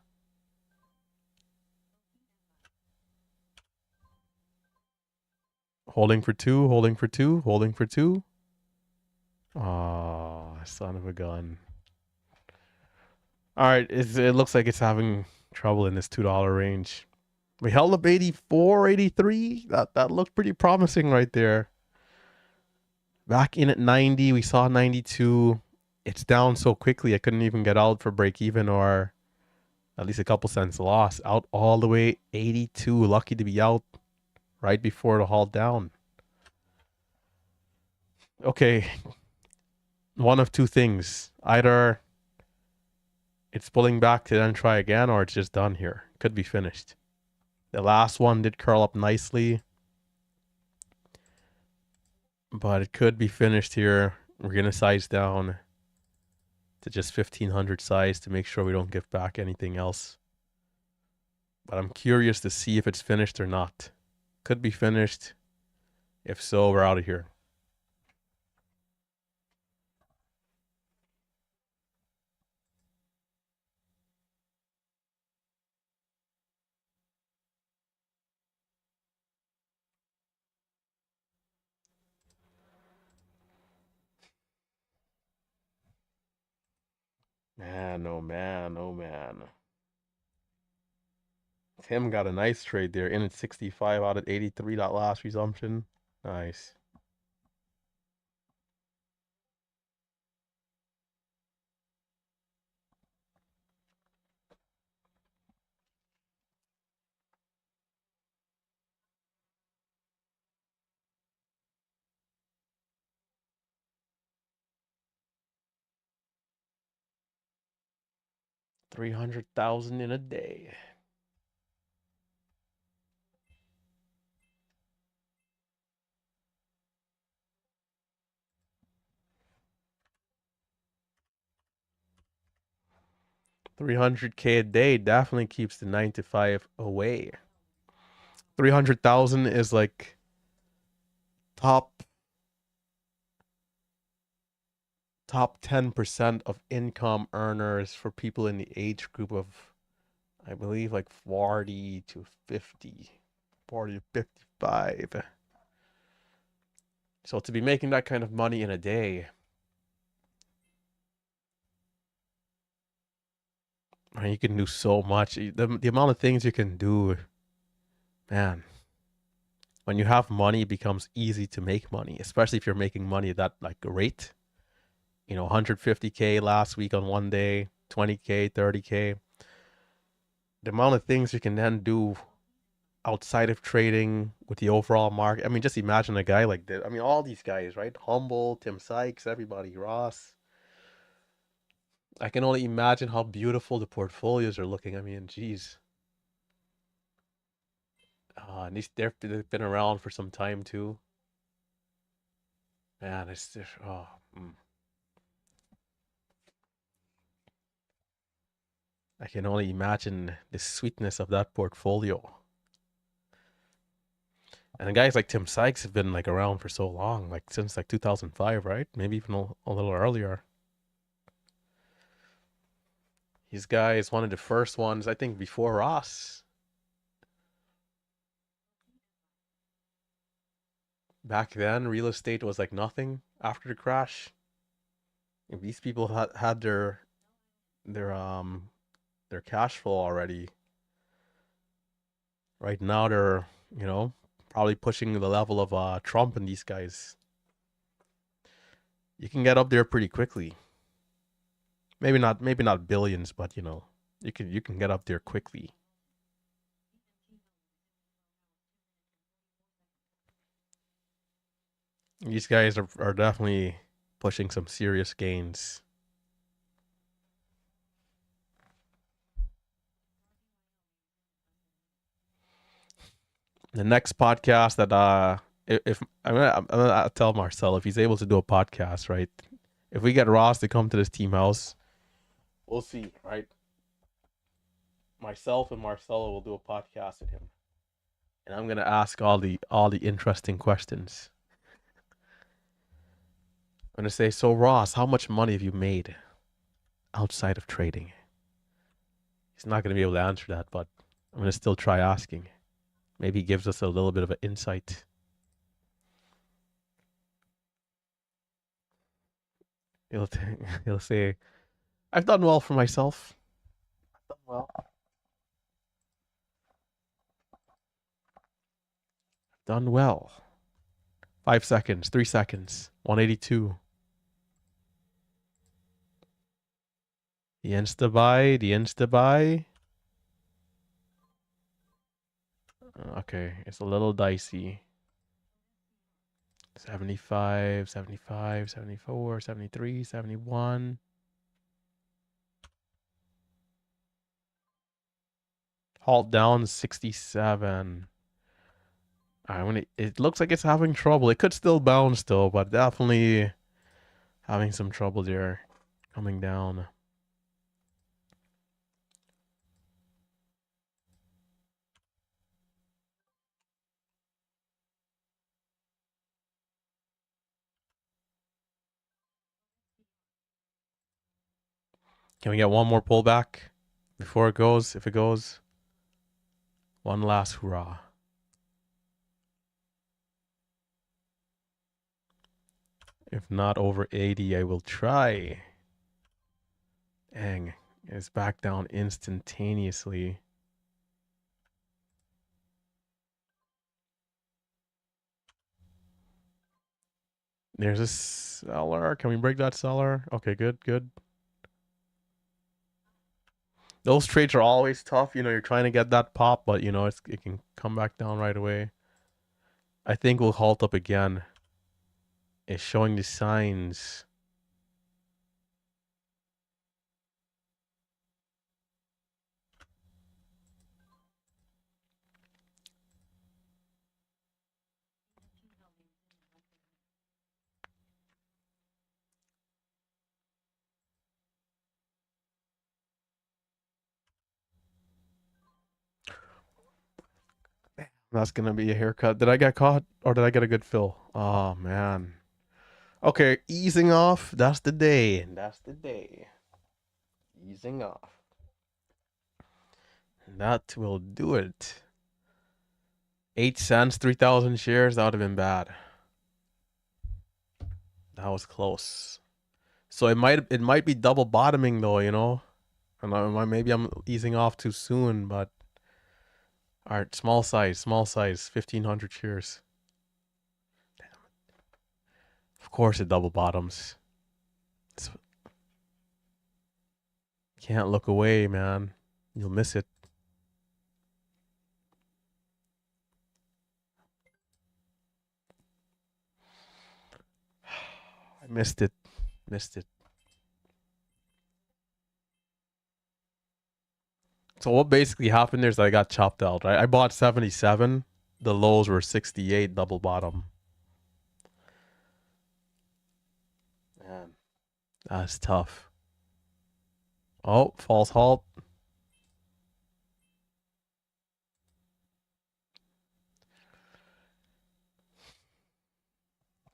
Holding for 2, holding for 2, holding for 2. Oh, son of a gun. All right, it looks like it's having trouble in this $2 range. We held up 84, 83. That looked pretty promising right there. Back in at 90, we saw 92. It's down so quickly, I couldn't even get out for break even or at least a couple cents loss. Out all the way 82. Lucky to be out right before the halt down. Okay. One of two things. Either it's pulling back to then try again, or it's just done here. Could be finished. The last one did curl up nicely, but it could be finished here. We're going to size down to just 1500 size to make sure we don't give back anything else. But I'm curious to see if it's finished or not. Could be finished. If so, we're out of here. Man, oh man, oh man. Tim got a nice trade there. In at 65 out at 83. That last resumption. Nice. $300,000 in a day. $300K a day definitely keeps the 9 to 5 away. 300,000 is like top 10% of income earners for people in the age group of, I believe, like 40 to 50, 40 to 55. So to be making that kind of money in a day, you can do so much. The amount of things you can do, man. When you have money, it becomes easy to make money, especially if you're making money at that like rate. 150K last week on one day, 20K, 30K. The amount of things you can then do outside of trading with the overall market. I mean, just imagine a guy like this. I mean, all these guys, right? Humble, Tim Sykes, everybody, Ross. I can only imagine how beautiful the portfolios are looking. I mean, geez. And they've been around for some time too. Man, it's just, oh. I can only imagine the sweetness of that portfolio. And guys like Tim Sykes have been like around for so long, like since like 2005, right? Maybe even a little earlier. These guys, one of the first ones, I think, before Ross. Back then, real estate was like nothing after the crash. If these people had their their cash flow already. Right now, they're probably pushing the level of Trump and these guys. You can get up there pretty quickly. Maybe not billions, but you can get up there quickly. These guys are definitely pushing some serious gains. The next podcast that if I'm gonna tell Marcel if he's able to do a podcast, right? If we get Ross to come to this team house, we'll see, right? Myself and Marcelo will do a podcast with him, and I'm gonna ask all the interesting questions. I'm gonna say, so Ross, how much money have you made outside of trading? He's not gonna be able to answer that, but I'm gonna still try asking. Maybe he gives us a little bit of an insight. He'll he'll say, "I've done well for myself. I've done well. Done well. 5 seconds, 3 seconds, 182. The insta buy. Okay, it's a little dicey. 75, 75, 74, 73, 71. Halt down 67. It looks like it's having trouble. It could still bounce though, but definitely having some trouble there. Coming down. Can we get one more pullback before it goes? If it goes, one last hurrah. If not over 80, I will try. Dang, it's back down instantaneously. There's a seller. Can we break that seller? Okay, good, good. Those trades are always tough. You're trying to get that pop, but it can come back down right away. I think we'll halt up again. It's showing the signs. That's gonna be a haircut. Did I get caught or did I get a good fill? Oh man. Okay, easing off. That's the day. That's the day. Easing off. That will do it. 8 cents, 3,000 shares. That would have been bad. That was close. So it might be double bottoming though, and maybe I'm easing off too soon, but all right, small size, 1,500 shares. Of course, it double bottoms. Can't look away, man. You'll miss it. I missed it. Missed it. So what basically happened there is I got chopped out, right? I bought 77. The lows were 68 double bottom. Man, that's tough. Oh, false halt.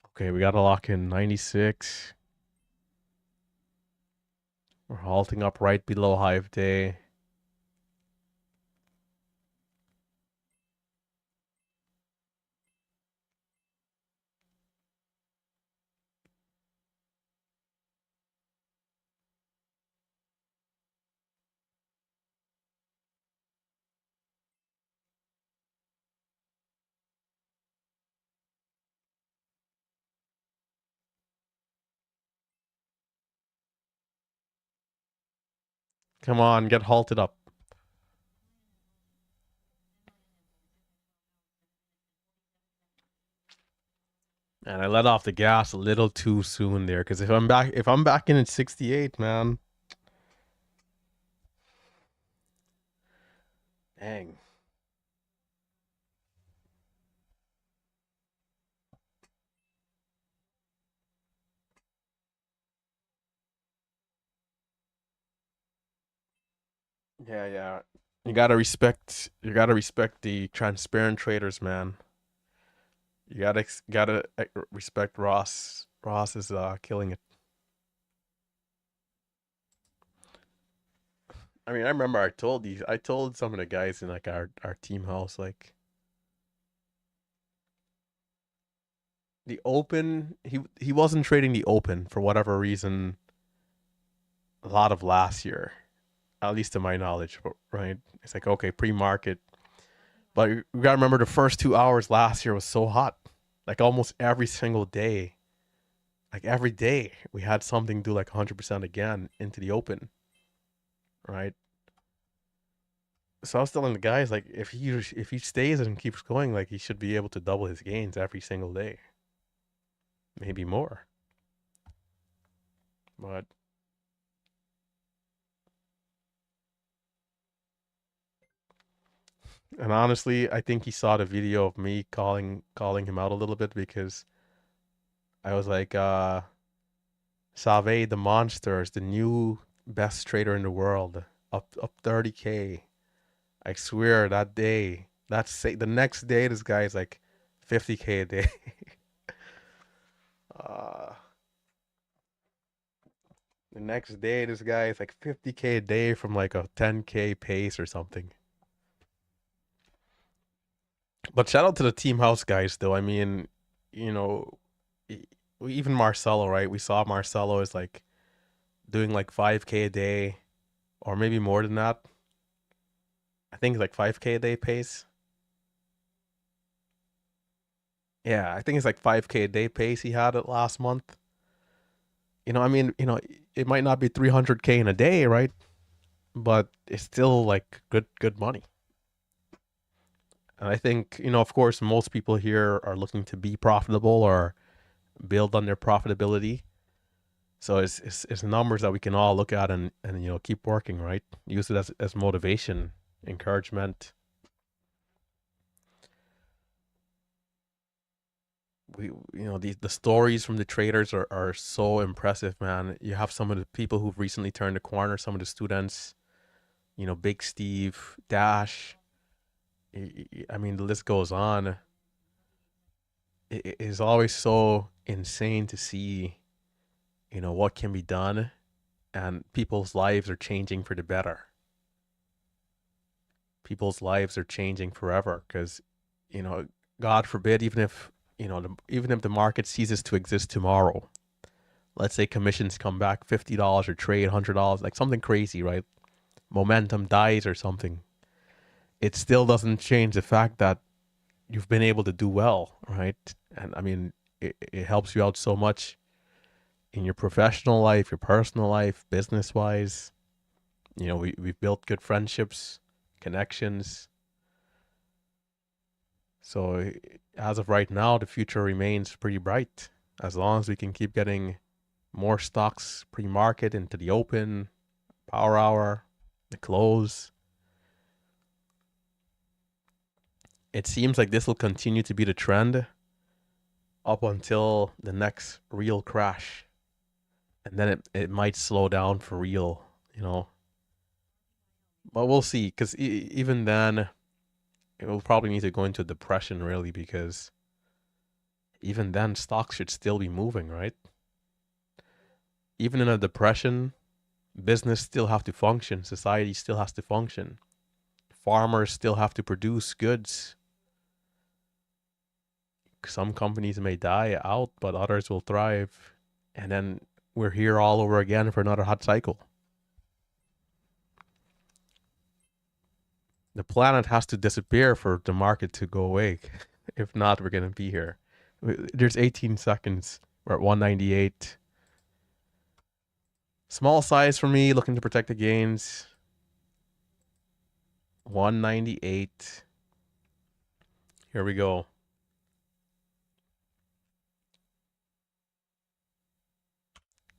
Okay, we got to lock in 96. We're halting up right below high of day. Come on, get halted up. And I let off the gas a little too soon there, because if I'm back in at 68, man. Dang. Yeah, yeah. You gotta respect the transparent traders, man. You gotta respect Ross. Ross is killing it. I mean, I remember I told some of the guys in like our team house, like the open, he wasn't trading the open for whatever reason a lot of last year, at least to my knowledge, right? It's like, okay, pre-market. But you gotta remember the first 2 hours last year was so hot. Like almost every single day. Like every day we had something do like 100% again into the open, right? So I was telling the guys, like, if he stays and keeps going, like he should be able to double his gains every single day, maybe more. But and honestly, I think he saw the video of me calling him out a little bit because I was like, Save the monster is the new best trader in the world, up 30K. I swear that day, the next day, this guy is like 50K a day. uh, the next day, this guy is like 50K a day from like a 10K pace or something. But shout out to the team house guys, though. I mean, you know, e- even Marcelo, right? We saw Marcelo is like doing like 5K a day, or maybe more than that. I think it's like 5K a day pace. Yeah, I think it's like 5K a day pace he had it last month. I mean, it might not be 300K in a day, right? But it's still like good money. And I think, of course, most people here are looking to be profitable or build on their profitability. So it's numbers that we can all look at and keep working, right? Use it as motivation, encouragement. The stories from the traders are so impressive, man. You have some of the people who've recently turned the corner, some of the students, Big Steve, Dash. I mean, the list goes on. It is always so insane to see, what can be done, and people's lives are changing for the better. People's lives are changing forever because, you know, God forbid, even if the market ceases to exist tomorrow, let's say commissions come back $50 or trade $100, like something crazy, right? Momentum dies or something. It still doesn't change the fact that you've been able to do well, right? And I mean, it helps you out so much in your professional life, your personal life, business wise. We've built good friendships, connections. So as of right now, the future remains pretty bright. As long as we can keep getting more stocks pre-market into the open, power hour, the close, it seems like this will continue to be the trend up until the next real crash. And then it might slow down for real, you know. But we'll see, because even then, it will probably need to go into depression, really, because even then, stocks should still be moving, right? Even in a depression, business still have to function, society still has to function, farmers still have to produce goods. Some companies may die out, but others will thrive. And then we're here all over again for another hot cycle. The planet has to disappear for the market to go away. If not, we're going to be here. There's 18 seconds. We're at 198. Small size for me, looking to protect the gains. 198. Here we go.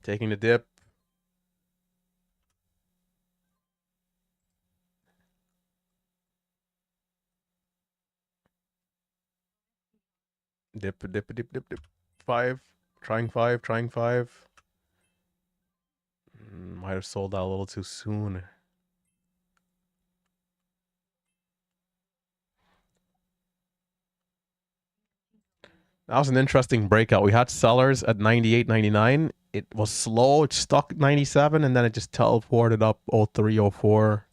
Taking the dip. Dip, dip, dip, dip, dip. 5. Trying 5, trying 5. Might have sold out a little too soon. That was an interesting breakout. We had sellers at 98, 99. It was slow. It stuck 97, and then it just teleported up 03, 04.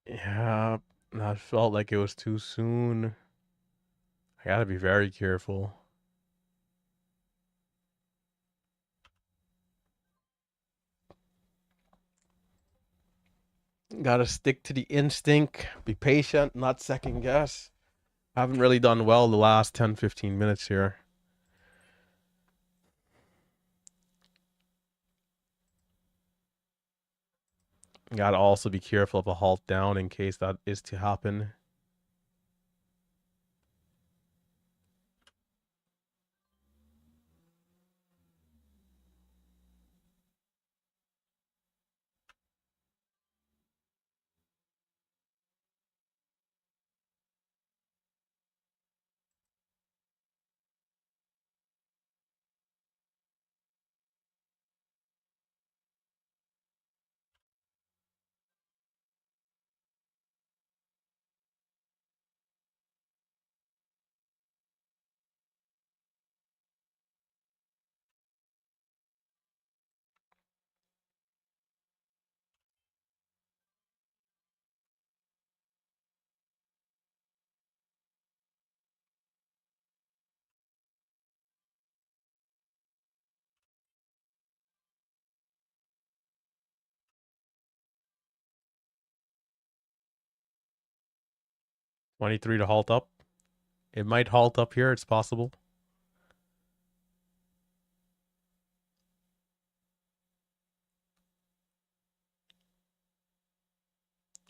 Yeah, that felt like it was too soon. I gotta be very careful. Gotta stick to the instinct, be patient, not second guess. I haven't really done well the last 10, 15 minutes here. Gotta also be careful of a halt down in case that is to happen. $23 to halt up. It might halt up here. It's possible.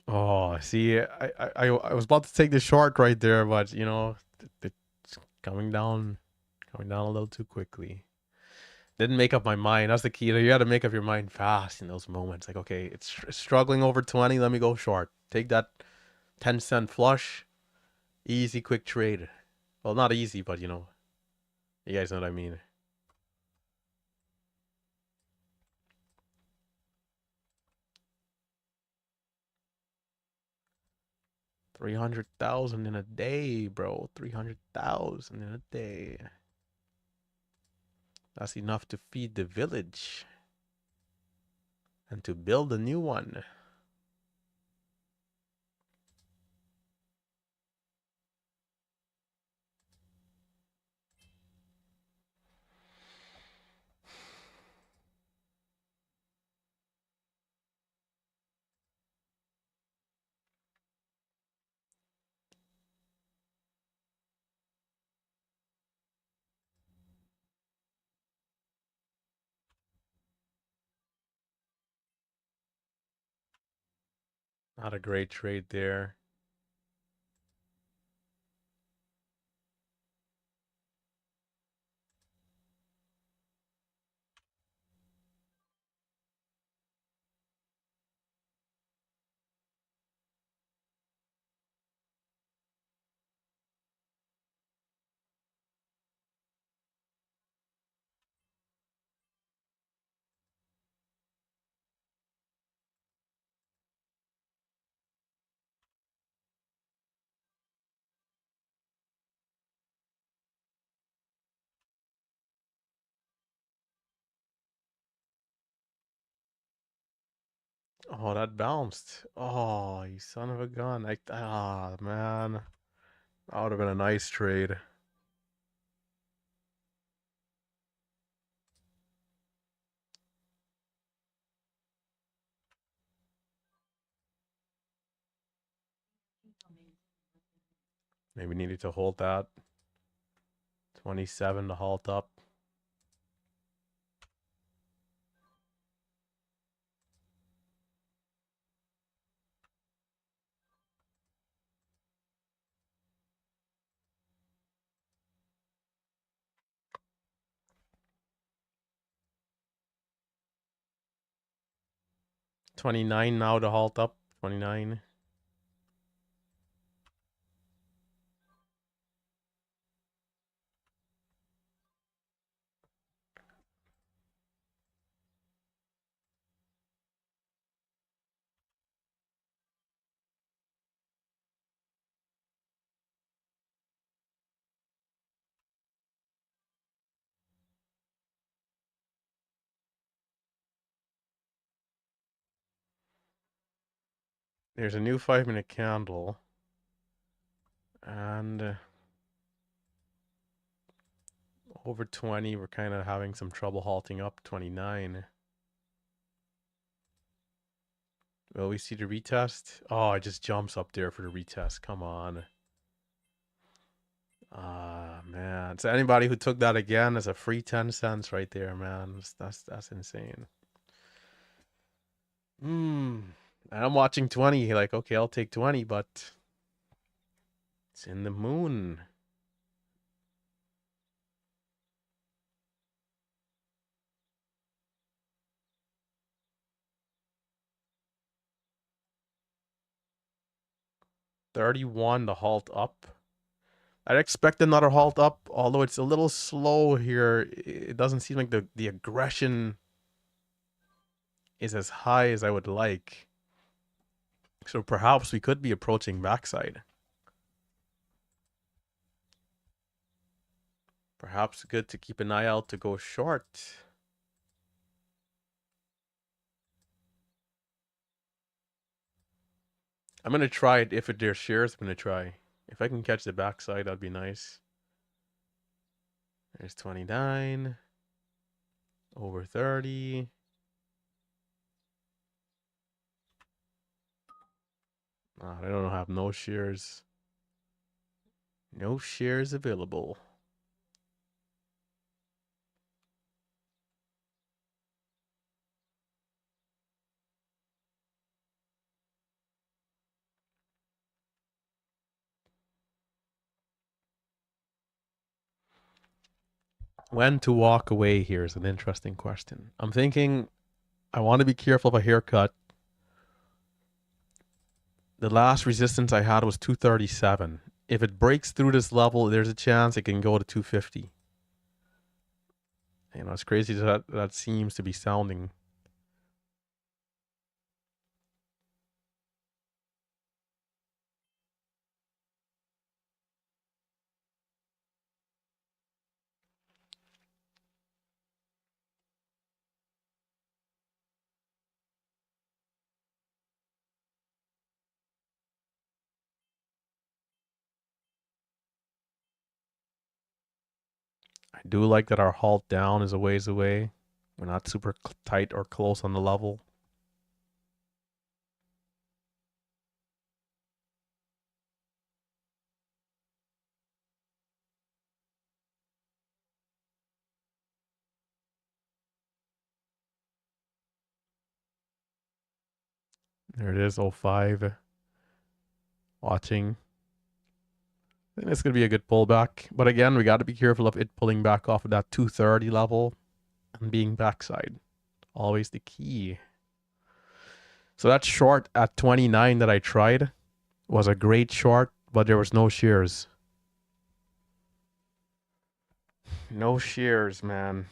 Oh, see, I was about to take the short right there, but you know, it's coming down a little too quickly. Didn't make up my mind. That's the key. You got to make up your mind fast in those moments. Like, okay, it's struggling over 20. Let me go short. Take that 10-cent flush. Easy, quick trade. Well, not easy, but you know, you guys know what I mean. 300,000 in a day, bro. 300,000 in a day. That's enough to feed the village and to build a new one. Not a great trade there. Oh, that bounced. Oh, you son of a gun. Man. That would have been a nice trade. Maybe needed to hold that. 27 to halt up. $29 now to halt up. 29. There's a new 5-minute candle. And over 20, we're kind of having some trouble halting up. 29. Will we see the retest? Oh, it just jumps up there for the retest. Come on. Ah, man. So anybody who took that again is a free 10 cents right there, man. That's insane. And I'm watching 20. Like, okay, I'll take 20, but it's in the moon. $31 to halt up. I'd expect another halt up, although it's a little slow here. It doesn't seem like the aggression is as high as I would like. So perhaps we could be approaching backside. Perhaps good to keep an eye out to go short. I'm going to try it. If there's shares, I'm going to try. If I can catch the backside, that'd be nice. There's 29. Over 30. I don't have no shares. No shares available. When to walk away here is an interesting question. I'm thinking I want to be careful of a haircut. The last resistance I had was 237. If it breaks through this level, there's a chance it can go to 250. You know, it's crazy that seems to be sounding. I do like that our halt down is a ways away. We're not super tight or close on the level. There it is, 05. Watching. I think it's going to be a good pullback. But again, we got to be careful of it pulling back off of that 230 level and being backside. Always the key. So that short at 29 that I tried was a great short, but there was no shears. No shears, man.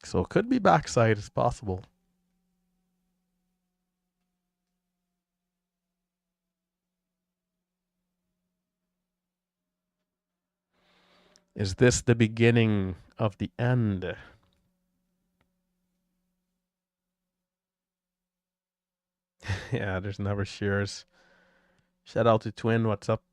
So it could be backside. It's possible. Is this the beginning of the end? Yeah, there's never shears. Shout out to Twin. What's up?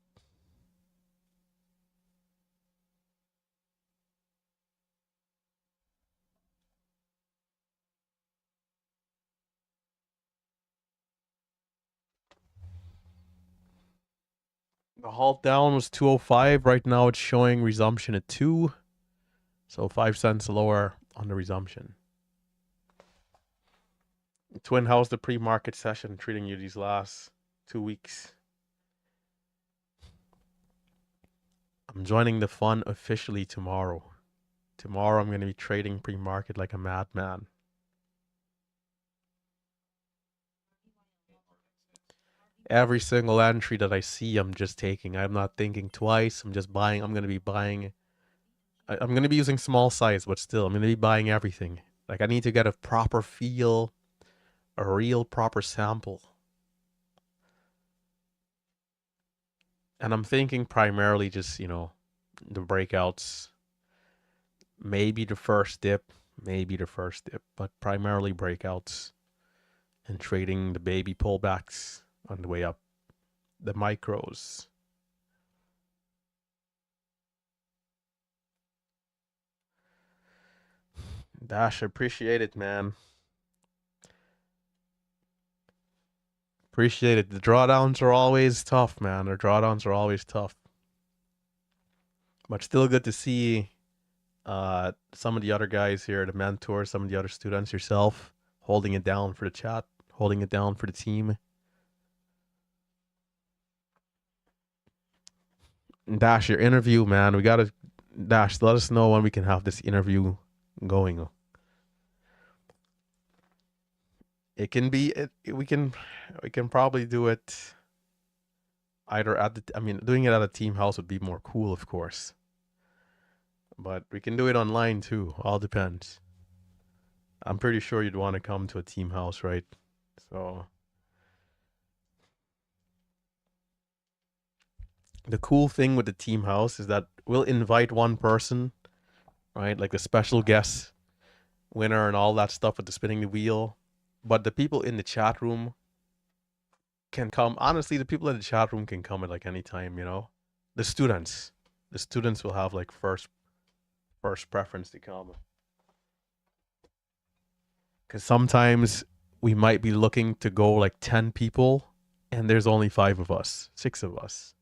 The halt down was 205. Right now it's showing resumption at 2. So 5 cents lower on the resumption. Twin, how's the pre-market session treating you these last 2 weeks? I'm joining the fun officially tomorrow. Tomorrow I'm going to be trading pre-market like a madman. Every single entry that I see, I'm just taking. I'm not thinking twice. I'm just buying. I'm going to be buying. I'm going to be using small size, but still, I'm going to be buying everything. Like, I need to get a proper feel, a real proper sample. And I'm thinking primarily just, the breakouts, maybe the first dip, but primarily breakouts and trading the baby pullbacks on the way up, the micros. Dash, appreciate it, man. Appreciate it. The drawdowns are always tough, man. The drawdowns are always tough. But still good to see some of the other guys here, the mentors, some of the other students, yourself, holding it down for the chat, holding it down for the team. Dash, your interview, man. We gotta Dash. Let us know when we can have this interview going. It can be. We can probably do it either at the. I mean, doing it at a team house would be more cool, of course. But we can do it online too. All depends. I'm pretty sure you'd want to come to a team house, right? So the cool thing with the team house is that we'll invite one person, right? Like the special guest winner and all that stuff with the spinning the wheel. But the people in the chat room can come. Honestly, the people in the chat room can come at like any time, The students. The students will have like first preference to come. Because sometimes we might be looking to go like 10 people and there's only 5 of us, 6 of us.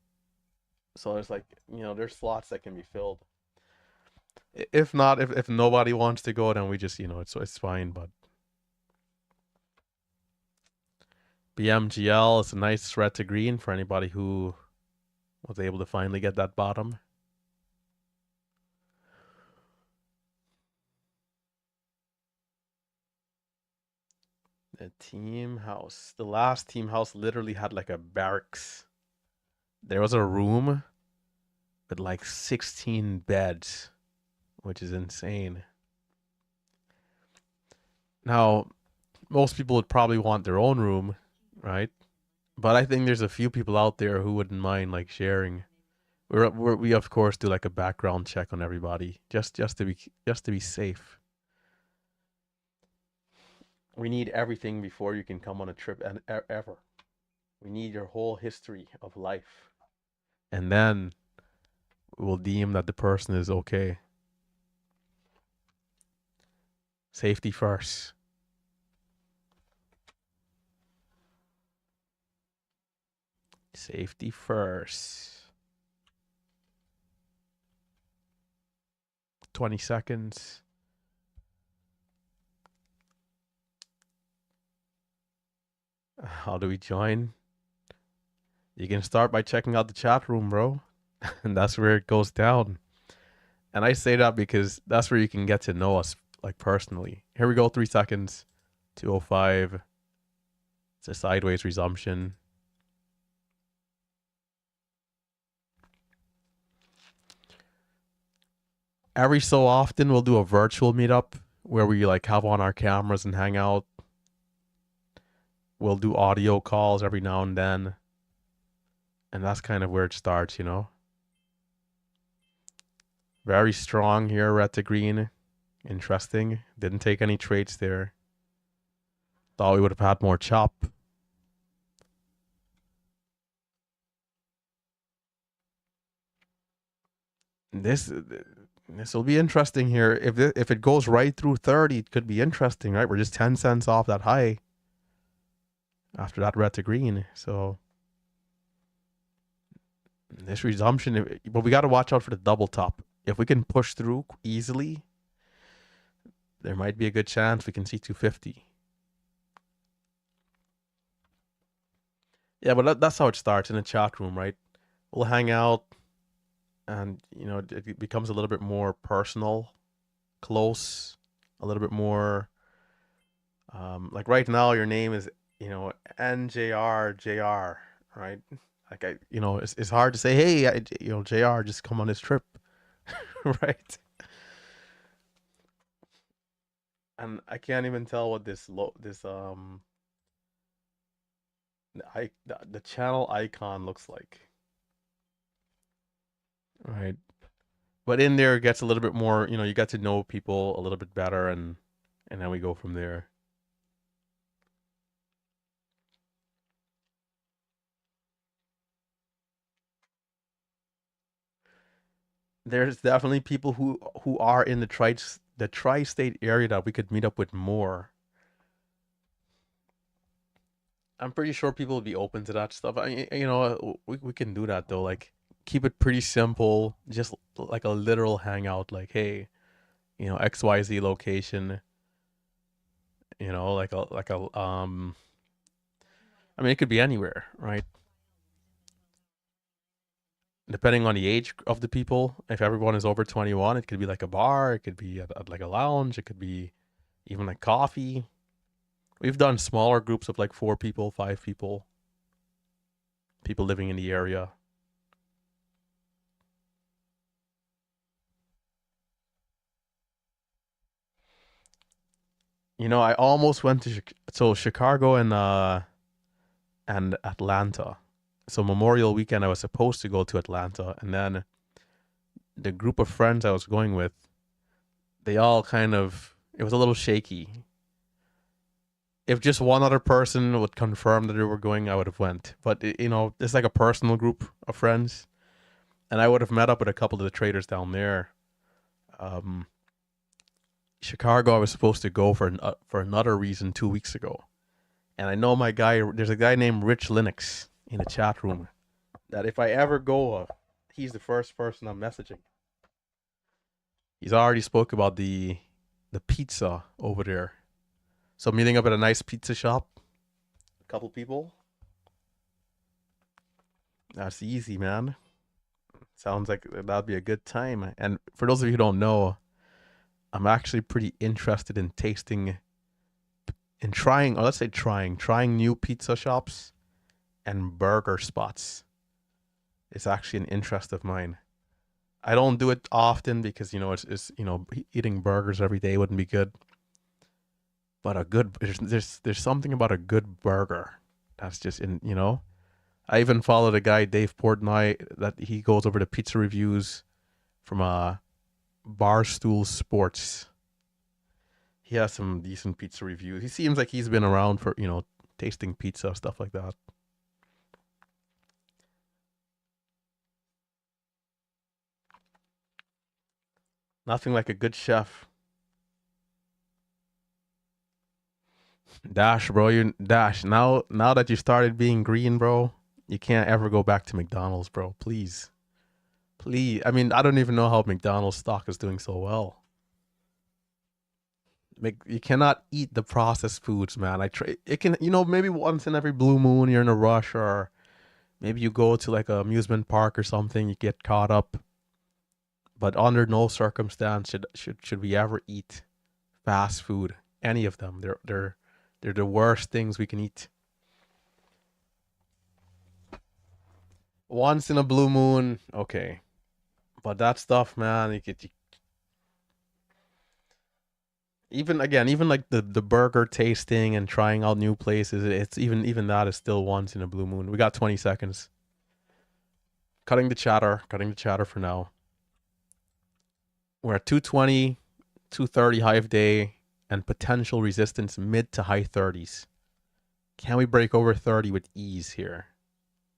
So there's like, there's slots that can be filled. If not, if nobody wants to go, then we just, it's fine. But BMGL is a nice threat to green for anybody who was able to finally get that bottom. The team house. The last team house literally had like a barracks. There was a room with like 16 beds, which is insane. Now, most people would probably want their own room, right? But I think there's a few people out there who wouldn't mind like sharing. We of course do like a background check on everybody, just to be safe. We need everything before you can come on a trip and ever. We need your whole history of life, and then we'll deem that the person is okay. Safety first. Safety first. 20 seconds. How do we join? You can start by checking out the chat room, bro. And that's where it goes down. And I say that because that's where you can get to know us, like, personally. Here we go, 3 seconds. 2:05. It's a sideways resumption. Every so often, we'll do a virtual meetup where we, like, have on our cameras and hang out. We'll do audio calls every now and then. And that's kind of where it starts, you know? Very strong here, red to green. Interesting. Didn't take any trades there. Thought we would have had more chop. This will be interesting here. If it goes right through 30, it could be interesting, right? We're just 10 cents off that high after that red to green. So this resumption, but we got to watch out for the double top. If we can push through easily, there might be a good chance we can see 250. Yeah, but that's how it starts in a chat room, right? We'll hang out, and you know it becomes a little bit more personal, close, a little bit more. Like right now, your name is NJR, right? Like it's hard to say, hey, JR, just come on this trip, right? And I can't even tell what the channel icon looks like, right? But in there it gets a little bit more, you get to know people a little bit better, and then we go from there. There's definitely people who are in the tri-state area that we could meet up with more. I'm pretty sure people would be open to that stuff. We can do that though. Like, keep it pretty simple, just like a literal hangout. Like, hey, XYZ location. Like a. I mean, it could be anywhere, right? Depending on the age of the people. If everyone is over 21, it could be like a bar. It could be at like a lounge. It could be even like coffee. We've done smaller groups of like 4 people, 5 people, people living in the area. I almost went to Chicago and Atlanta. So Memorial Weekend, I was supposed to go to Atlanta, and then the group of friends I was going with, they all it was a little shaky. If just one other person would confirm that they were going, I would have went. But it's like a personal group of friends, and I would have met up with a couple of the traders down there. Chicago, I was supposed to go for another reason 2 weeks ago, and I know my guy. There's a guy named Rich Linux in the chat room that if I ever go, he's the first person I'm messaging. He's already spoke about the pizza over there. So meeting up at a nice pizza shop, a couple people. That's easy, man. Sounds like that'd be a good time. And for those of you who don't know, I'm actually pretty interested in tasting, in trying, or let's say trying new pizza shops and burger spots. It's actually an interest of mine. I don't do it often because it's eating burgers every day wouldn't be good. But there's something about a good burger that's just I even followed a guy, Dave Portnoy, that he goes over the pizza reviews from Barstool Sports. He has some decent pizza reviews. He seems like he's been around for tasting pizza, stuff like that. Nothing like a good chef. Dash, bro, you Dash. Now that you started being green, bro, you can't ever go back to McDonald's, bro. Please. Please. I mean, I don't even know how McDonald's stock is doing so well. You cannot eat the processed foods, man. It can, maybe once in every blue moon you're in a rush, or maybe you go to like a amusement park or something, you get caught up. But under no circumstance should we ever eat fast food. Any of them. They're the worst things we can eat. Once in a blue moon, okay. But that stuff, man, even like the burger tasting and trying out new places, it's even that is still once in a blue moon. We got 20 seconds. Cutting the chatter for now. We're at 220, 230 high of day, and potential resistance mid to high 30s. Can we break over 30 with ease here?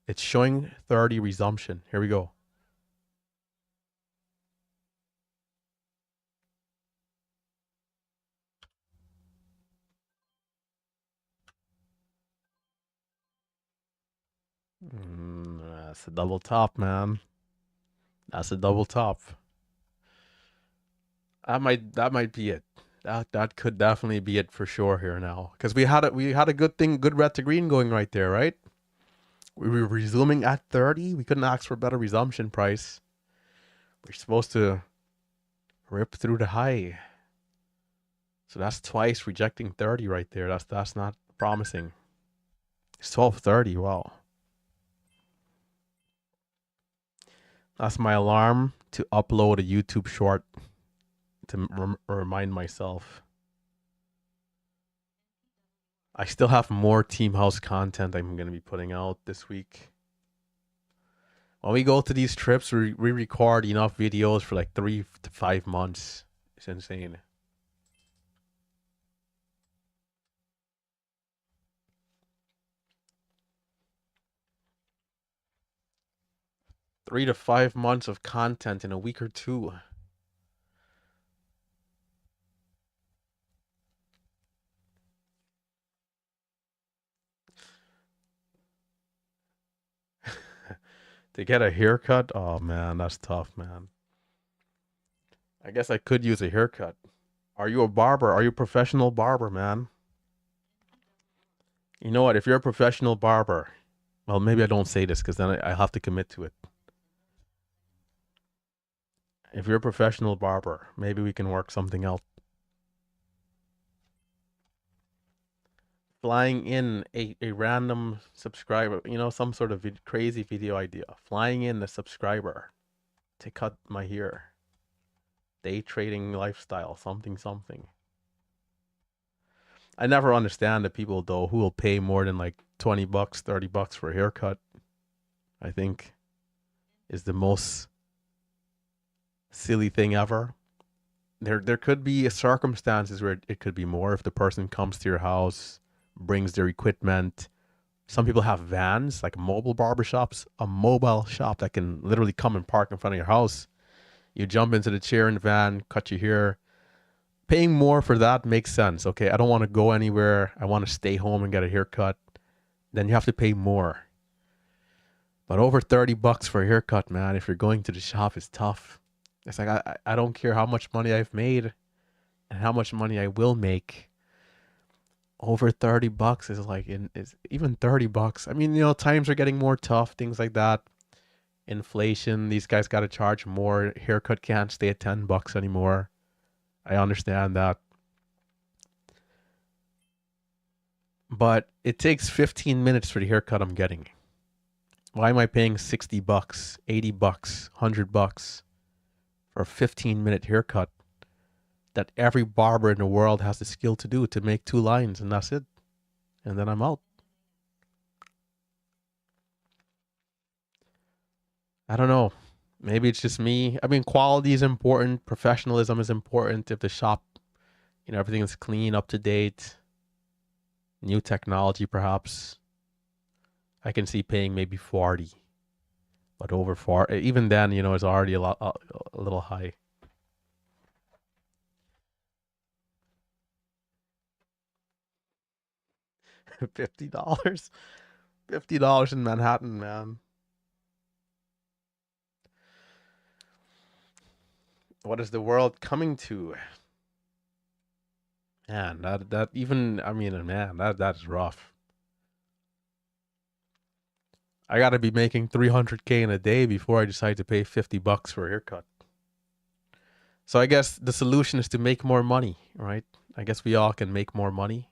It's showing 30 resumption. Here we go. That's a double top, man. That's a double top. That might be it. That could definitely be it for sure here now. Because we had a good red to green going right there, right? We were resuming at 30. We couldn't ask for a better resumption price. We're supposed to rip through the high. So that's twice rejecting 30 right there. That's not promising. It's 12:30. Wow. That's my alarm to upload a YouTube short to remind myself. I still have more Team House content I'm going to be putting out this week. When we go to these trips, we record enough videos for like 3 to 5 months. It's insane. Three to 5 months of content in a week or two. To get a haircut, oh man, that's tough, man. I guess I could use a haircut. Are you a barber? Are you a professional barber, man? You know what? If you're a professional barber, well, maybe I don't say this because then I have to commit to it. If you're a professional barber, maybe we can work something out. Flying in a random subscriber, some sort of crazy video idea. Flying in a subscriber to cut my hair. Day trading lifestyle, something. I never understand the people though who will pay more than like $20, $30 for a haircut. I think is the most silly thing ever. There could be circumstances where it could be more if the person comes to your house, brings their equipment. Some people have vans, like mobile barbershops, a mobile shop that can literally come and park in front of your house. You jump into the chair in the van, cut your hair. Paying more for that makes sense. Okay, I don't want to go anywhere. I want to stay home and get a haircut. Then you have to pay more. But over $30 for a haircut, man, if you're going to the shop, is tough. It's like I don't care how much money I've made and how much money I will make. Over $30 is like is even $30. I mean, times are getting more tough, things like that. Inflation, these guys got to charge more. Haircut can't stay at $10 anymore. I understand that. But it takes 15 minutes for the haircut I'm getting. Why am I paying $60, $80, $100 for a 15-minute haircut that every barber in the world has the skill to do, to make 2 lines and that's it? And then I'm out. I don't know. Maybe it's just me. I mean, quality is important. Professionalism is important. If the shop, everything is clean, up to date, new technology, perhaps, I can see paying maybe 40. But over 4, even then, it's already a little high. $50. $50 in Manhattan, man. What is the world coming to? Man, that even I mean, man, that is rough. I gotta be making 300K in a day before I decide to pay $50 for a haircut. So I guess the solution is to make more money, right? I guess we all can make more money,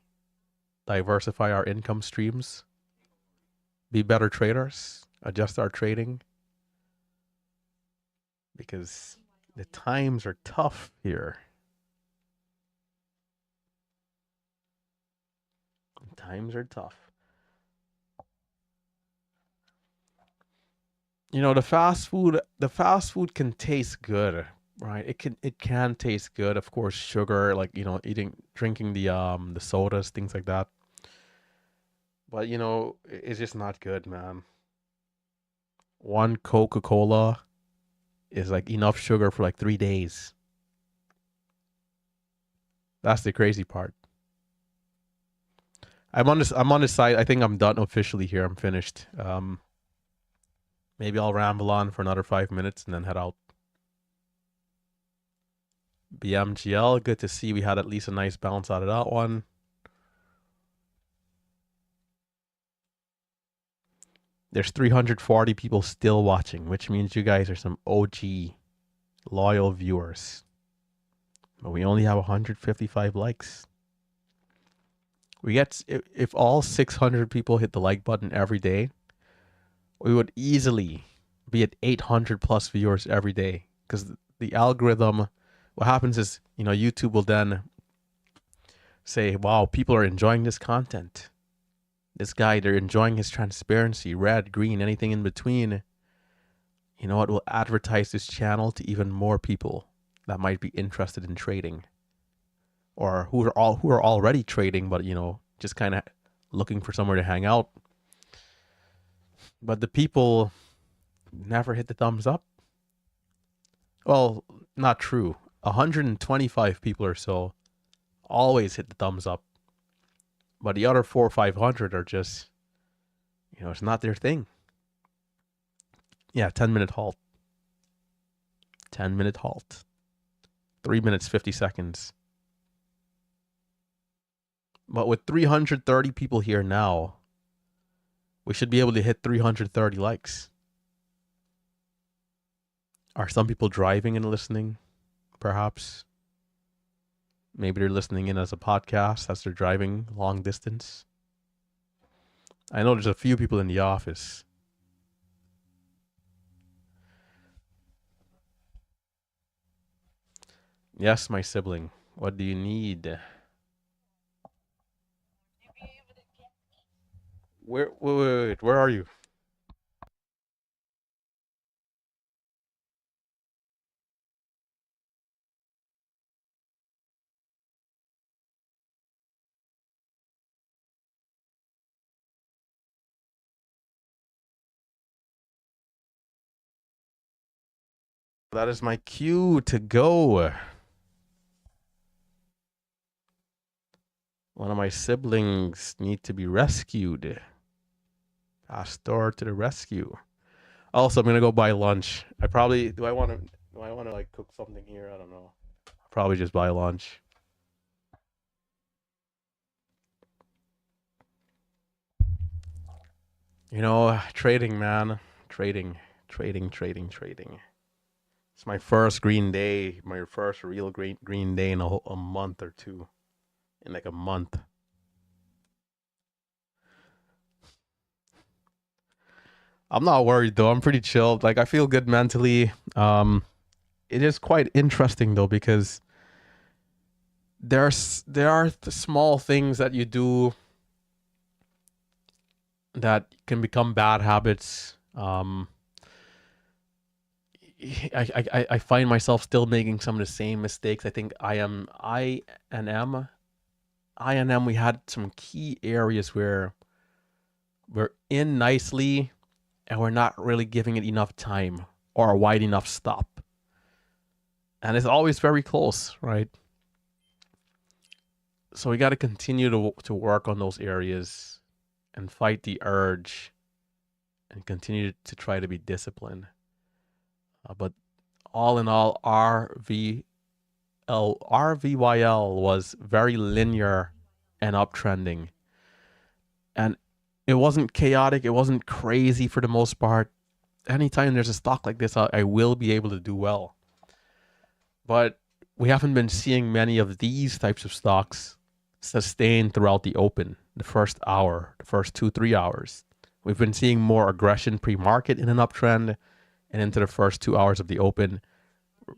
diversify our income streams, be better traders, adjust our trading, because the times are tough here. The times are tough. You know, the fast food can taste good, right? It can taste good. Of course, sugar, like, drinking the sodas, things like that. But it's just not good, man. One Coca-Cola is like enough sugar for like 3 days. That's the crazy part. I'm on this side. I think I'm done officially here. I'm finished. Maybe I'll ramble on for another 5 minutes and then head out. BMGL, good to see we had at least a nice bounce out of that one. There's 340 people still watching, which means you guys are some OG loyal viewers. But we only have 155 likes. We get if all 600 people hit the like button every day, we would easily be at 800 plus viewers every day, because the algorithm, what happens is, YouTube will then say, wow, people are enjoying this content. This guy, they're enjoying his transparency, red, green, anything in between. You know what? Will advertise this channel to even more people that might be interested in trading, or who are already trading, but just kind of looking for somewhere to hang out. But the people never hit the thumbs up. Well, not true. 125 people or so always hit the thumbs up. But the other 400 or 500 are just, it's not their thing. Yeah, 10-minute halt. 10-minute halt. 3 minutes, 50 seconds. But with 330 people here now, we should be able to hit 330 likes. Are some people driving and listening? Perhaps. Maybe they're listening in as a podcast as they're driving long distance. I know there's a few people in the office. Yes, my sibling. What do you need? Wait, where are you? That is my cue to go. One of my siblings need to be rescued. Pastor to the rescue. Also, I'm gonna go buy lunch. I probably do. I want to like cook something here. I don't know. I'll probably just buy lunch. Trading, man. Trading. It's my first green day. My first real green day in a month or two. In like a month. I'm not worried though. I'm pretty chilled. Like, I feel good mentally. It is quite interesting though, because there are the small things that you do that can become bad habits. I find myself still making some of the same mistakes. I think I and M, we had some key areas where we're in nicely and we're not really giving it enough time or a wide enough stop. And it's always very close, right? So we got to continue to work on those areas and fight the urge and continue to try to be disciplined. But all in all, RVYL was very linear and uptrending. And it wasn't chaotic. It wasn't crazy for the most part. Anytime there's a stock like this, I will be able to do well. But we haven't been seeing many of these types of stocks sustain throughout the open, the first hour, the first 2-3 hours. We've been seeing more aggression pre-market in an uptrend, and into the first 2 hours of the open,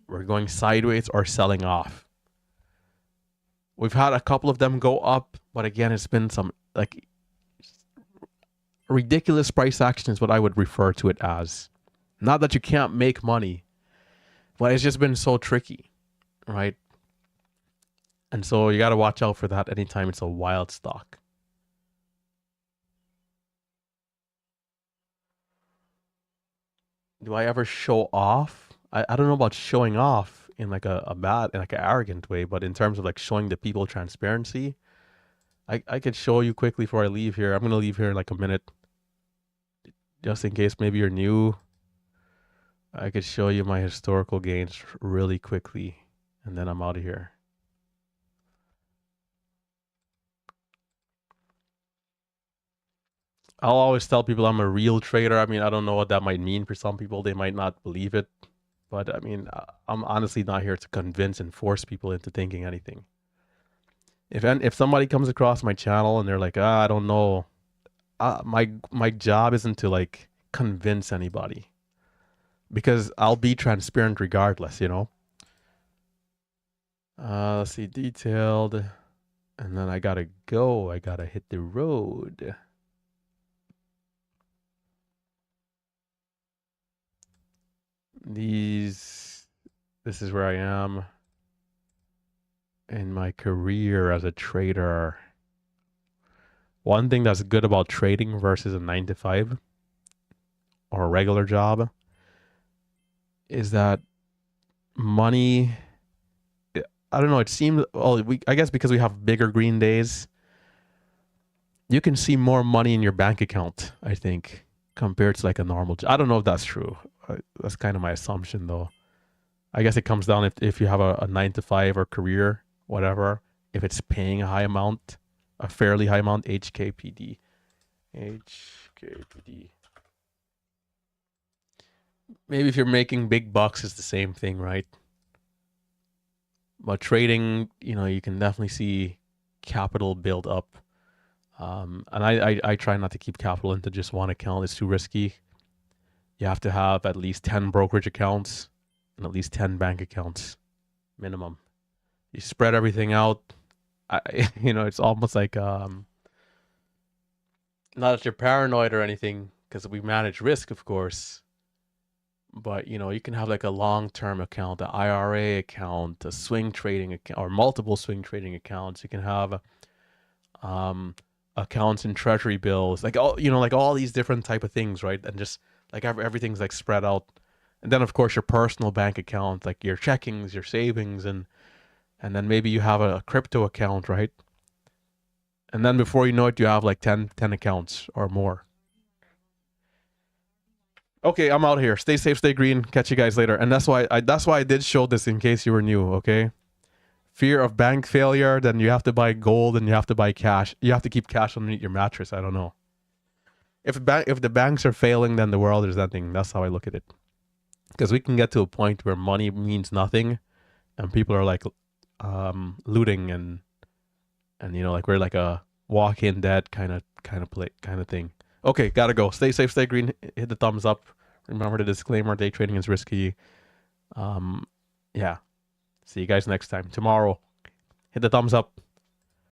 we're going sideways or selling off. We've had a couple of them go up, but again, it's been some like ridiculous price action is what I would refer to it as. Not that you can't make money, but it's just been so tricky, right? And so you got to watch out for that anytime it's a wild stock. Do I ever show off? I don't know about showing off in like a bad, in like an arrogant way, but in terms of like showing the people transparency, I could show you quickly before I leave here. I'm going to leave here in like a minute. Just in case maybe you're new, I could show you my historical gains really quickly, and then I'm out of here. I'll always tell people I'm a real trader. I mean, I don't know what that might mean for some people. They might not believe it. But I mean, I'm honestly not here to convince and force people into thinking anything. If somebody comes across my channel and they're like, I don't know, my job isn't to like convince anybody, because I'll be transparent regardless, you know. Let's see, detailed, and then I gotta go. I gotta hit the road. This is where I am in my career as a trader. One thing that's good about trading versus a 9-to-5 or a regular job is that money, I don't know, it seems, well, I guess because we have bigger green days, you can see more money in your bank account, I think, compared to like a normal job. I don't know if that's true. That's kind of my assumption though. I guess it comes down if you have a 9-to-5 or career, whatever, if it's paying a high amount, a fairly high amount, HKPD. Maybe if you're making big bucks, it's the same thing, right? But trading, you know, you can definitely see capital build up. And I try not to keep capital into just one account. It's too risky. You have to have at least 10 brokerage accounts and at least 10 bank accounts minimum. You spread everything out. You know, it's almost like, not that you're paranoid or anything, because we manage risk, of course. But, you know, you can have like a long-term account, an IRA account, a swing trading account, or multiple swing trading accounts. You can have accounts in treasury bills, like all, you know, like all these different type of things, right? And just like everything's like spread out. And then of course your personal bank account, like your checkings, your savings, and then maybe you have a crypto account, right? And then before you know it, you have like 10 accounts or more. Okay, I'm out here. Stay safe, stay green. Catch you guys later. And that's why I did show this in case you were new, okay? Fear of bank failure, then you have to buy gold and you have to buy cash. You have to keep cash underneath your mattress. I don't know. If the banks are failing, then the world is ending. That's how I look at it. Because we can get to a point where money means nothing, and people are like looting and you know, like we're like a walk-in dead kind of thing. Okay, gotta go. Stay safe, stay green. Hit the thumbs up. Remember the disclaimer: day trading is risky. Yeah. See you guys next time. Tomorrow. Hit the thumbs up.